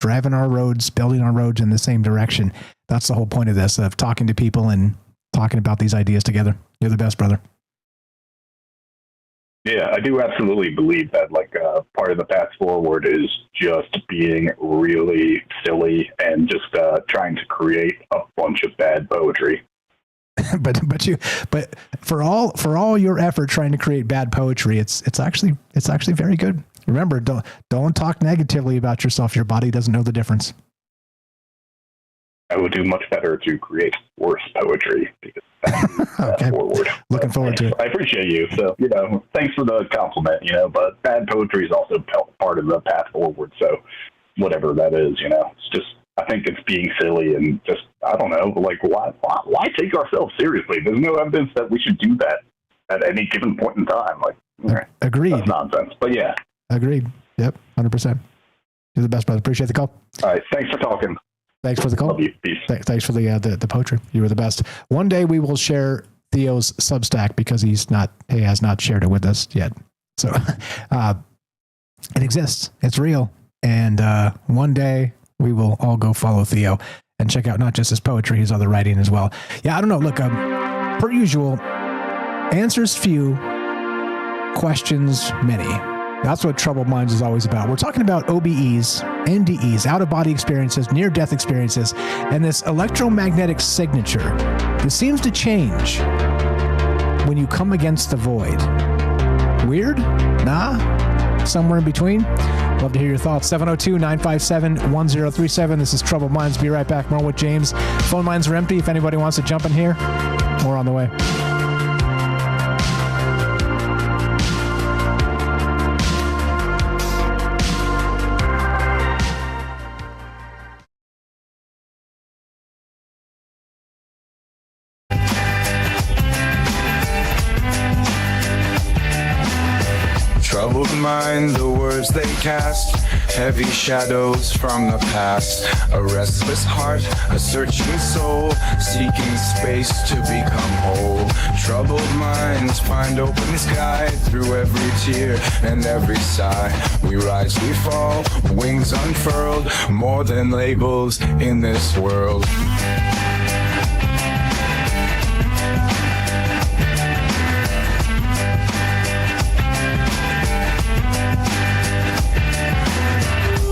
driving our roads, building our roads in the same direction. That's the whole point of this, of talking to people and talking about these ideas together. You're the best, brother. Yeah, I do absolutely believe that, like, part of the path forward is just being really silly and just trying to create a bunch of bad poetry. but for all your effort trying to create bad poetry, it's actually very good. Remember, don't talk negatively about yourself. Your body doesn't know the difference. I would do much better to create worse poetry because that's okay. Forward. Looking forward to it. I appreciate you. So, thanks for the compliment, but bad poetry is also part of the path forward. So whatever that is, it's just, I think it's being silly and just, I don't know, like why take ourselves seriously? There's no evidence that we should do that at any given point in time. Like, agreed. That's nonsense. But yeah. Agreed. Yep. 100%. You're the best, brother. Appreciate the call. All right. Thanks for talking. Thanks for the call. Love you. Peace. Thanks for the poetry. You were the best. One day we will share Theo's Substack because he has not shared it with us yet. So it exists. It's real. And one day we will all go follow Theo and check out not just his poetry, his other writing as well. Yeah, I don't know. Look, per usual, answers few, questions many. That's what Troubled Minds is always about. We're talking about OBEs, NDEs, out-of-body experiences, near-death experiences, and this electromagnetic signature. This seems to change when you come against the void. Weird? Nah? Somewhere in between? Love to hear your thoughts. 702-957-1037. This is Troubled Minds. Be right back. More with James. Phone lines are empty. If anybody wants to jump in here, more on the way. Troubled mind, the words they cast, heavy shadows from the past. A restless heart, a searching soul, seeking space to become whole. Troubled minds find open sky through every tear and every sigh. We rise, we fall, wings unfurled, more than labels in this world.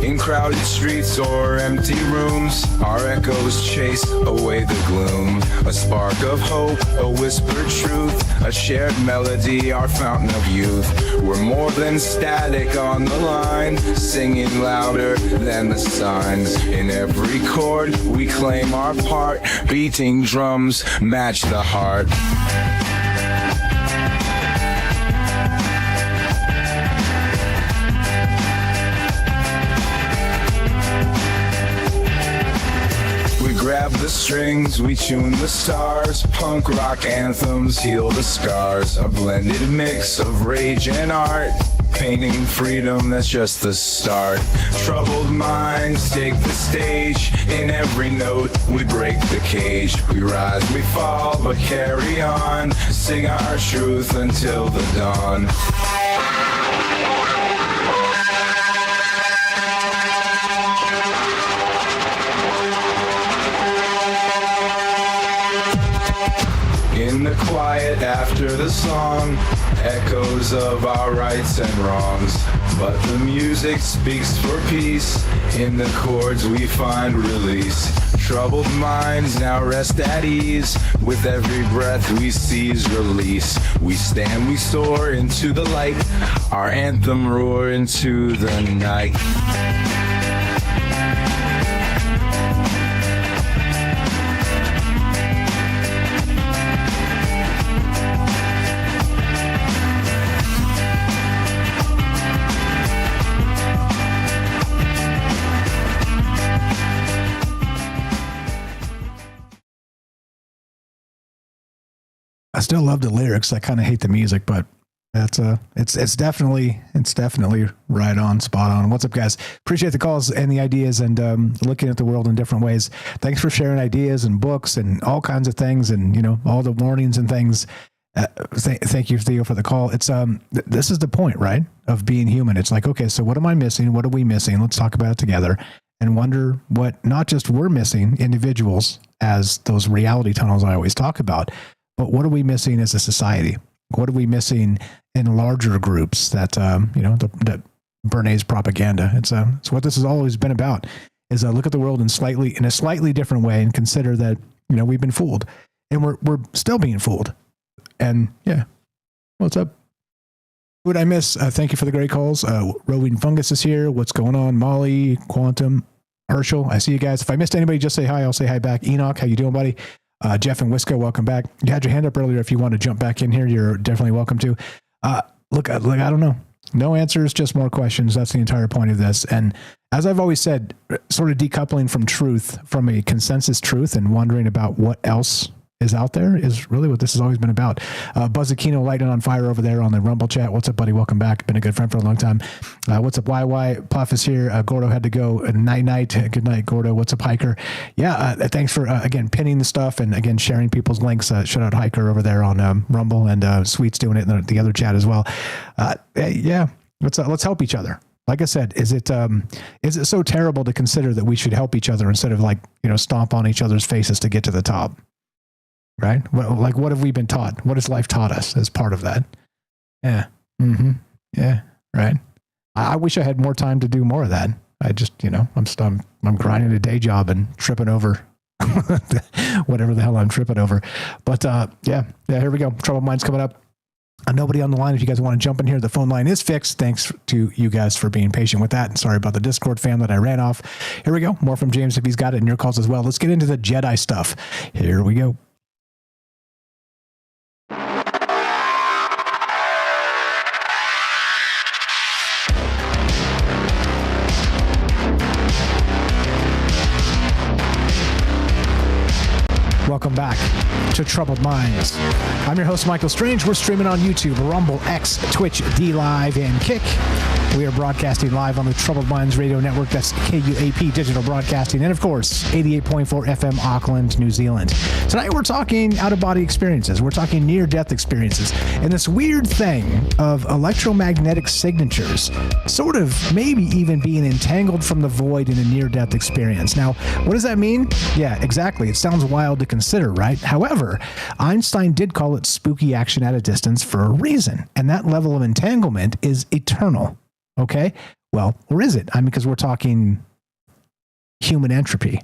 In crowded streets or empty rooms, our echoes chase away the gloom. A spark of hope, a whispered truth, a shared melody, our fountain of youth. We're more than static on the line, singing louder than the signs. In every chord, we claim our part, beating drums match the heart. Grab the strings, we tune the stars. Punk rock anthems heal the scars. A blended mix of rage and art, painting freedom, that's just the start. Troubled minds take the stage. In every note, we break the cage. We rise, we fall, but carry on. Sing our truth until the dawn. In the quiet after the song, echoes of our rights and wrongs. But the music speaks for peace. In the chords we find release. troubled minds now rest at ease. With every breath we seize release. We stand, we soar into the light. Our anthem roar into the night. I still love the lyrics. I kind of hate the music, but that's it's definitely right on, spot on. What's up, guys? Appreciate the calls and the ideas and looking at the world in different ways. Thanks for sharing ideas and books and all kinds of things and, you know, all the warnings and things. Thank you, Theo, for the call. It's this is the point, right, of being human. It's like, okay, so what am I missing? What are we missing? Let's talk about it together and wonder what not just we're missing, individuals, as those reality tunnels I always talk about, but what are we missing as a society? What are we missing in larger groups that, you know, the Bernays propaganda? It's what this has always been about, is look at the world in a slightly different way and consider that, you know, we've been fooled and we're still being fooled. And yeah, what's up? Who would I miss? Thank you for the great calls. Roving Fungus is here. What's going on? Molly, Quantum, Herschel. I see you guys. If I missed anybody, just say hi. I'll say hi back. Enoch, how you doing, buddy? Jeff and Wisco, welcome back. You had your hand up earlier. If you want to jump back in here, you're definitely welcome to. Look, I don't know. No answers, just more questions. That's the entire point of this. And as I've always said, sort of decoupling from truth, from a consensus truth, and wondering about what else is out there is really what this has always been about. Buzz Aquino lighting on fire over there on the Rumble chat. What's up, buddy? Welcome back. Been a good friend for a long time. What's up, YY? Puff is here. Gordo had to go. Night. Good night, Gordo. What's up, Hiker? Yeah, thanks for, again, pinning the stuff and, again, sharing people's links. Shout out Hiker over there on Rumble, and Sweet's doing it in the other chat as well. Yeah, let's help each other. Like I said, is it so terrible to consider that we should help each other instead of, like, you know, stomp on each other's faces to get to the top? Right? What have we been taught? What has life taught us as part of that? Yeah. Mm-hmm. Yeah. Right. I wish I had more time to do more of that. I just, you know, I'm grinding a day job and tripping over whatever the hell I'm tripping over. But yeah, here we go. Troubled Minds coming up. Nobody on the line. If you guys want to jump in here, the phone line is fixed. Thanks to you guys for being patient with that. And sorry about the Discord fam that I ran off. Here we go. More from James if he's got it, and your calls as well. Let's get into the Jedi stuff. Here we go. Welcome back to Troubled Minds. I'm your host, Michael Strange. We're streaming on YouTube, Rumble, X, Twitch, D-Live, and Kick. We are broadcasting live on the Troubled Minds Radio Network. That's KUAP Digital Broadcasting. And, of course, 88.4 FM, Auckland, New Zealand. Tonight, we're talking out-of-body experiences. We're talking near-death experiences. And this weird thing of electromagnetic signatures sort of maybe even being entangled from the void in a near-death experience. Now, what does that mean? Yeah, exactly. It sounds wild to consider, right? However, Einstein did call it spooky action at a distance for a reason. And that level of entanglement is eternal. Okay, well, or is it? I mean, because we're talking human entropy.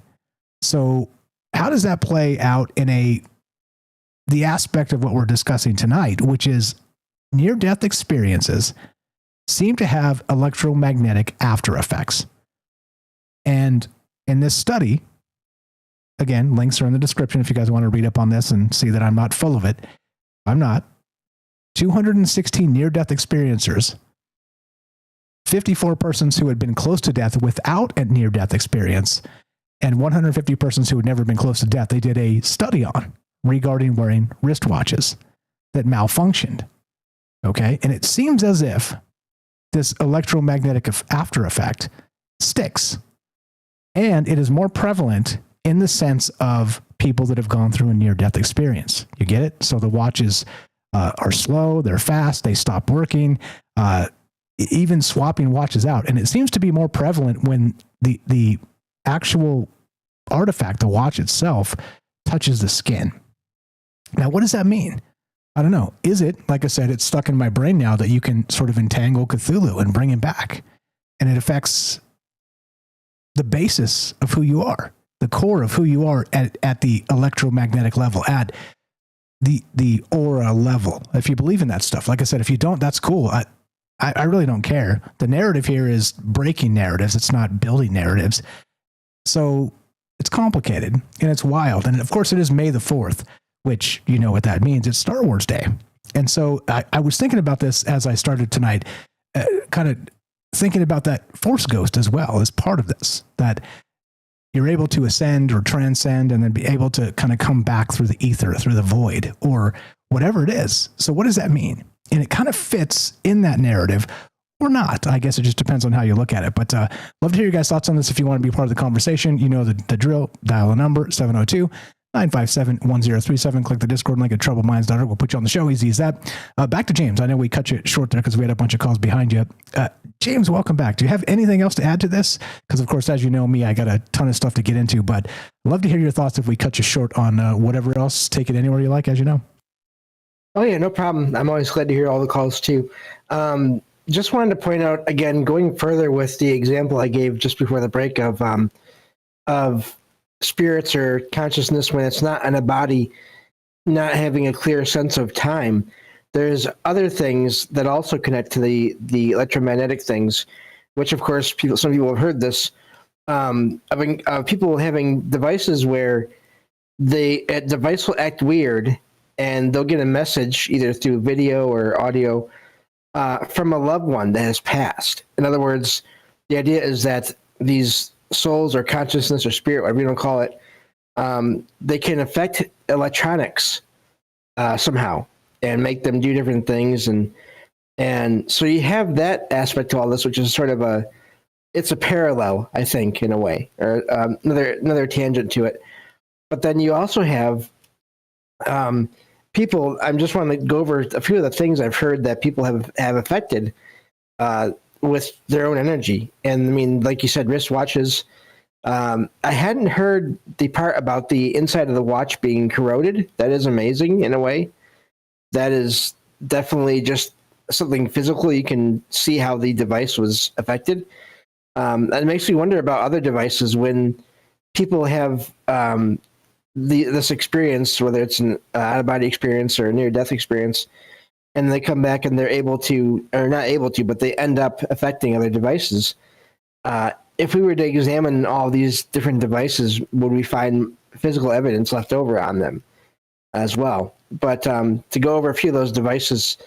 So how does that play out in the aspect of what we're discussing tonight, which is near-death experiences seem to have electromagnetic after effects. And in this study, again, links are in the description if you guys want to read up on this and see that I'm not full of it. I'm not. 216 near-death experiencers, 54 persons who had been close to death without a near-death experience, and 150 persons who had never been close to death. They did a study on regarding wearing wristwatches that malfunctioned. Okay. And it seems as if this electromagnetic after effect sticks, and it is more prevalent in the sense of people that have gone through a near-death experience. You get it? So the watches are slow, they're fast, they stop working, even swapping watches out. And it seems to be more prevalent when the actual artifact, the watch itself, touches the skin. Now, what does that mean? I don't know. Is it, like I said, it's stuck in my brain now that you can sort of entangle Cthulhu and bring him back, and it affects the basis of who you are. the core of who you are at the electromagnetic level, at the aura level. If you believe in that stuff, like I said, if you don't, that's cool. I really don't care. The narrative here is breaking narratives. It's not building narratives. So it's complicated and it's wild. And of course it is May the 4th, which you know what that means. It's Star Wars Day. And so I was thinking about this as I started tonight, kind of thinking about that Force Ghost as well as part of this, that you're able to ascend or transcend and then be able to kind of come back through the ether, through the void, or whatever it is. So what does that mean? And it kind of fits in that narrative or not. I guess it just depends on how you look at it. But love to hear your guys' thoughts on this. If you want to be part of the conversation, you know the drill. Dial a number, 702-957-1037. Click the Discord link at troubledminds.org. We'll put you on the show. Easy as that. Back to James. I know we cut you short there because we had a bunch of calls behind you. James, welcome back. Do you have anything else to add to this? Because, of course, as you know me, I got a ton of stuff to get into, but I'd love to hear your thoughts if we cut you short on whatever else. Take it anywhere you like, as you know. Oh, yeah, no problem. I'm always glad to hear all the calls, too. Just wanted to point out, again, going further with the example I gave just before the break of spirits or consciousness when it's not in a body, not having a clear sense of time. There's other things that also connect to the electromagnetic things, which, of course, some people have heard this, people having devices where a device will act weird and they'll get a message either through video or audio from a loved one that has passed. In other words, the idea is that these souls or consciousness or spirit, whatever you don't call it, they can affect electronics somehow and make them do different things. And so you have that aspect to all this, which is sort of it's a parallel, I think, in a way, or another tangent to it. But then you also have people. I just want to go over a few of the things I've heard that people have affected with their own energy. And I mean, like you said, wristwatches. I hadn't heard the part about the inside of the watch being corroded. That is amazing in a way. That is definitely just something physical. You can see how the device was affected. And it makes me wonder about other devices when people have this experience, whether it's an out-of-body experience or a near-death experience, and they come back and they're able to, or not able to, but they end up affecting other devices. If we were to examine all these different devices, would we find physical evidence left over on them as well? But to go over a few of those devices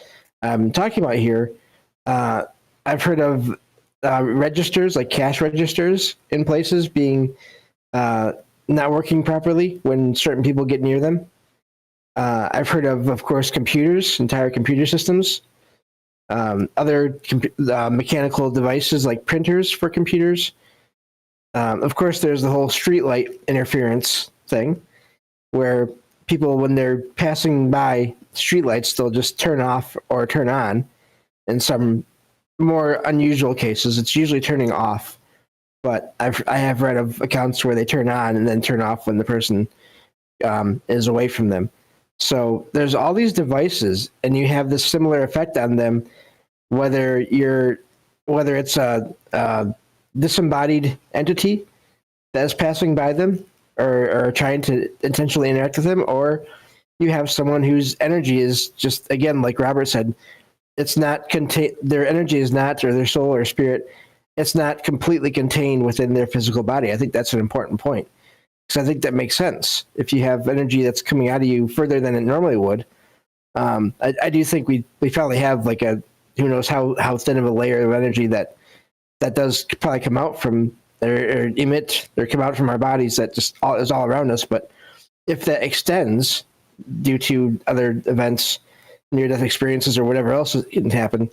I'm talking about here, I've heard of registers, like cash registers in places being not working properly when certain people get near them. I've heard of course, computers, entire computer systems, other mechanical devices like printers for computers. Of course, there's the whole streetlight interference thing, where people, when they're passing by streetlights, they'll just turn off or turn on. In some more unusual cases, it's usually turning off. But I have read of accounts where they turn on and then turn off when the person is away from them. So there's all these devices, and you have this similar effect on them, whether it's a disembodied entity that is passing by them or trying to intentionally interact with them, or you have someone whose energy is just, again, like Robert said, it's not contained. Their energy is not, or their soul or spirit, it's not completely contained within their physical body. I think that's an important point, because I think that makes sense. If you have energy that's coming out of you further than it normally would, I do think we probably have like who knows how thin of a layer of energy that does probably come out from or emit or come out from our bodies that just is all around us. But if that extends due to other events, near-death experiences, or whatever else can happen,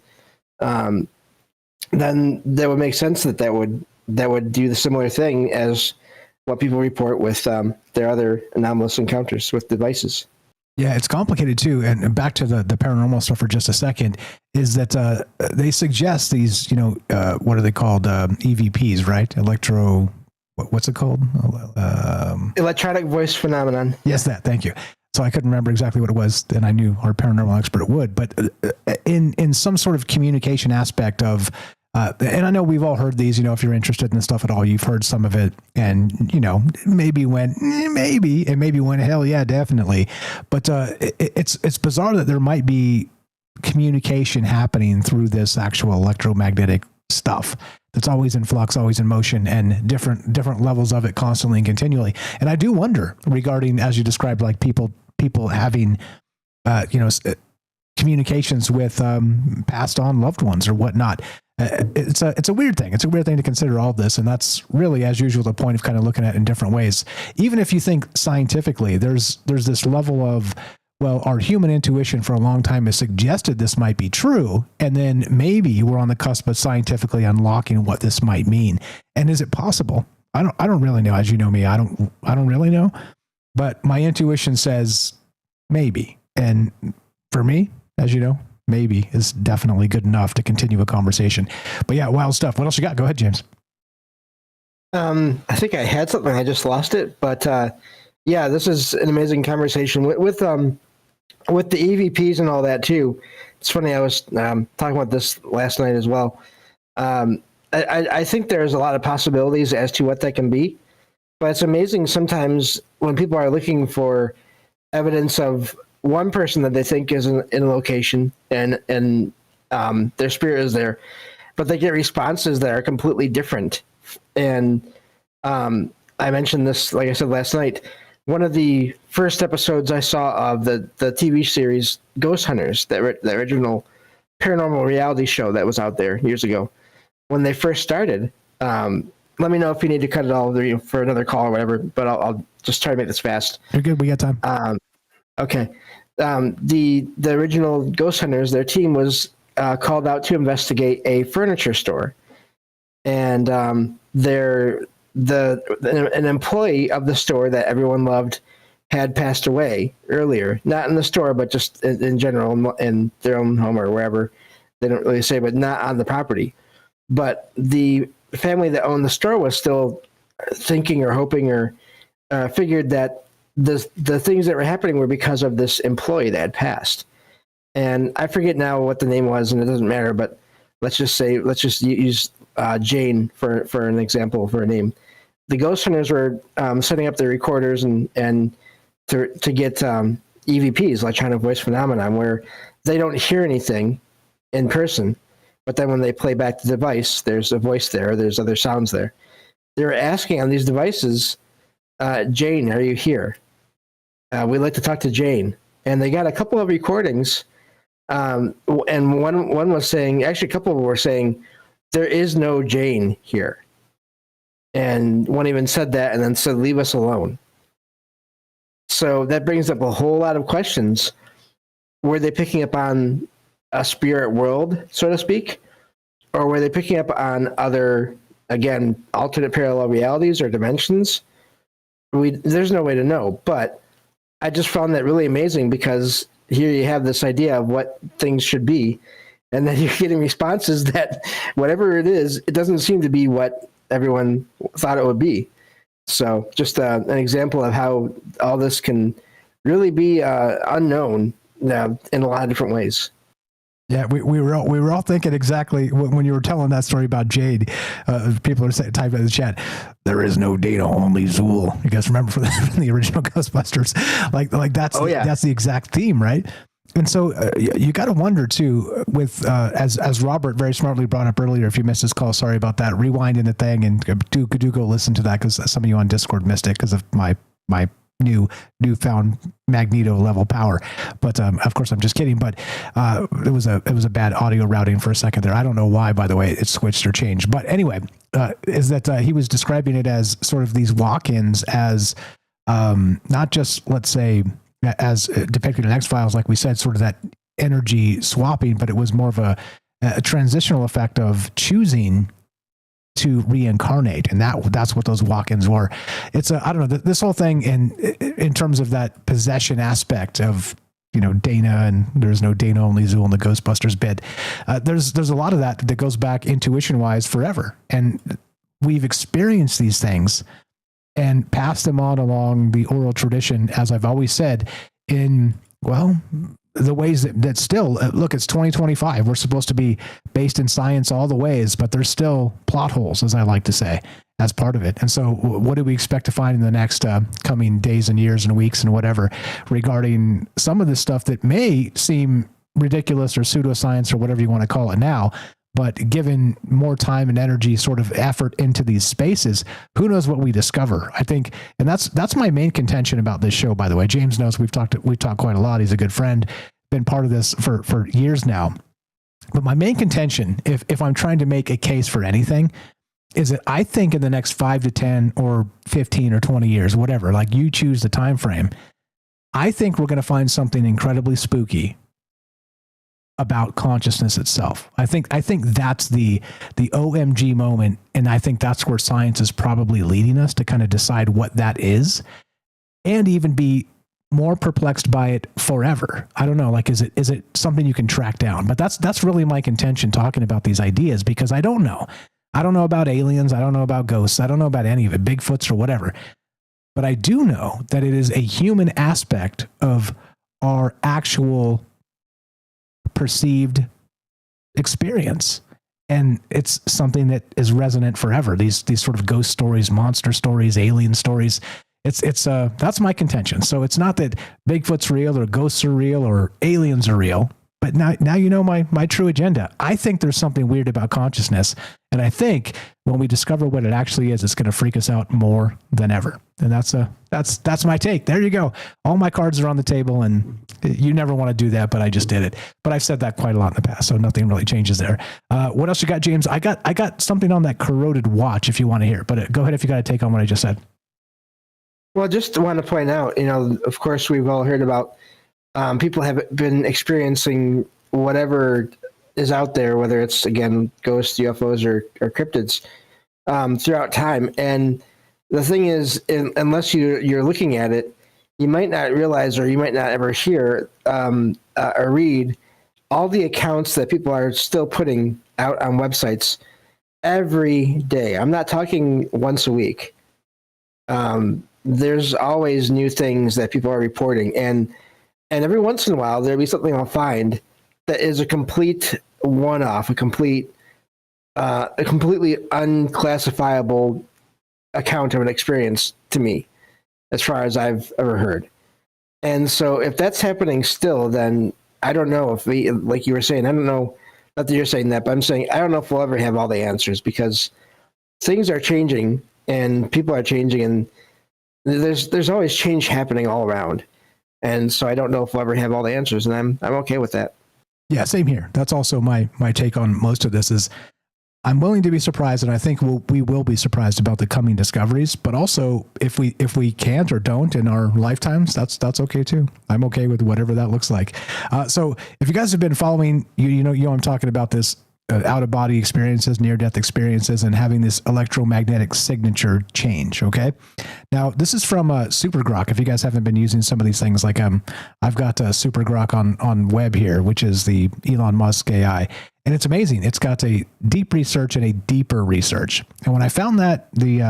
then that would make sense that would do the similar thing as what people report with their other anomalous encounters with devices. Yeah, it's complicated too. And back to the paranormal stuff for just a second, is that they suggest these, what are they called? EVPs, right? What's it called? Electronic voice phenomenon. Yes, thank you. So I couldn't remember exactly what it was, and I knew our paranormal expert would, but in some sort of communication aspect of And I know we've all heard these, if you're interested in this stuff at all, you've heard some of it, and, maybe went, maybe, and maybe went, hell yeah, definitely. But it's bizarre that there might be communication happening through this actual electromagnetic stuff that's always in flux, always in motion, and different levels of it constantly and continually. And I do wonder regarding, as you described, like people having, communications with passed on loved ones or whatnot. It's a weird thing. It's a weird thing to consider all this. And that's really, as usual, the point of kind of looking at it in different ways. Even if you think scientifically, there's this level of, well, our human intuition for a long time has suggested this might be true. And then maybe we're on the cusp of scientifically unlocking what this might mean. And is it possible? I don't really know. As you know me, I don't really know, but my intuition says maybe. And for me, as you know, maybe is definitely good enough to continue a conversation. But yeah, wild stuff. What else you got? Go ahead, James. I think I had something. I just lost it. But yeah, this is an amazing conversation with the EVPs and all that too. It's funny. I was talking about this last night as well. I think there's a lot of possibilities as to what that can be, but it's amazing sometimes when people are looking for evidence of one person that they think is in a location and their spirit is there, but they get responses that are completely different. And I mentioned this, like I said last night, one of the first episodes I saw of the TV series Ghost Hunters, the original paranormal reality show that was out there years ago, when they first started. Let me know if you need to cut it all for another call or whatever, but I'll just try to make this fast. You're good. We got time. Okay. The original Ghost Hunters, their team was called out to investigate a furniture store, and an employee of the store that everyone loved had passed away earlier. Not in the store, but just in general in their own home or wherever. They don't really say, but not on the property. But the family that owned the store was still thinking or hoping or figured that the things that were happening were because of this employee that had passed. And I forget now what the name was, and it doesn't matter, but let's just use Jane for an example, for a name. The Ghost Hunters were setting up their recorders and to get EVPs, electronic voice phenomenon, where they don't hear anything in person, but then when they play back the device, there's a voice there, there's other sounds there. They were asking on these devices, Jane, are you here? We'd like to talk to Jane. And they got a couple of recordings, and one was saying, actually a couple of them were saying, there is no Jane here. And one even said that and then said, leave us alone. So that brings up a whole lot of questions. Were they picking up on a spirit world, so to speak? Or were they picking up on other, again, alternate parallel realities or dimensions? There's no way to know, but I just found that really amazing because here you have this idea of what things should be, and then you're getting responses that whatever it is, it doesn't seem to be what everyone thought it would be. So just an example of how all this can really be unknown in a lot of different ways. Yeah, we were all thinking exactly when you were telling that story about Jade. People are typing in the chat, there is no data, only Zool. You guys remember from the original Ghostbusters? Like that's that's the exact theme, right? And so you got to wonder too, with as Robert very smartly brought up earlier. If you missed his call, sorry about that. Rewinding the thing and do go listen to that because some of you on Discord missed it because of my newfound Magneto level power. But of course, I'm just kidding. But it was a bad audio routing for a second there. I don't know why, by the way, it switched or changed. But anyway, is that he was describing it as sort of these walk-ins as not just, let's say, as depicted in X-Files, like we said, sort of that energy swapping, but it was more of a transitional effect of choosing to reincarnate, and that's what those walk-ins were. It's I don't know, this whole thing in terms of that possession aspect of, Dana, and there's no Dana, only Zool in the Ghostbusters bit. There's a lot of that goes back intuition-wise forever, and we've experienced these things and passed them on along the oral tradition, as I've always said, in the ways that still, look, it's 2025. We're supposed to be based in science all the ways, but there's still plot holes, as I like to say, as part of it. And so what do we expect to find in the next coming days and years and weeks and whatever regarding some of this stuff that may seem ridiculous or pseudoscience or whatever you want to call it now, but given more time and energy, sort of effort into these spaces, who knows what we discover? I think, and that's my main contention about this show, by the way. James knows we've talked quite a lot. He's a good friend, been part of this for years now. But my main contention, if I'm trying to make a case for anything, is that I think in the next 5 to 10 or 15 or 20 years, whatever, like you choose the time frame, I think we're going to find something incredibly spooky about consciousness itself. I think that's the OMG moment, and I think that's where science is probably leading us to kind of decide what that is, and even be more perplexed by it forever. I don't know, like is it something you can track down? But that's really my contention talking about these ideas, because I don't know. I don't know about aliens, I don't know about ghosts, I don't know about any of it, Bigfoots or whatever. But I do know that it is a human aspect of our actual perceived experience, and it's something that is resonant forever. These sort of ghost stories, monster stories, alien stories. It's that's my contention. So it's not that Bigfoot's real or ghosts are real or aliens are real, but now you know my true agenda. I think there's something weird about consciousness, and I think when we discover what it actually is, it's going to freak us out more than ever. And that's my take. There you go. All my cards are on the table, and you never want to do that, but I just did it. But I've said that quite a lot in the past, so nothing really changes there. What else you got, James? I got something on that corroded watch if you want to hear, but go ahead if you got a take on what I just said. Well, just want to point out, of course, we've all heard about people have been experiencing whatever is out there, whether it's, again, ghosts, UFOs, or cryptids throughout time. And the thing is, unless you're looking at it, you might not realize, or you might not ever hear or read all the accounts that people are still putting out on websites every day. I'm not talking once a week. There's always new things that people are reporting, and every once in a while there'll be something I'll find that is a complete one-off, a completely unclassifiable account of an experience to me, as far as I've ever heard. And so if that's happening still, then I don't know if we, like you were saying, I don't know, not that you're saying that, but I'm saying I don't know if we'll ever have all the answers, because things are changing and people are changing, and there's always change happening all around. And so I don't know if we'll ever have all the answers, and I'm okay with that. Yeah, same here. That's also my take on most of this is I'm willing to be surprised, and I think we will be surprised about the coming discoveries. But also, if we can't or don't in our lifetimes, that's okay too. I'm okay with whatever that looks like. So if you guys have been following, you know I'm talking about this out of body experiences, near death experiences, and having this electromagnetic signature change. Okay, now this is from Super Grok. If you guys haven't been using some of these things, like I've got Super Grok on web here, which is the Elon Musk AI. And it's amazing. It's got a deep research and a deeper research. And when I found that the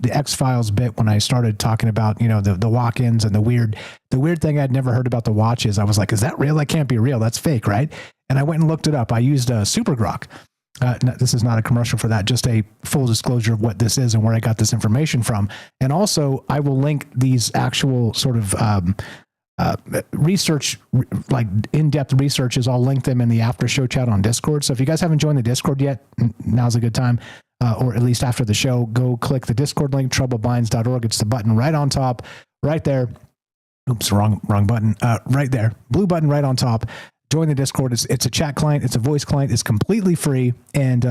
X-Files bit, when I started talking about, the walk-ins and the weird thing I'd never heard about the watches, I was like, is that real? That can't be real. That's fake, right? And I went and looked it up. I used Super Grok. This is not a commercial for that, just a full disclosure of what this is and where I got this information from. And also, I will link these actual sort of research, like in-depth researches. I'll link them in the after show chat on Discord. So if you guys haven't joined the Discord yet, now's a good time, or at least after the show, go click the Discord link, troublebinds.org. It's the button right on top, right there. Oops, wrong button. Right there, blue button right on top. Join the Discord. It's a chat client. It's a voice client. It's completely free. And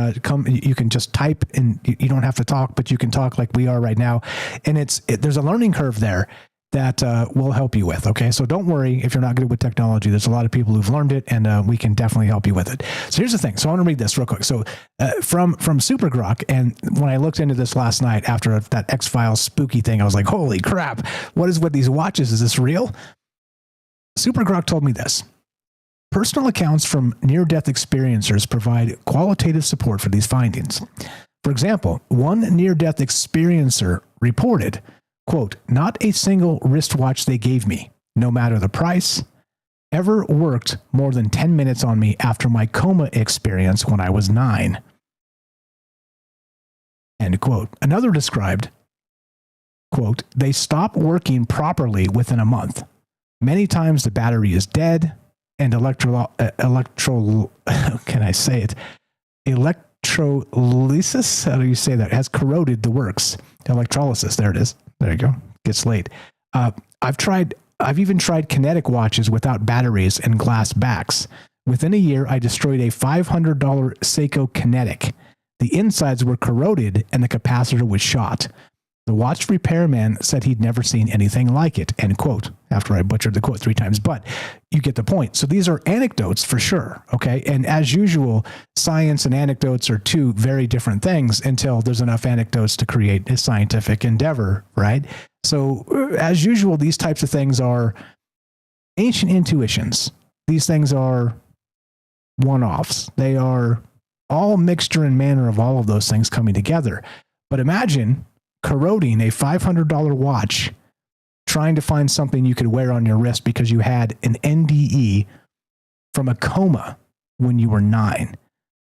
you can just type, and you don't have to talk, but you can talk like we are right now. And there's a learning curve there that we'll help you with. Okay, so don't worry if you're not good with technology. There's a lot of people who've learned it, and we can definitely help you with it. So here's the thing. So I want to read this real quick. So from Super Grok, and when I looked into this last night after that X-Files spooky thing, I was like, holy crap, what is with these watches? Is this real? Super Grok told me this. Personal accounts from near-death experiencers provide qualitative support for these findings. For example, one near-death experiencer reported, quote, not a single wristwatch they gave me, no matter the price, ever worked more than 10 minutes on me after my coma experience when I was 9. End quote. Another described, quote, they stop working properly within a month. Many times the battery is dead and can I say it? Electrolysis, how do you say that? Has corroded the works. Electrolysis, there it is. There you go. Gets late. I've even tried kinetic watches without batteries and glass backs. Within a year, I destroyed a $500 Seiko Kinetic. The insides were corroded and the capacitor was shot. The watch repairman said he'd never seen anything like it, end quote, after I butchered the quote 3 times. But you get the point. So these are anecdotes for sure, okay? And as usual, science and anecdotes are two very different things until there's enough anecdotes to create a scientific endeavor, right? So as usual, these types of things are ancient intuitions. These things are one-offs. They are all mixture and manner of all of those things coming together. But imagine corroding a $500 watch, trying to find something you could wear on your wrist because you had an NDE from a coma when you were 9.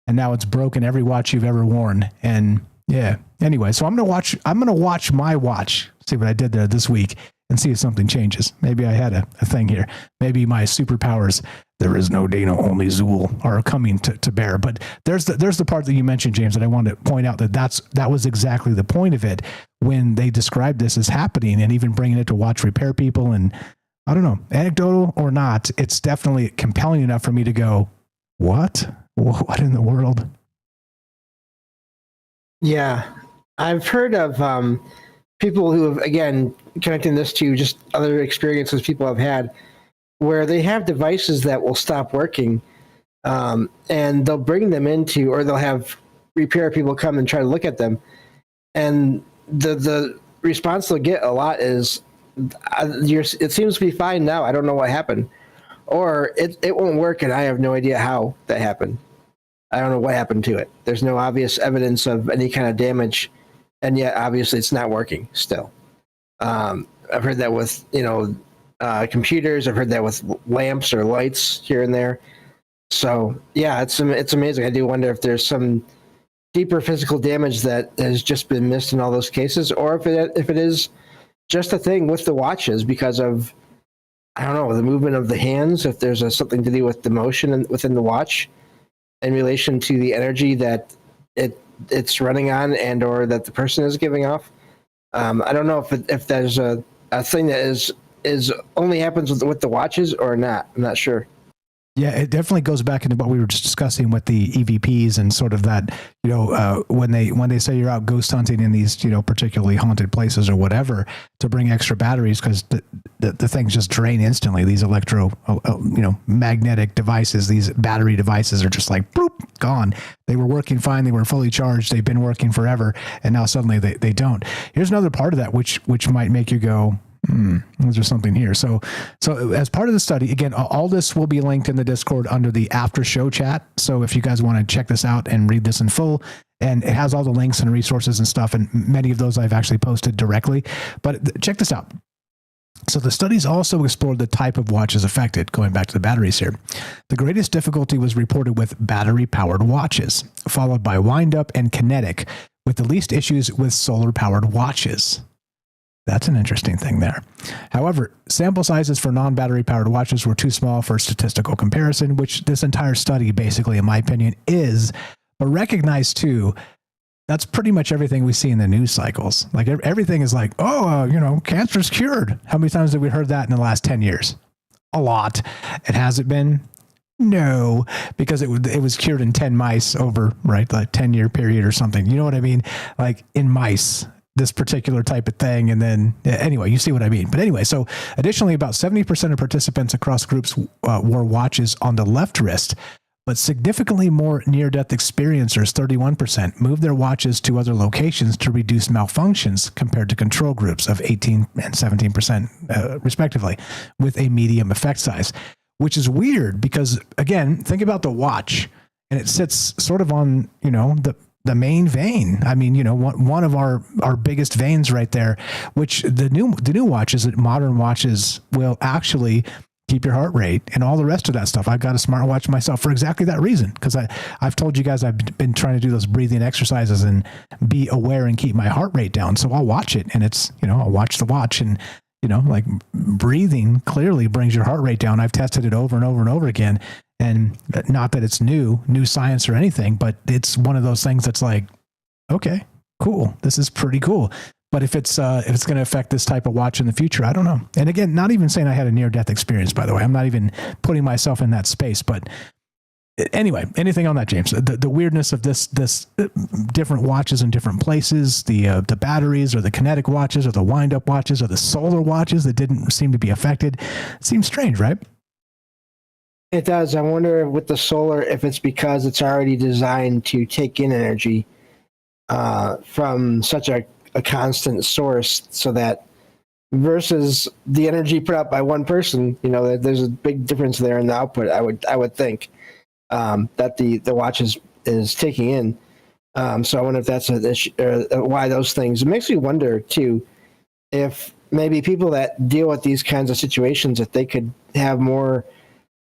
And now it's broken every watch you've ever worn. And yeah, anyway, so I'm going to watch my watch, see what I did there this week, and see if something changes. Maybe I had a thing here. Maybe my superpowers, there is no Dana, only Zool, are coming to bear. But there's the part that you mentioned, James, that I wanted to point out that was exactly the point of it when they described this as happening, and even bringing it to watch repair people. And I don't know, anecdotal or not, it's definitely compelling enough for me to go, what in the world? Yeah, I've heard of people who have, again, connecting this to just other experiences people have had, where they have devices that will stop working, and they'll bring them into, or they'll have repair people come and try to look at them, and the response they'll get a lot is, it seems to be fine now, I don't know what happened, or it won't work and I have no idea how that happened. I don't know what happened to it. There's no obvious evidence of any kind of damage, and yet obviously it's not working still. I've heard that with computers. I've heard that with lamps or lights here and there. So yeah, it's amazing. I do wonder if there's some deeper physical damage that has just been missed in all those cases, or if it is just a thing with the watches because of, I don't know, the movement of the hands. If there's something to do with the motion within the watch in relation to the energy that it's running on, and or that the person is giving off. I don't know if there's a thing that is only happens with the watches or not. I'm not sure. Yeah, it definitely goes back into what we were just discussing with the EVPs and sort of that, when they say you're out ghost hunting in these, particularly haunted places or whatever, to bring extra batteries because the things just drain instantly. These magnetic devices, these battery devices are just like, boop, gone. They were working fine. They were fully charged. They've been working forever. And now suddenly they don't. Here's another part of that, which might make you go, is there something here? So as part of the study, again, all this will be linked in the Discord under the after show chat. So if you guys want to check this out and read this in full, and it has all the links and resources and stuff, and many of those I've actually posted directly, but check this out. So the studies also explored the type of watches affected, going back to the batteries here. The greatest difficulty was reported with battery-powered watches, followed by wind-up and kinetic, with the least issues with solar-powered watches. That's an interesting thing there. However, sample sizes for non-battery powered watches were too small for statistical comparison, which this entire study basically, in my opinion, is. But recognize too, that's pretty much everything we see in the news cycles. Like everything is like, cancer's cured. How many times have we heard that in the last 10 years? A lot. It hasn't been? No, because it was cured in 10 mice over, right, like 10-year period or something. You know what I mean? Like in mice, this particular type of thing. And then anyway, you see what I mean. But anyway, so additionally, about 70% of participants across groups wore watches on the left wrist, but significantly more near-death experiencers, 31%, moved their watches to other locations to reduce malfunctions compared to control groups of 18 and 17%, respectively, with a medium effect size, which is weird because, again, think about the watch, and it sits sort of on, the main vein. I mean, one of our biggest veins right there, which the new watches, modern watches, will actually keep your heart rate and all the rest of that stuff. I've got a smartwatch myself for exactly that reason, because I've told you guys I've been trying to do those breathing exercises and be aware and keep my heart rate down. So I'll watch it, and it's, I'll watch the watch, and like breathing clearly brings your heart rate down. I've tested it over and over and over again, and not that it's new science or anything, but it's one of those things that's like, okay, cool, this is pretty cool. But if it's going to affect this type of watch in the future, I don't know. And again, not even saying I had a near-death experience, by the way. I'm not even putting myself in that space. But anyway, anything on that, James? The weirdness of this different watches in different places, the batteries or the kinetic watches or the wind-up watches or the solar watches that didn't seem to be affected. It seems strange, right? It does. I wonder with the solar if it's because it's already designed to take in energy from such a constant source, so that versus the energy put out by one person, there's a big difference there in the output. I would think that the watch is taking in. So I wonder if that's an issue, why those things. It makes me wonder too if maybe people that deal with these kinds of situations, if they could have more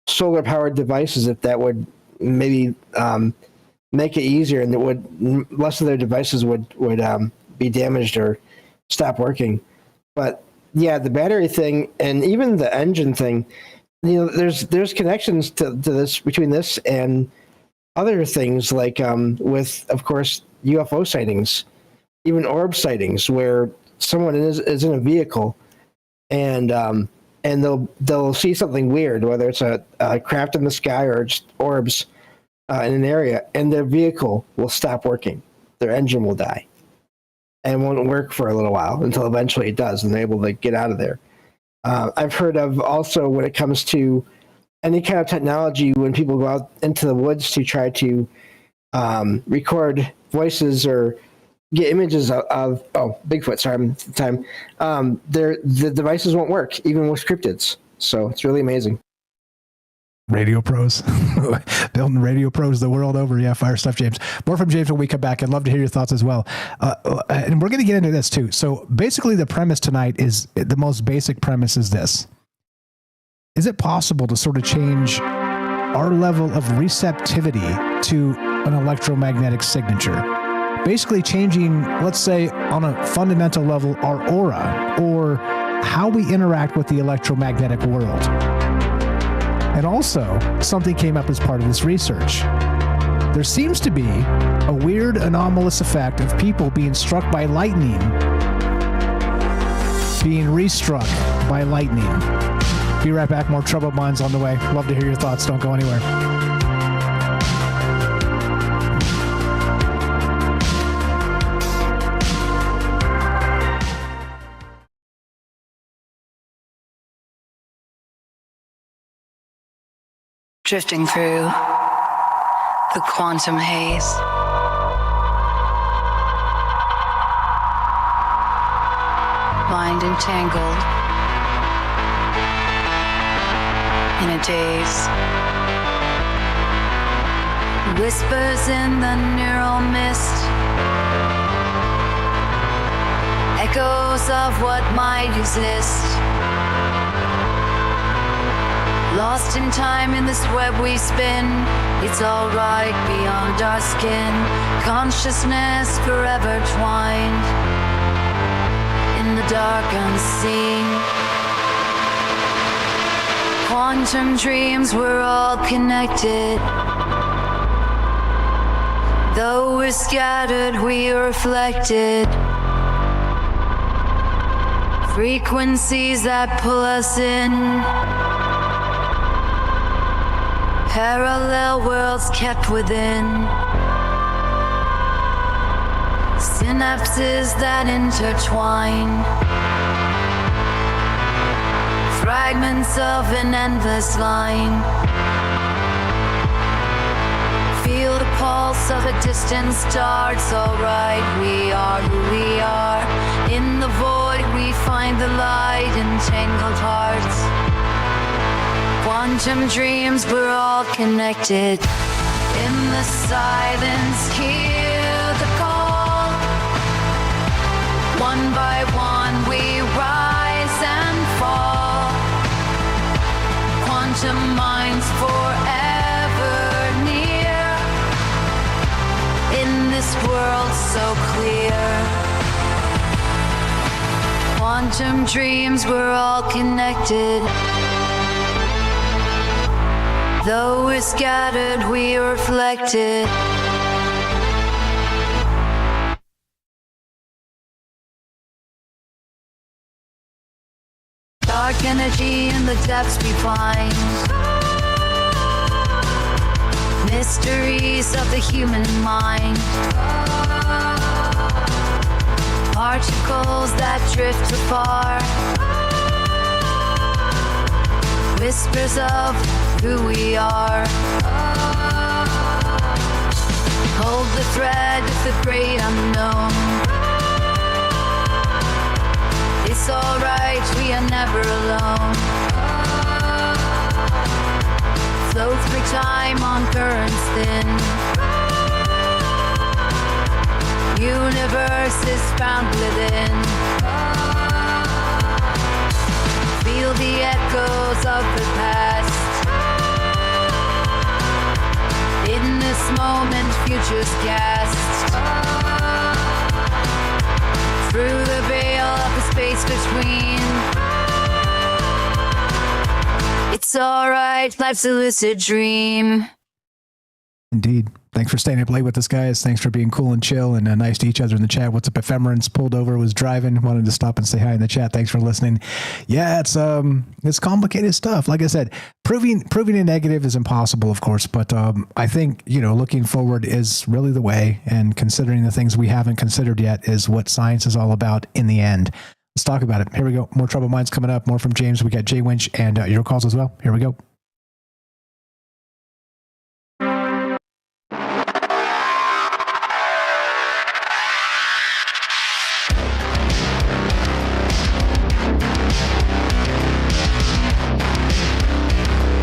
solar powered devices, if that would maybe make it easier, and it would less of their devices would be damaged or stop working. But yeah, the battery thing and even the engine thing, there's connections to this between this and other things, like with, of course, UFO sightings, even orb sightings, where someone is in a vehicle and they'll see something weird, whether it's a craft in the sky or just orbs in an area, and their vehicle will stop working. Their engine will die and won't work for a little while until eventually it does, and they're able to get out of there. I've heard of also, when it comes to any kind of technology, when people go out into the woods to try to record voices or get images of Bigfoot, the devices won't work, even with cryptids. So it's really amazing. Radio pros, building radio pros the world over. Yeah, fire stuff, James. More from James when we come back. I'd love to hear your thoughts as well. And we're going to get into this too. So basically the premise tonight is, the most basic premise is this. Is it possible to sort of change our level of receptivity to an electromagnetic signature? Basically changing, let's say on a fundamental level, our aura, or how we interact with the electromagnetic world. And also, something came up as part of this research. There seems to be a weird anomalous effect of people being struck by lightning, being re-struck by lightning. Be right back. More Troubled Minds on the way. Love to hear your thoughts. Don't go anywhere. Drifting through the quantum haze. Mind entangled in a daze. Whispers in the neural mist. Echoes of what might exist. Lost in time in this web we spin. It's alright beyond our skin. Consciousness forever twined in the dark unseen. Quantum dreams, we're all connected. Though we're scattered, we are reflected. Frequencies that pull us in. Parallel worlds kept within. Synapses that intertwine. Fragments of an endless line. Feel the pulse of a distant star. It's alright, we are who we are. In the void we find the light. Entangled hearts. Quantum dreams, we're all connected. In the silence, hear the call. One by one, we rise and fall. quantum minds forever near. In this world so clear, quantum dreams, we're all connected. Though we're scattered, we are reflected. Dark energy in the depths we find. Mysteries of the human mind. Particles that drift afar. Whispers of who we are. Hold the thread of the great unknown. It's alright, we are never alone. Flow through time on currents thin. Universe is found within. Feel the echoes of the past. In this moment, futures cast. Through the veil of the space between. It's alright, life's a lucid dream. Indeed. Thanks for staying up late with us, guys. Thanks for being cool and chill and nice to each other in the chat. What's up, Ephemerance? Pulled over, was driving, wanted to stop and say hi in the chat. Thanks for listening. Yeah, it's complicated stuff. Like I said, proving a negative is impossible, of course, but I think, looking forward is really the way, and considering the things we haven't considered yet is what science is all about in the end. Let's talk about it. Here we go. More Troubled Minds coming up. More from James. We got Jay Winch and your calls as well. Here we go.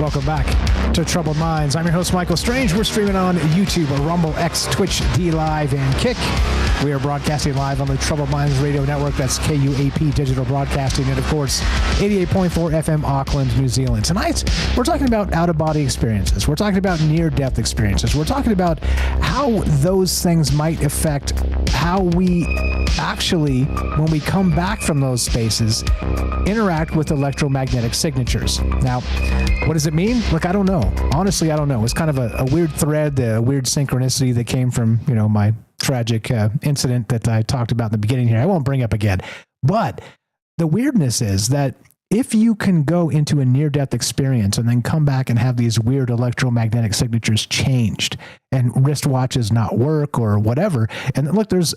Welcome back to Troubled Minds. I'm your host, Michael Strange. We're streaming on YouTube, Rumble, X, Twitch, D Live, and Kick. We are broadcasting live on the Troubled Minds Radio Network. That's KUAP Digital Broadcasting. And, of course, 88.4 FM, Auckland, New Zealand. Tonight, we're talking about out-of-body experiences. We're talking about near-death experiences. We're talking about how those things might affect how we actually, when we come back from those spaces, interact with electromagnetic signatures. Now, what does it mean? Look, I don't know. Honestly, I don't know. It's kind of a weird thread, a weird synchronicity that came from, my tragic incident that I talked about in the beginning here. I won't bring up again. But the weirdness is that if you can go into a near-death experience and then come back and have these weird electromagnetic signatures changed and wristwatches not work or whatever, and look, there's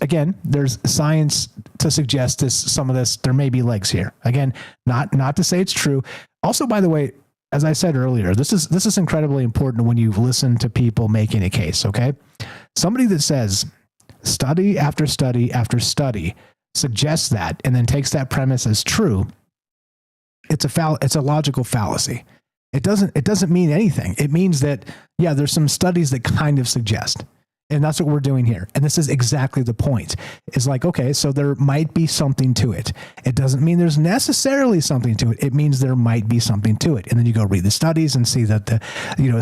science to suggest some of this, there may be legs here. Again, not to say it's true. Also, by the way, as I said earlier, this is incredibly important when you listen to people making a case, okay? Somebody that says study after study after study suggests that and then takes that premise as true, it's a logical fallacy. It doesn't mean anything. It means that, yeah, there's some studies that kind of suggest. And that's what we're doing here. And this is exactly the point. It's like, okay, so there might be something to it. It doesn't mean there's necessarily something to it. It means there might be something to it. And then you go read the studies and see that the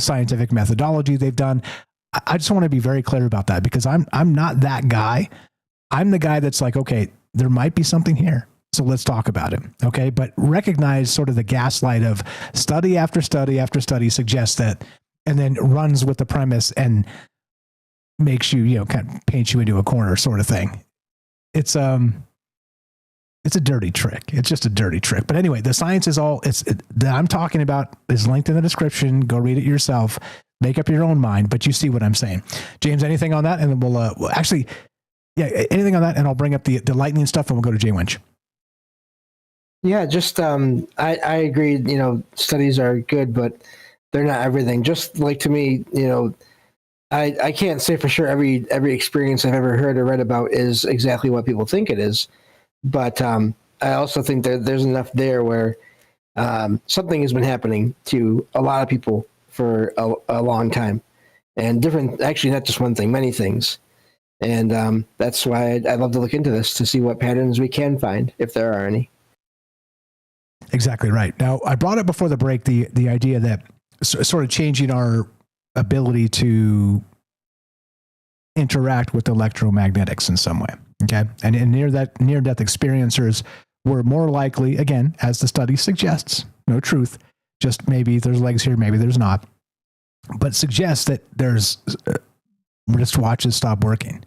scientific methodology they've done. I just want to be very clear about that, because I'm not that guy. I'm the guy that's like, okay, there might be something here. So let's talk about it. Okay. But recognize sort of the gaslight of study after study after study suggests that, and then runs with the premise and makes you, kind of paints you into a corner sort of thing. It's a dirty trick. It's just a dirty trick. But anyway, the science is that I'm talking about is linked in the description. Go read it yourself. Make up your own mind, but you see what I'm saying. James, anything on that? And then we'll anything on that, and I'll bring up the lightning stuff, and we'll go to Jay Winch. Yeah, just I agree. Studies are good, but they're not everything. Just like, to me, I can't say for sure every experience I've ever heard or read about is exactly what people think it is. But I also think that there's enough there where something has been happening to a lot of people for a long time, and actually not just one thing, many things. And that's why I'd love to look into this to see what patterns we can find, if there are any. Exactly right. Now, I brought up before the break the idea that sort of changing our ability to interact with electromagnetics in some way. Okay, and near-death experiencers were more likely, again, as the study suggests, no truth, just maybe there's legs here, maybe there's not, but suggests that there's wristwatches stop working,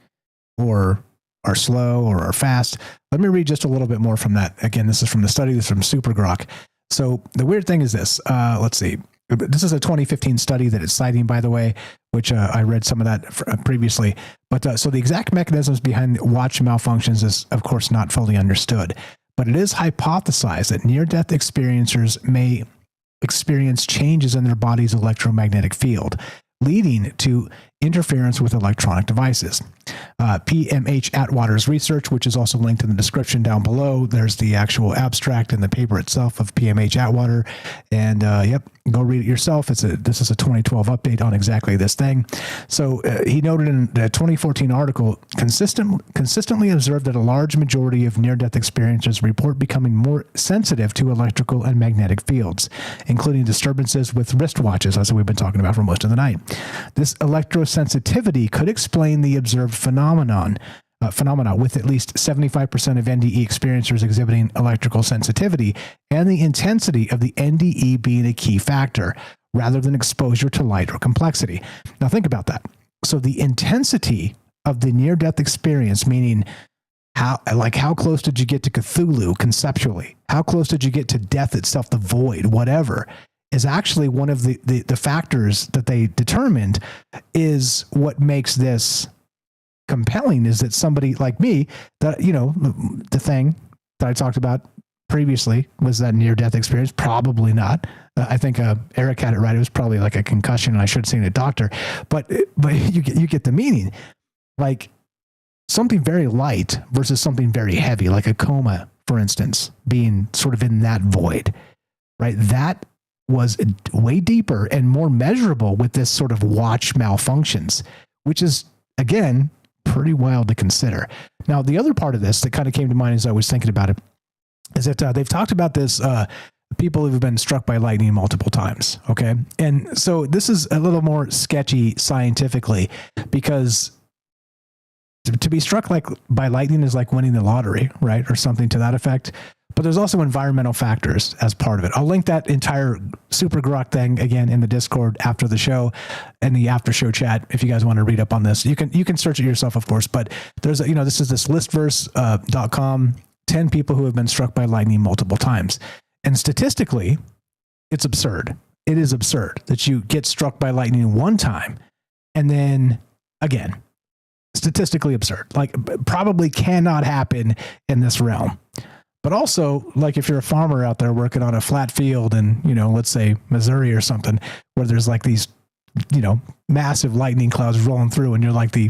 or are slow, or are fast. Let me read just a little bit more from that. Again, this is from the study. This is from Supergrok. So the weird thing is this. Let's see. This is a 2015 study that it's citing, by the way, which I read some of that previously. But so the exact mechanisms behind watch malfunctions is, of course, not fully understood. But it is hypothesized that near-death experiencers may experience changes in their body's electromagnetic field, leading to interference with electronic devices. PMH Atwater's research, which is also linked in the description down below. There's the actual abstract in the paper itself of PMH Atwater. And yep, go read it yourself. This is a 2012 update on exactly this thing. So he noted in the 2014 article, consistently observed that a large majority of near-death experiencers report becoming more sensitive to electrical and magnetic fields, including disturbances with wristwatches, as we've been talking about for most of the night. This electrosensitivity could explain the observed phenomena with at least 75% of NDE experiencers exhibiting electrical sensitivity, and the intensity of the NDE being a key factor, rather than exposure to light or complexity. Now think about that. So the intensity of the near-death experience, meaning how close did you get to Cthulhu conceptually? How close did you get to death itself, the void, whatever, is actually one of the factors that they determined is what makes this compelling. Is that somebody like me, that, you know, the thing that I talked about previously was that near-death experience? Probably not. I think Eric had it right. It was probably like a concussion and I should have seen a doctor, but you get the meaning. Like something very light versus something very heavy, like a coma, for instance, being sort of in that void, right? That was way deeper and more measurable with this sort of watch malfunctions, which is, again, pretty wild to consider. Now, the other part of this that kind of came to mind as I was thinking about it is that they've talked about this, people who've been struck by lightning multiple times. Okay. And so this is a little more sketchy scientifically, because to be struck by lightning is like winning the lottery, right? Or something to that effect. But there's also environmental factors as part of it. I'll link that entire Super Grok thing again in the Discord after the show and the after show chat. If you guys want to read up on this, you can search it yourself, of course. But there's this is this listverse.com, 10 people who have been struck by lightning multiple times. And statistically, it's absurd. It is absurd that you get struck by lightning one time and then again, statistically absurd. Like probably cannot happen in this realm. But also, like if you're a farmer out there working on a flat field in, let's say Missouri or something, where there's like these, massive lightning clouds rolling through, and you're like the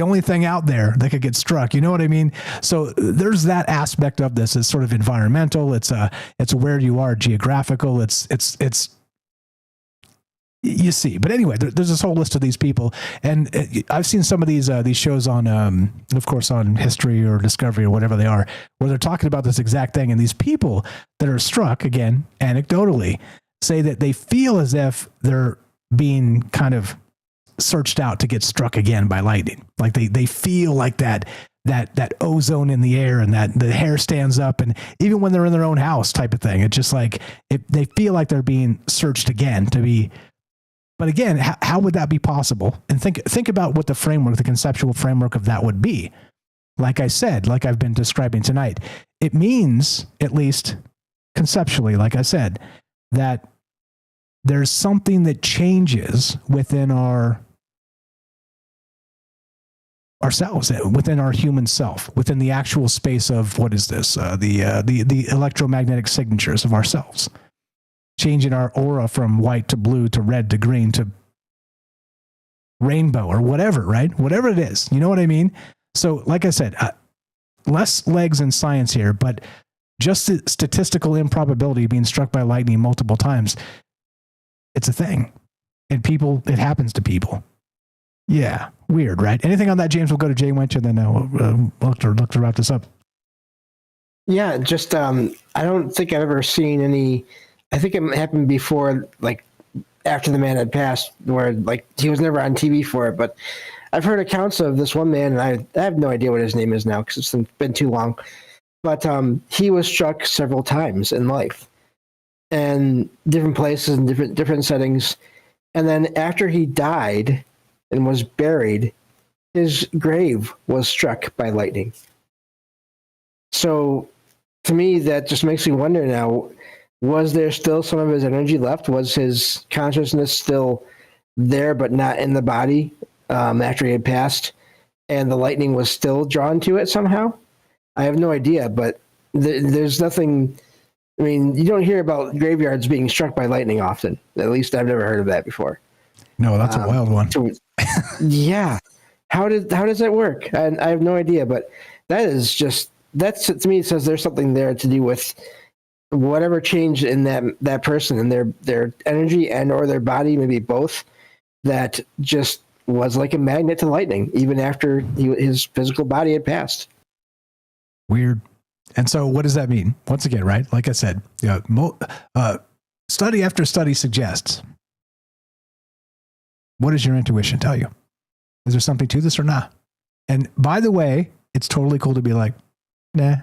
only thing out there that could get struck. You know what I mean? So there's that aspect of this. It's sort of environmental. It's where you are geographical. It's you see. But anyway, there's this whole list of these people, and I've seen some of these shows on, of course, on History or Discovery or whatever they are, where they're talking about this exact thing. And these people that are struck, again, anecdotally, say that they feel as if they're being kind of searched out to get struck again by lightning. Like they feel like that ozone in the air, and that the hair stands up, and even when they're in their own house type of thing, it's just like they feel like they're being searched again to be. But again, how would that be possible? And think about what the conceptual framework of that would be. Like I said, like I've been describing tonight, it means, at least conceptually, like I said, that there's something that changes within ourselves, within our human self, within the actual space of, what is this? The electromagnetic signatures of ourselves. Changing our aura from white to blue to red to green to rainbow or whatever, right? Whatever it is, you know what I mean? So like I said, less legs in science here, but just the statistical improbability of being struck by lightning multiple times, it's a thing. And it happens to people. Yeah, weird, right? Anything on that, James? We'll go to Jay Winch and then we'll look to wrap this up. Yeah, just I don't think I've ever seen any. I think it happened before, like after the man had passed, where like he was never on TV for it. But I've heard accounts of this one man, and I have no idea what his name is now because it's been too long. But he was struck several times in life, and different places and different settings. And then after he died and was buried, his grave was struck by lightning. So to me, that just makes me wonder now, was there still some of his energy left? Was his consciousness still there, but not in the body after he had passed? And the lightning was still drawn to it somehow? I have no idea, but there's nothing. I mean, you don't hear about graveyards being struck by lightning often. At least I've never heard of that before. No, that's a wild one. Yeah. How does that work? I have no idea, but that's to me, it says there's something there to do with whatever changed in that person and their energy and or their body, maybe both, that just was like a magnet to lightning, even after his physical body had passed. Weird. And so what does that mean? Once again, right? Like I said, study after study suggests. What does your intuition tell you? Is there something to this or not? And by the way, it's totally cool to be like, nah.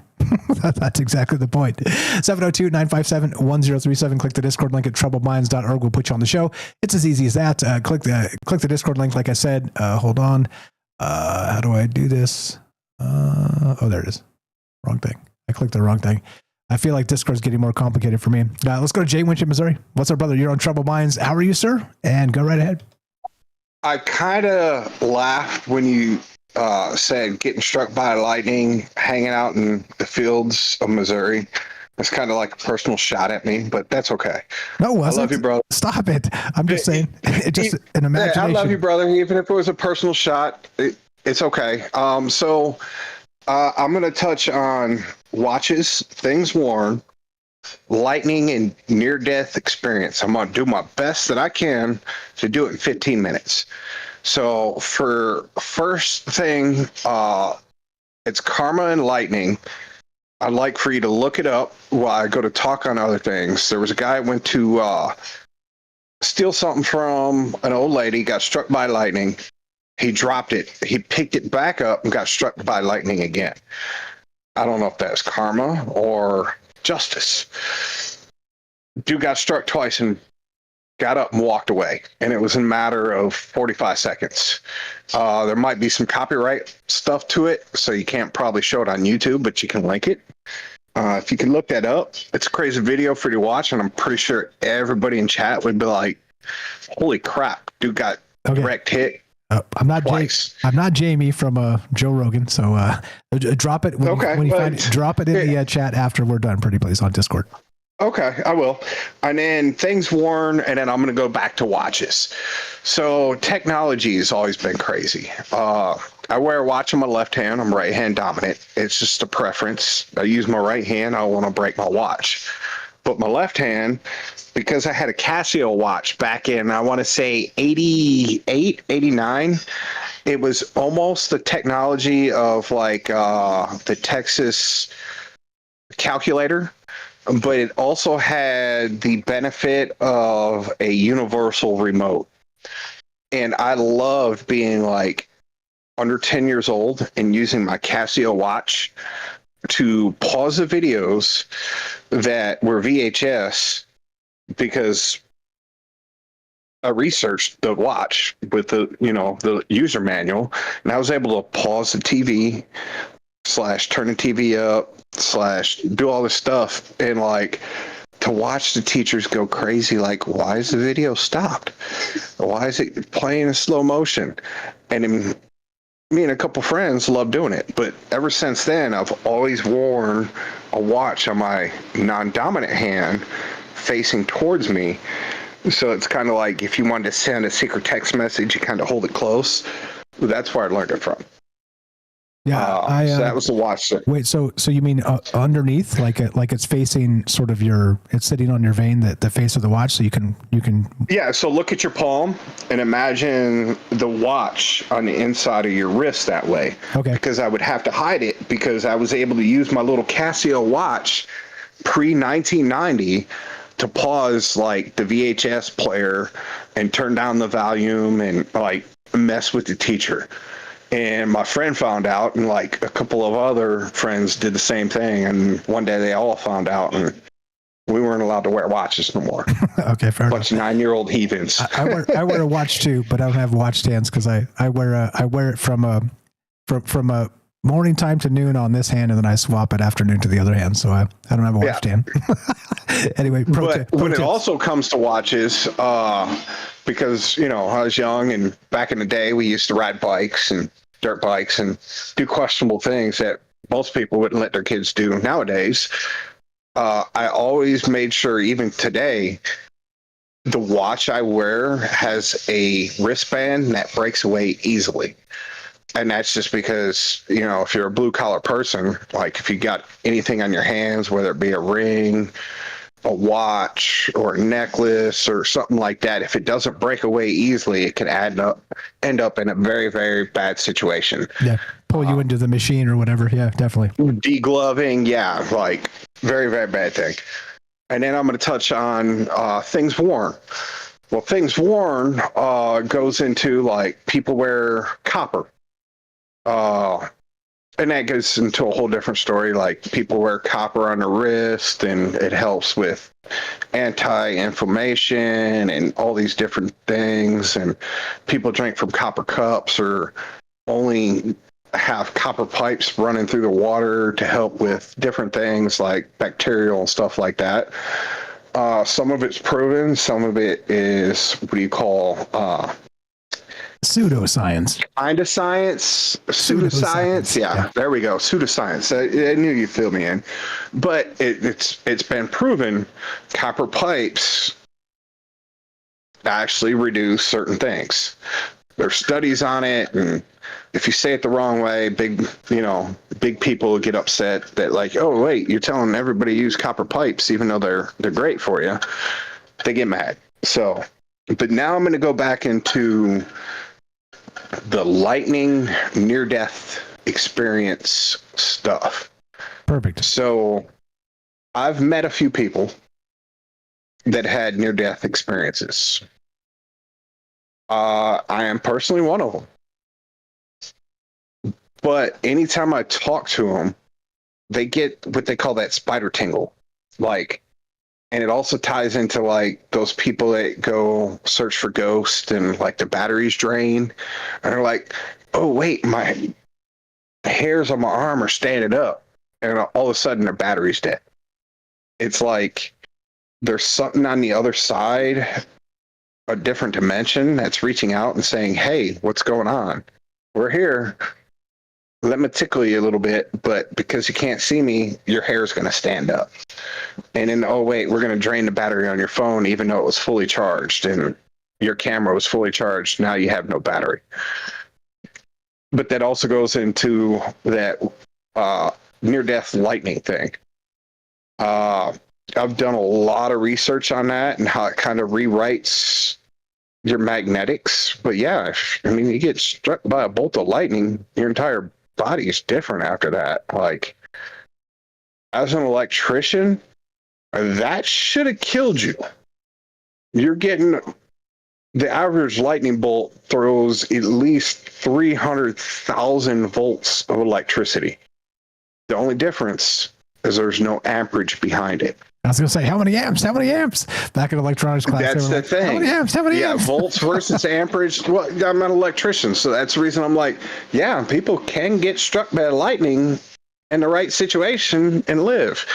That's exactly the point. 702-957-1037. Click the Discord link at troubledminds.org. We'll put you on the show. It's as easy as that. Click the Discord link. Like I said, hold on. How do I do this? There it is. Wrong thing. I clicked the wrong thing. I feel like Discord's getting more complicated for me. Let's go to Jay Winch in Missouri. What's up, brother? You're on Troubled Minds. How are you, sir? And go right ahead. I kind of laughed when you said getting struck by lightning, hanging out in the fields of Missouri. It's kind of like a personal shot at me, but that's okay. No, it wasn't. I love you, brother. Stop it. I'm just saying, it's just an imagination. I love you, brother. Even if it was a personal shot, it's okay. So I'm going to touch on watches, things worn, lightning, and near-death experience. I'm going to do my best that I can to do it in 15 minutes. So for first thing, it's karma and lightning. I'd like for you to look it up while I go to talk on other things. There was a guy who went to steal something from an old lady, got struck by lightning. He dropped it. He picked it back up and got struck by lightning again. I don't know if that's karma or justice. Dude got struck twice and got up and walked away. And it was a matter of 45 seconds. There might be some copyright stuff to it, so you can't probably show it on YouTube, but you can link it. If you can look that up, it's a crazy video for you to watch, and I'm pretty sure everybody in chat would be like, holy crap, dude got direct hit. I'm not Jamie from Joe Rogan, so drop it when you find it. Drop it in the chat after we're done, pretty please, on Discord. Okay, I will. And then things worn, and then I'm going to go back to watches. So technology has always been crazy. I wear a watch on my left hand. I'm right hand dominant. It's just a preference. I use my right hand. I don't want to break my watch. But my left hand, because I had a Casio watch back in, I want to say 88, 89, it was almost the technology of like the Texas calculator, but it also had the benefit of a universal remote. And I loved being like under 10 years old and using my Casio watch to pause the videos that were VHS, because I researched the watch with the user manual, and I was able to pause the TV / turn the TV up / do all this stuff, and like to watch the teachers go crazy, like, why is the video stopped? Why is it playing in slow motion? And then me and a couple friends love doing it, but ever since then, I've always worn a watch on my non-dominant hand facing towards me. So it's kind of like if you wanted to send a secret text message, you kind of hold it close. That's where I learned it from. Yeah, so that was the watch. Wait, so you mean underneath, like it's facing sort of it's sitting on your vein, the face of the watch, so you can. Yeah, so look at your palm and imagine the watch on the inside of your wrist that way. Okay. Because I would have to hide it because I was able to use my little Casio watch pre-1990 to pause like the VHS player and turn down the volume and like mess with the teacher. And my friend found out, and like a couple of other friends did the same thing. And one day they all found out, and we weren't allowed to wear watches no more. Okay, fair enough. Bunch of 9-year-old heathens. I wear a watch too, but I don't have watch stands because I wear it from a morning time to noon on this hand, and then I swap it afternoon to the other hand. So I don't have a watch stand. Anyway, when it also comes to watches, because I was young, and back in the day we used to ride bikes and dirt bikes and do questionable things that most people wouldn't let their kids do nowadays. I always made sure, even today, the watch I wear has a wristband that breaks away easily. And that's just because, if you're a blue collar person, like if you got anything on your hands, whether it be a ring, a watch, or a necklace or something like that, if it doesn't break away easily, it can end up in a very, very bad situation. Yeah, pull you into the machine or whatever. Yeah, definitely. Degloving, yeah, like very, very bad thing. And then I'm going to touch on things worn. Well, things worn goes into like people wear copper. And that goes into a whole different story. Like people wear copper on the wrist, and it helps with anti-inflammation and all these different things. And people drink from copper cups or only have copper pipes running through the water to help with different things like bacterial and stuff like that. Some of it's proven. Some of it is what do you call pseudoscience. Kind of science, pseudoscience. Yeah, there we go. Pseudoscience. I knew you'd fill me in, but it's been proven copper pipes actually reduce certain things. There's studies on it, and if you say it the wrong way, big people get upset that like, oh wait, you're telling everybody to use copper pipes even though they're great for you. They get mad. So, but now I'm going to go back into the lightning near-death experience stuff. Perfect. So I've met a few people that had near-death experiences. I am personally one of them. But anytime I talk to them, they get what they call that spider tingle. And it also ties into like those people that go search for ghosts and like the batteries drain. And they're like, oh, wait, my hairs on my arm are standing up. And all of a sudden their battery's dead. It's like there's something on the other side, a different dimension that's reaching out and saying, hey, what's going on? We're here. Let me tickle you a little bit, but because you can't see me, your hair's going to stand up. And then, oh, wait, we're going to drain the battery on your phone, even though it was fully charged and your camera was fully charged. Now you have no battery. But that also goes into that near-death lightning thing. I've done a lot of research on that and how it kind of rewrites your magnetics. But yeah, you get struck by a bolt of lightning, your entire body is different after that. Like, as an electrician, that should have killed you. You're getting the average lightning bolt throws at least 300,000 volts of electricity. The only difference is there's no amperage behind it. I was going to say, how many amps? How many amps? Back in electronics class. That's the thing. How many amps? How many amps? Volts versus amperage. Well, I'm an electrician, so that's the reason I'm like, yeah, people can get struck by lightning in the right situation and live.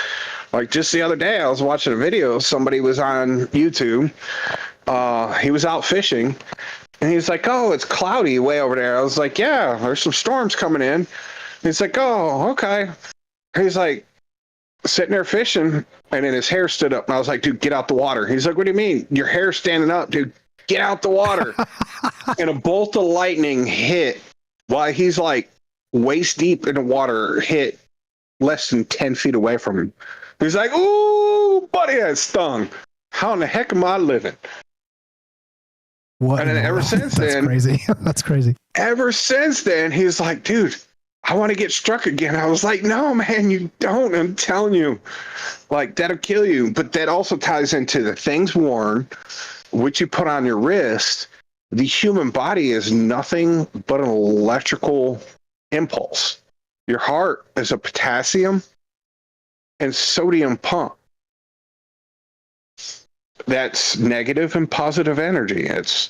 Like just the other day, I was watching a video. Somebody was on YouTube. He was out fishing, and he was like, oh, it's cloudy way over there. I was like, yeah, there's some storms coming in. He's like, oh, okay. He's like, sitting there fishing, and then his hair stood up, and I was like, dude, get out the water. He's like, what do you mean? Your hair's standing up, dude. Get out the water. And a bolt of lightning hit while he's like waist deep in the water, hit less than 10 feet away from him. He's like, "Ooh, buddy, that stung. How in the heck am I living?" What? And then ever since That's then, crazy. That's crazy. Ever since then, he's like, "Dude, I want to get struck again." I was like, "No, man, you don't. I'm telling you, like that'll kill you." But that also ties into the things worn, which you put on your wrist. The human body is nothing but an electrical impulse. Your heart is a potassium and sodium pump. That's negative and positive energy. It's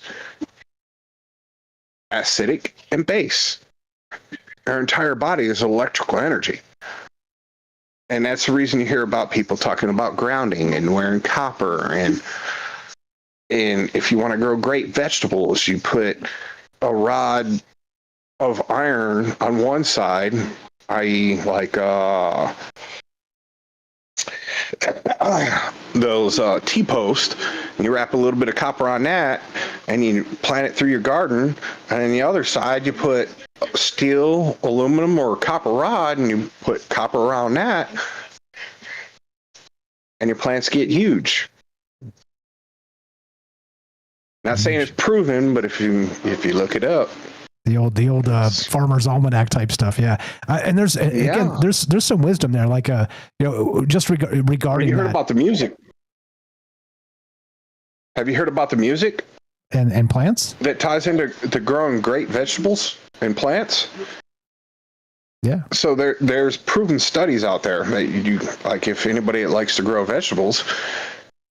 acidic and base. Our entire body is electrical energy. And that's the reason you hear about people talking about grounding and wearing copper. And if you want to grow great vegetables, you put a rod of iron on one side, i.e. like those T-posts, and you wrap a little bit of copper on that, and you plant it through your garden. And on the other side, you put steel, aluminum, or copper rod, and you put copper around that, and your plants get huge. Not saying it's proven, but if you look it up. The old Farmer's Almanac type stuff, yeah. And there's again, there's some wisdom there, like just regarding. You heard about the music? Have you heard about the music? And plants that ties into growing great vegetables and plants. Yeah. So there's proven studies out there that you like. If anybody that likes to grow vegetables,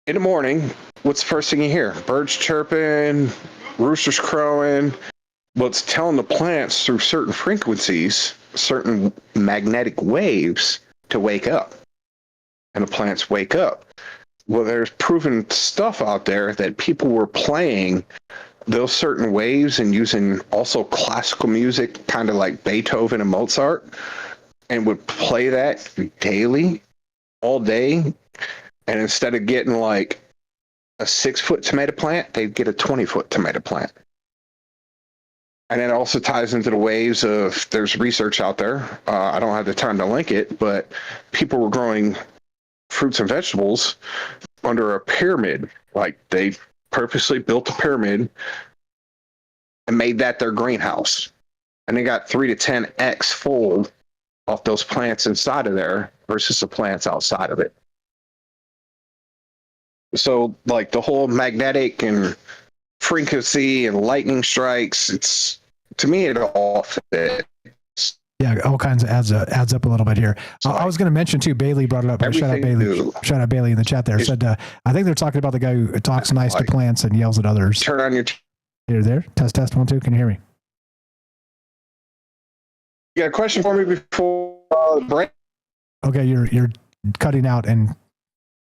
in the morning, what's the first thing you hear? Birds chirping, roosters crowing. Well, it's telling the plants through certain frequencies, certain magnetic waves to wake up. And the plants wake up. Well, there's proven stuff out there that people were playing those certain waves and using also classical music, kind of like Beethoven and Mozart, and would play that daily, all day. And instead of getting like a 6-foot tomato plant, they'd get a 20-foot tomato plant. And it also ties into the waves of, there's research out there. I don't have the time to link it, but people were growing fruits and vegetables under a pyramid. Like they purposely built a pyramid and made that their greenhouse. And they got 3 to 10x fold off those plants inside of there versus the plants outside of it. So like the whole magnetic and frequency and lightning strikes, it's, to me, it all fits. Yeah, all kinds of adds up a little bit here. I was going to mention too, Bailey brought it up. Shout out Bailey. Shout out Bailey in the chat there. Said, I think they're talking about the guy who talks nice to plants and yells at others. Turn on your... You're there? Test 1 2. Can you hear me? You got a question for me before break? Okay, you're cutting out, and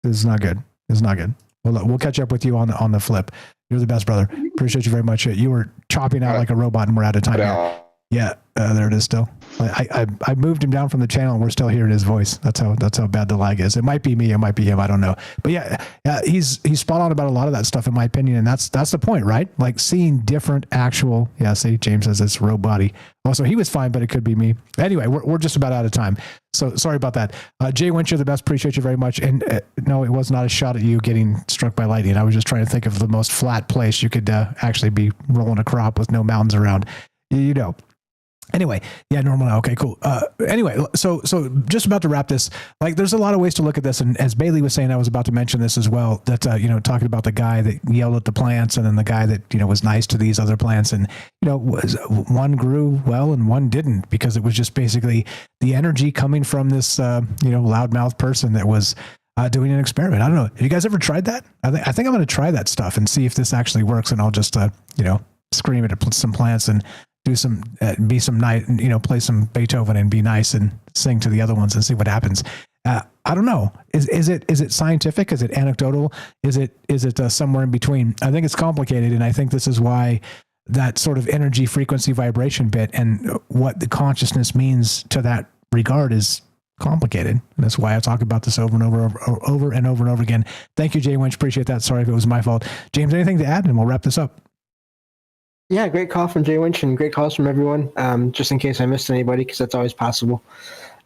this is not good. It's not good. We'll catch up with you on the flip. You're the best, brother. Appreciate you very much. You were chopping out like a robot, and we're out of time here. Yeah, there it is still. I moved him down from the channel, and we're still hearing his voice. That's how bad the lag is. It might be me. It might be him. I don't know. But yeah, he's spot on about a lot of that stuff, in my opinion. And that's the point, right? Like seeing different actual. Yeah, see, James says it's robot-y. Also, he was fine, but it could be me. Anyway, we're just about out of time. So sorry about that. Jay Winch, you're the best. Appreciate you very much. And no, it was not a shot at you getting struck by lightning. I was just trying to think of the most flat place you could actually be rolling a crop with no mountains around. You know. Anyway, yeah, normal now. Okay, cool. Anyway, so just about to wrap this. Like, there's a lot of ways to look at this, and as Bailey was saying, I was about to mention this as well. That talking about the guy that yelled at the plants, and then the guy that was nice to these other plants, and one grew well and one didn't, because it was just basically the energy coming from this loudmouth person that was doing an experiment. I don't know. Have you guys ever tried that? I think I'm going to try that stuff and see if this actually works, and I'll just scream at some plants and do some, be some night, play some Beethoven and be nice and sing to the other ones and see what happens. I don't know. Is it scientific? Is it anecdotal? Is it somewhere in between? I think it's complicated, and I think this is why that sort of energy, frequency, vibration bit and what the consciousness means to that regard is complicated. And that's why I talk about this over and over again. Thank you, Jay Winch. Appreciate that. Sorry if it was my fault. James, anything to add? And we'll wrap this up. Yeah, great call from Jay Winch and great calls from everyone. Just in case I missed anybody, because that's always possible.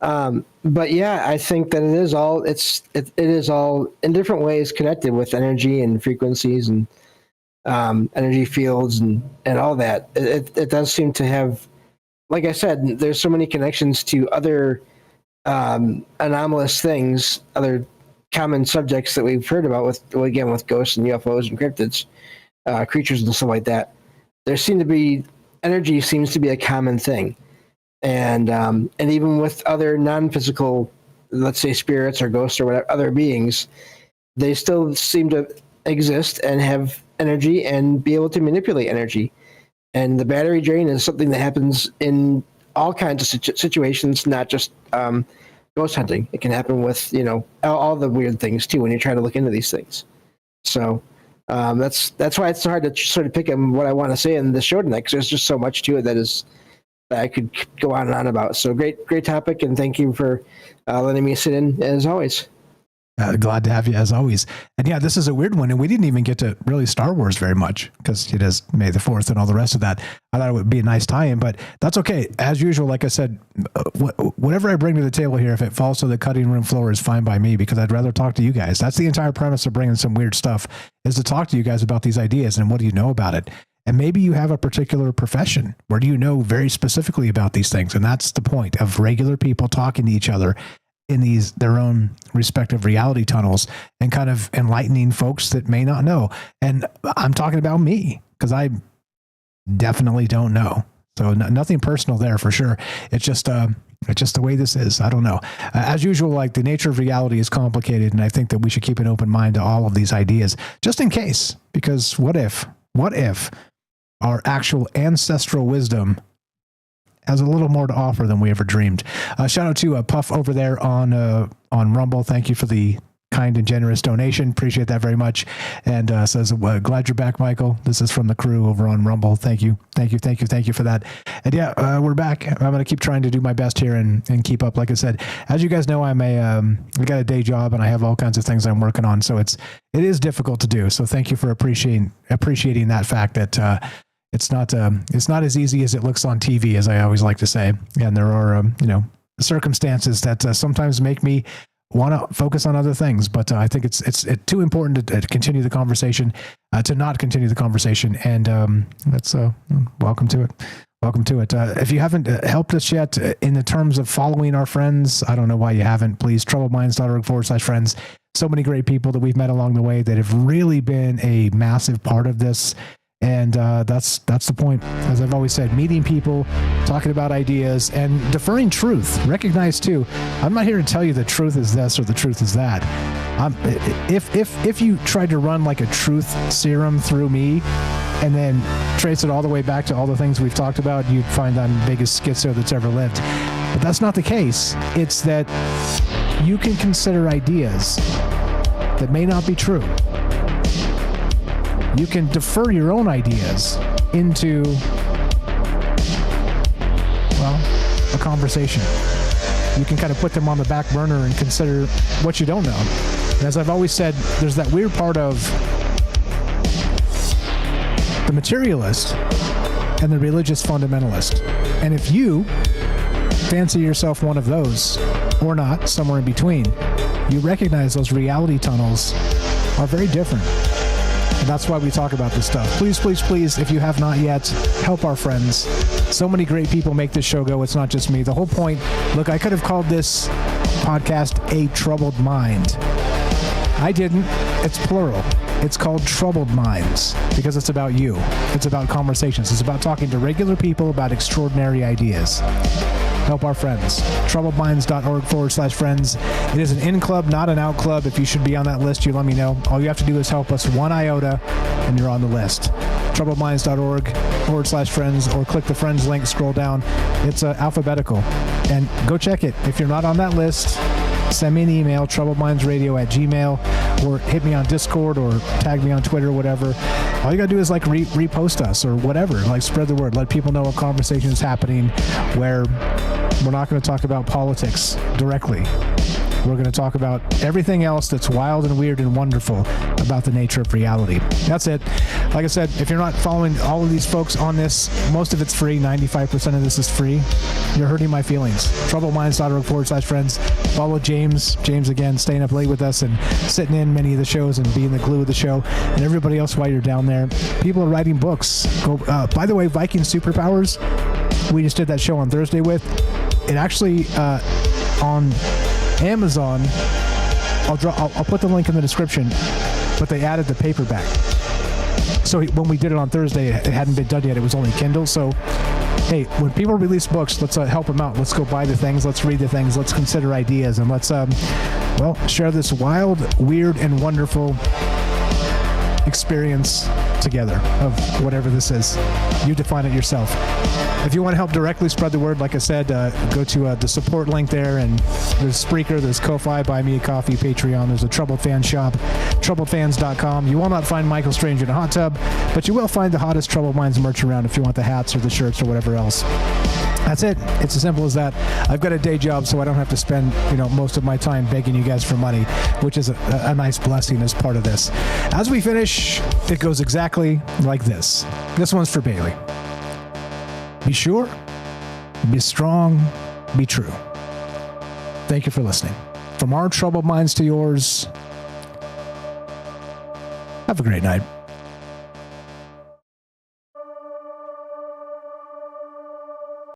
But yeah, I think that it is all in different ways connected with energy and frequencies and energy fields and all that. It does seem to have, like I said, there's so many connections to other anomalous things, other common subjects that we've heard about with ghosts and UFOs and cryptids, creatures and stuff like that. There energy seems to be a common thing. And even with other non-physical, let's say spirits or ghosts or whatever, other beings, they still seem to exist and have energy and be able to manipulate energy. And the battery drain is something that happens in all kinds of situations, not just ghost hunting. It can happen with, all the weird things too when you try to look into these things. So that's why it's so hard to sort of pick what I want to say in the show tonight, because there's just so much to it that I could go on and on about. So great topic, and thank you for letting me sit in as always. Glad to have you as always. And yeah, this is a weird one, and we didn't even get to really Star Wars very much because it is May the 4th and all the rest of that. I thought it would be a nice tie-in, but that's okay. As usual, like I said, whatever I bring to the table here, if it falls to the cutting room floor, is fine by me, because I'd rather talk to you guys. That's the entire premise of bringing some weird stuff, is to talk to you guys about these ideas and what do you know about it. And maybe you have a particular profession. Where do you know very specifically about these things? And that's the point of regular people talking to each other in their own respective reality tunnels and kind of enlightening folks that may not know. And I'm talking about me, because I definitely don't know. So nothing personal there for sure. It's just the way this is. I don't know. As usual, like, the nature of reality is complicated, and I think that we should keep an open mind to all of these ideas, just in case. Because what if our actual ancestral wisdom has a little more to offer than we ever dreamed? Shout out to Puff over there on Rumble. Thank you for the kind and generous donation. Appreciate that very much. And says, glad you're back, Michael. This is from the crew over on Rumble. Thank you for that. And yeah, we're back. I'm going to keep trying to do my best here and keep up. Like I said, as you guys know, I got a day job and I have all kinds of things I'm working on. So it is difficult to do. So thank you for appreciating that fact that it's not as easy as it looks on TV, as I always like to say. And there are circumstances that sometimes make me want to focus on other things, but I think it's too important to continue the conversation, to not continue the conversation. And that's welcome to it. Welcome to it. If you haven't helped us yet in the terms of following our friends, I don't know why you haven't. Please, troubledminds.org/friends. So many great people that we've met along the way that have really been a massive part of this. And that's the point. As I've always said, meeting people, talking about ideas, and deferring truth. Recognize too, I'm not here to tell you the truth is this or the truth is that. If you tried to run like a truth serum through me and then trace it all the way back to all the things we've talked about, you'd find I'm the biggest schizo that's ever lived. But that's not the case. It's that you can consider ideas that may not be true. You can defer your own ideas into, a conversation. You can kind of put them on the back burner and consider what you don't know. And as I've always said, there's that weird part of the materialist and the religious fundamentalist. And if you fancy yourself one of those, or not, somewhere in between, you recognize those reality tunnels are very different. And that's why we talk about this stuff. Please, please, please, if you have not yet, help our friends. So many great people make this show go. It's not just me. The whole point, look, I could have called this podcast A Troubled Mind. I didn't. It's plural. It's called Troubled Minds because it's about you. It's about conversations. It's about talking to regular people about extraordinary ideas. Help our friends. troubledminds.org/friends. It is an in club, not an out club. If you should be on that list, you let me know. All you have to do is help us 1 iota and you're on the list. troubledminds.org/friends, or click the friends link, scroll down. It's alphabetical. And go check it. If you're not on that list, send me an email, troubledmindsradio@gmail.com, or hit me on Discord or tag me on Twitter or whatever. All you gotta do is repost us or whatever, spread the word, let people know a conversation is happening where we're not going to talk about politics directly. We're going to talk about everything else that's wild and weird and wonderful about the nature of reality. That's it. Like I said, if you're not following all of these folks on this, most of it's free. 95% of this is free. You're hurting my feelings. TroubledMinds.org/friends. Follow James. James, again, staying up late with us and sitting in many of the shows and being the glue of the show. And everybody else while you're down there. People are writing books. By the way, Viking Superpowers, we just did that show on Thursday with. It actually, on Amazon, I'll put the link in the description, but they added the paperback. So when we did it on Thursday, it hadn't been done yet. It was only Kindle. So, hey, when people release books, let's help them out. Let's go buy the things. Let's read the things. Let's consider ideas. And let's, share this wild, weird, and wonderful experience together of whatever this is. You define it yourself. If you want to help directly spread the word, like I said, go to the support link there, and there's Spreaker, there's Ko-Fi, Buy Me a Coffee, Patreon, there's a Troubled Fan shop, troubledfans.com. You will not find Michael Strange in a hot tub, but you will find the hottest Troubled Minds merch around if you want the hats or the shirts or whatever else. That's it. It's as simple as that. I've got a day job, so I don't have to spend, most of my time begging you guys for money, which is a nice blessing as part of this. As we finish, it goes exactly like this. This one's for Bailey. Be sure, be strong, be true. Thank you for listening. From our troubled minds to yours, have a great night.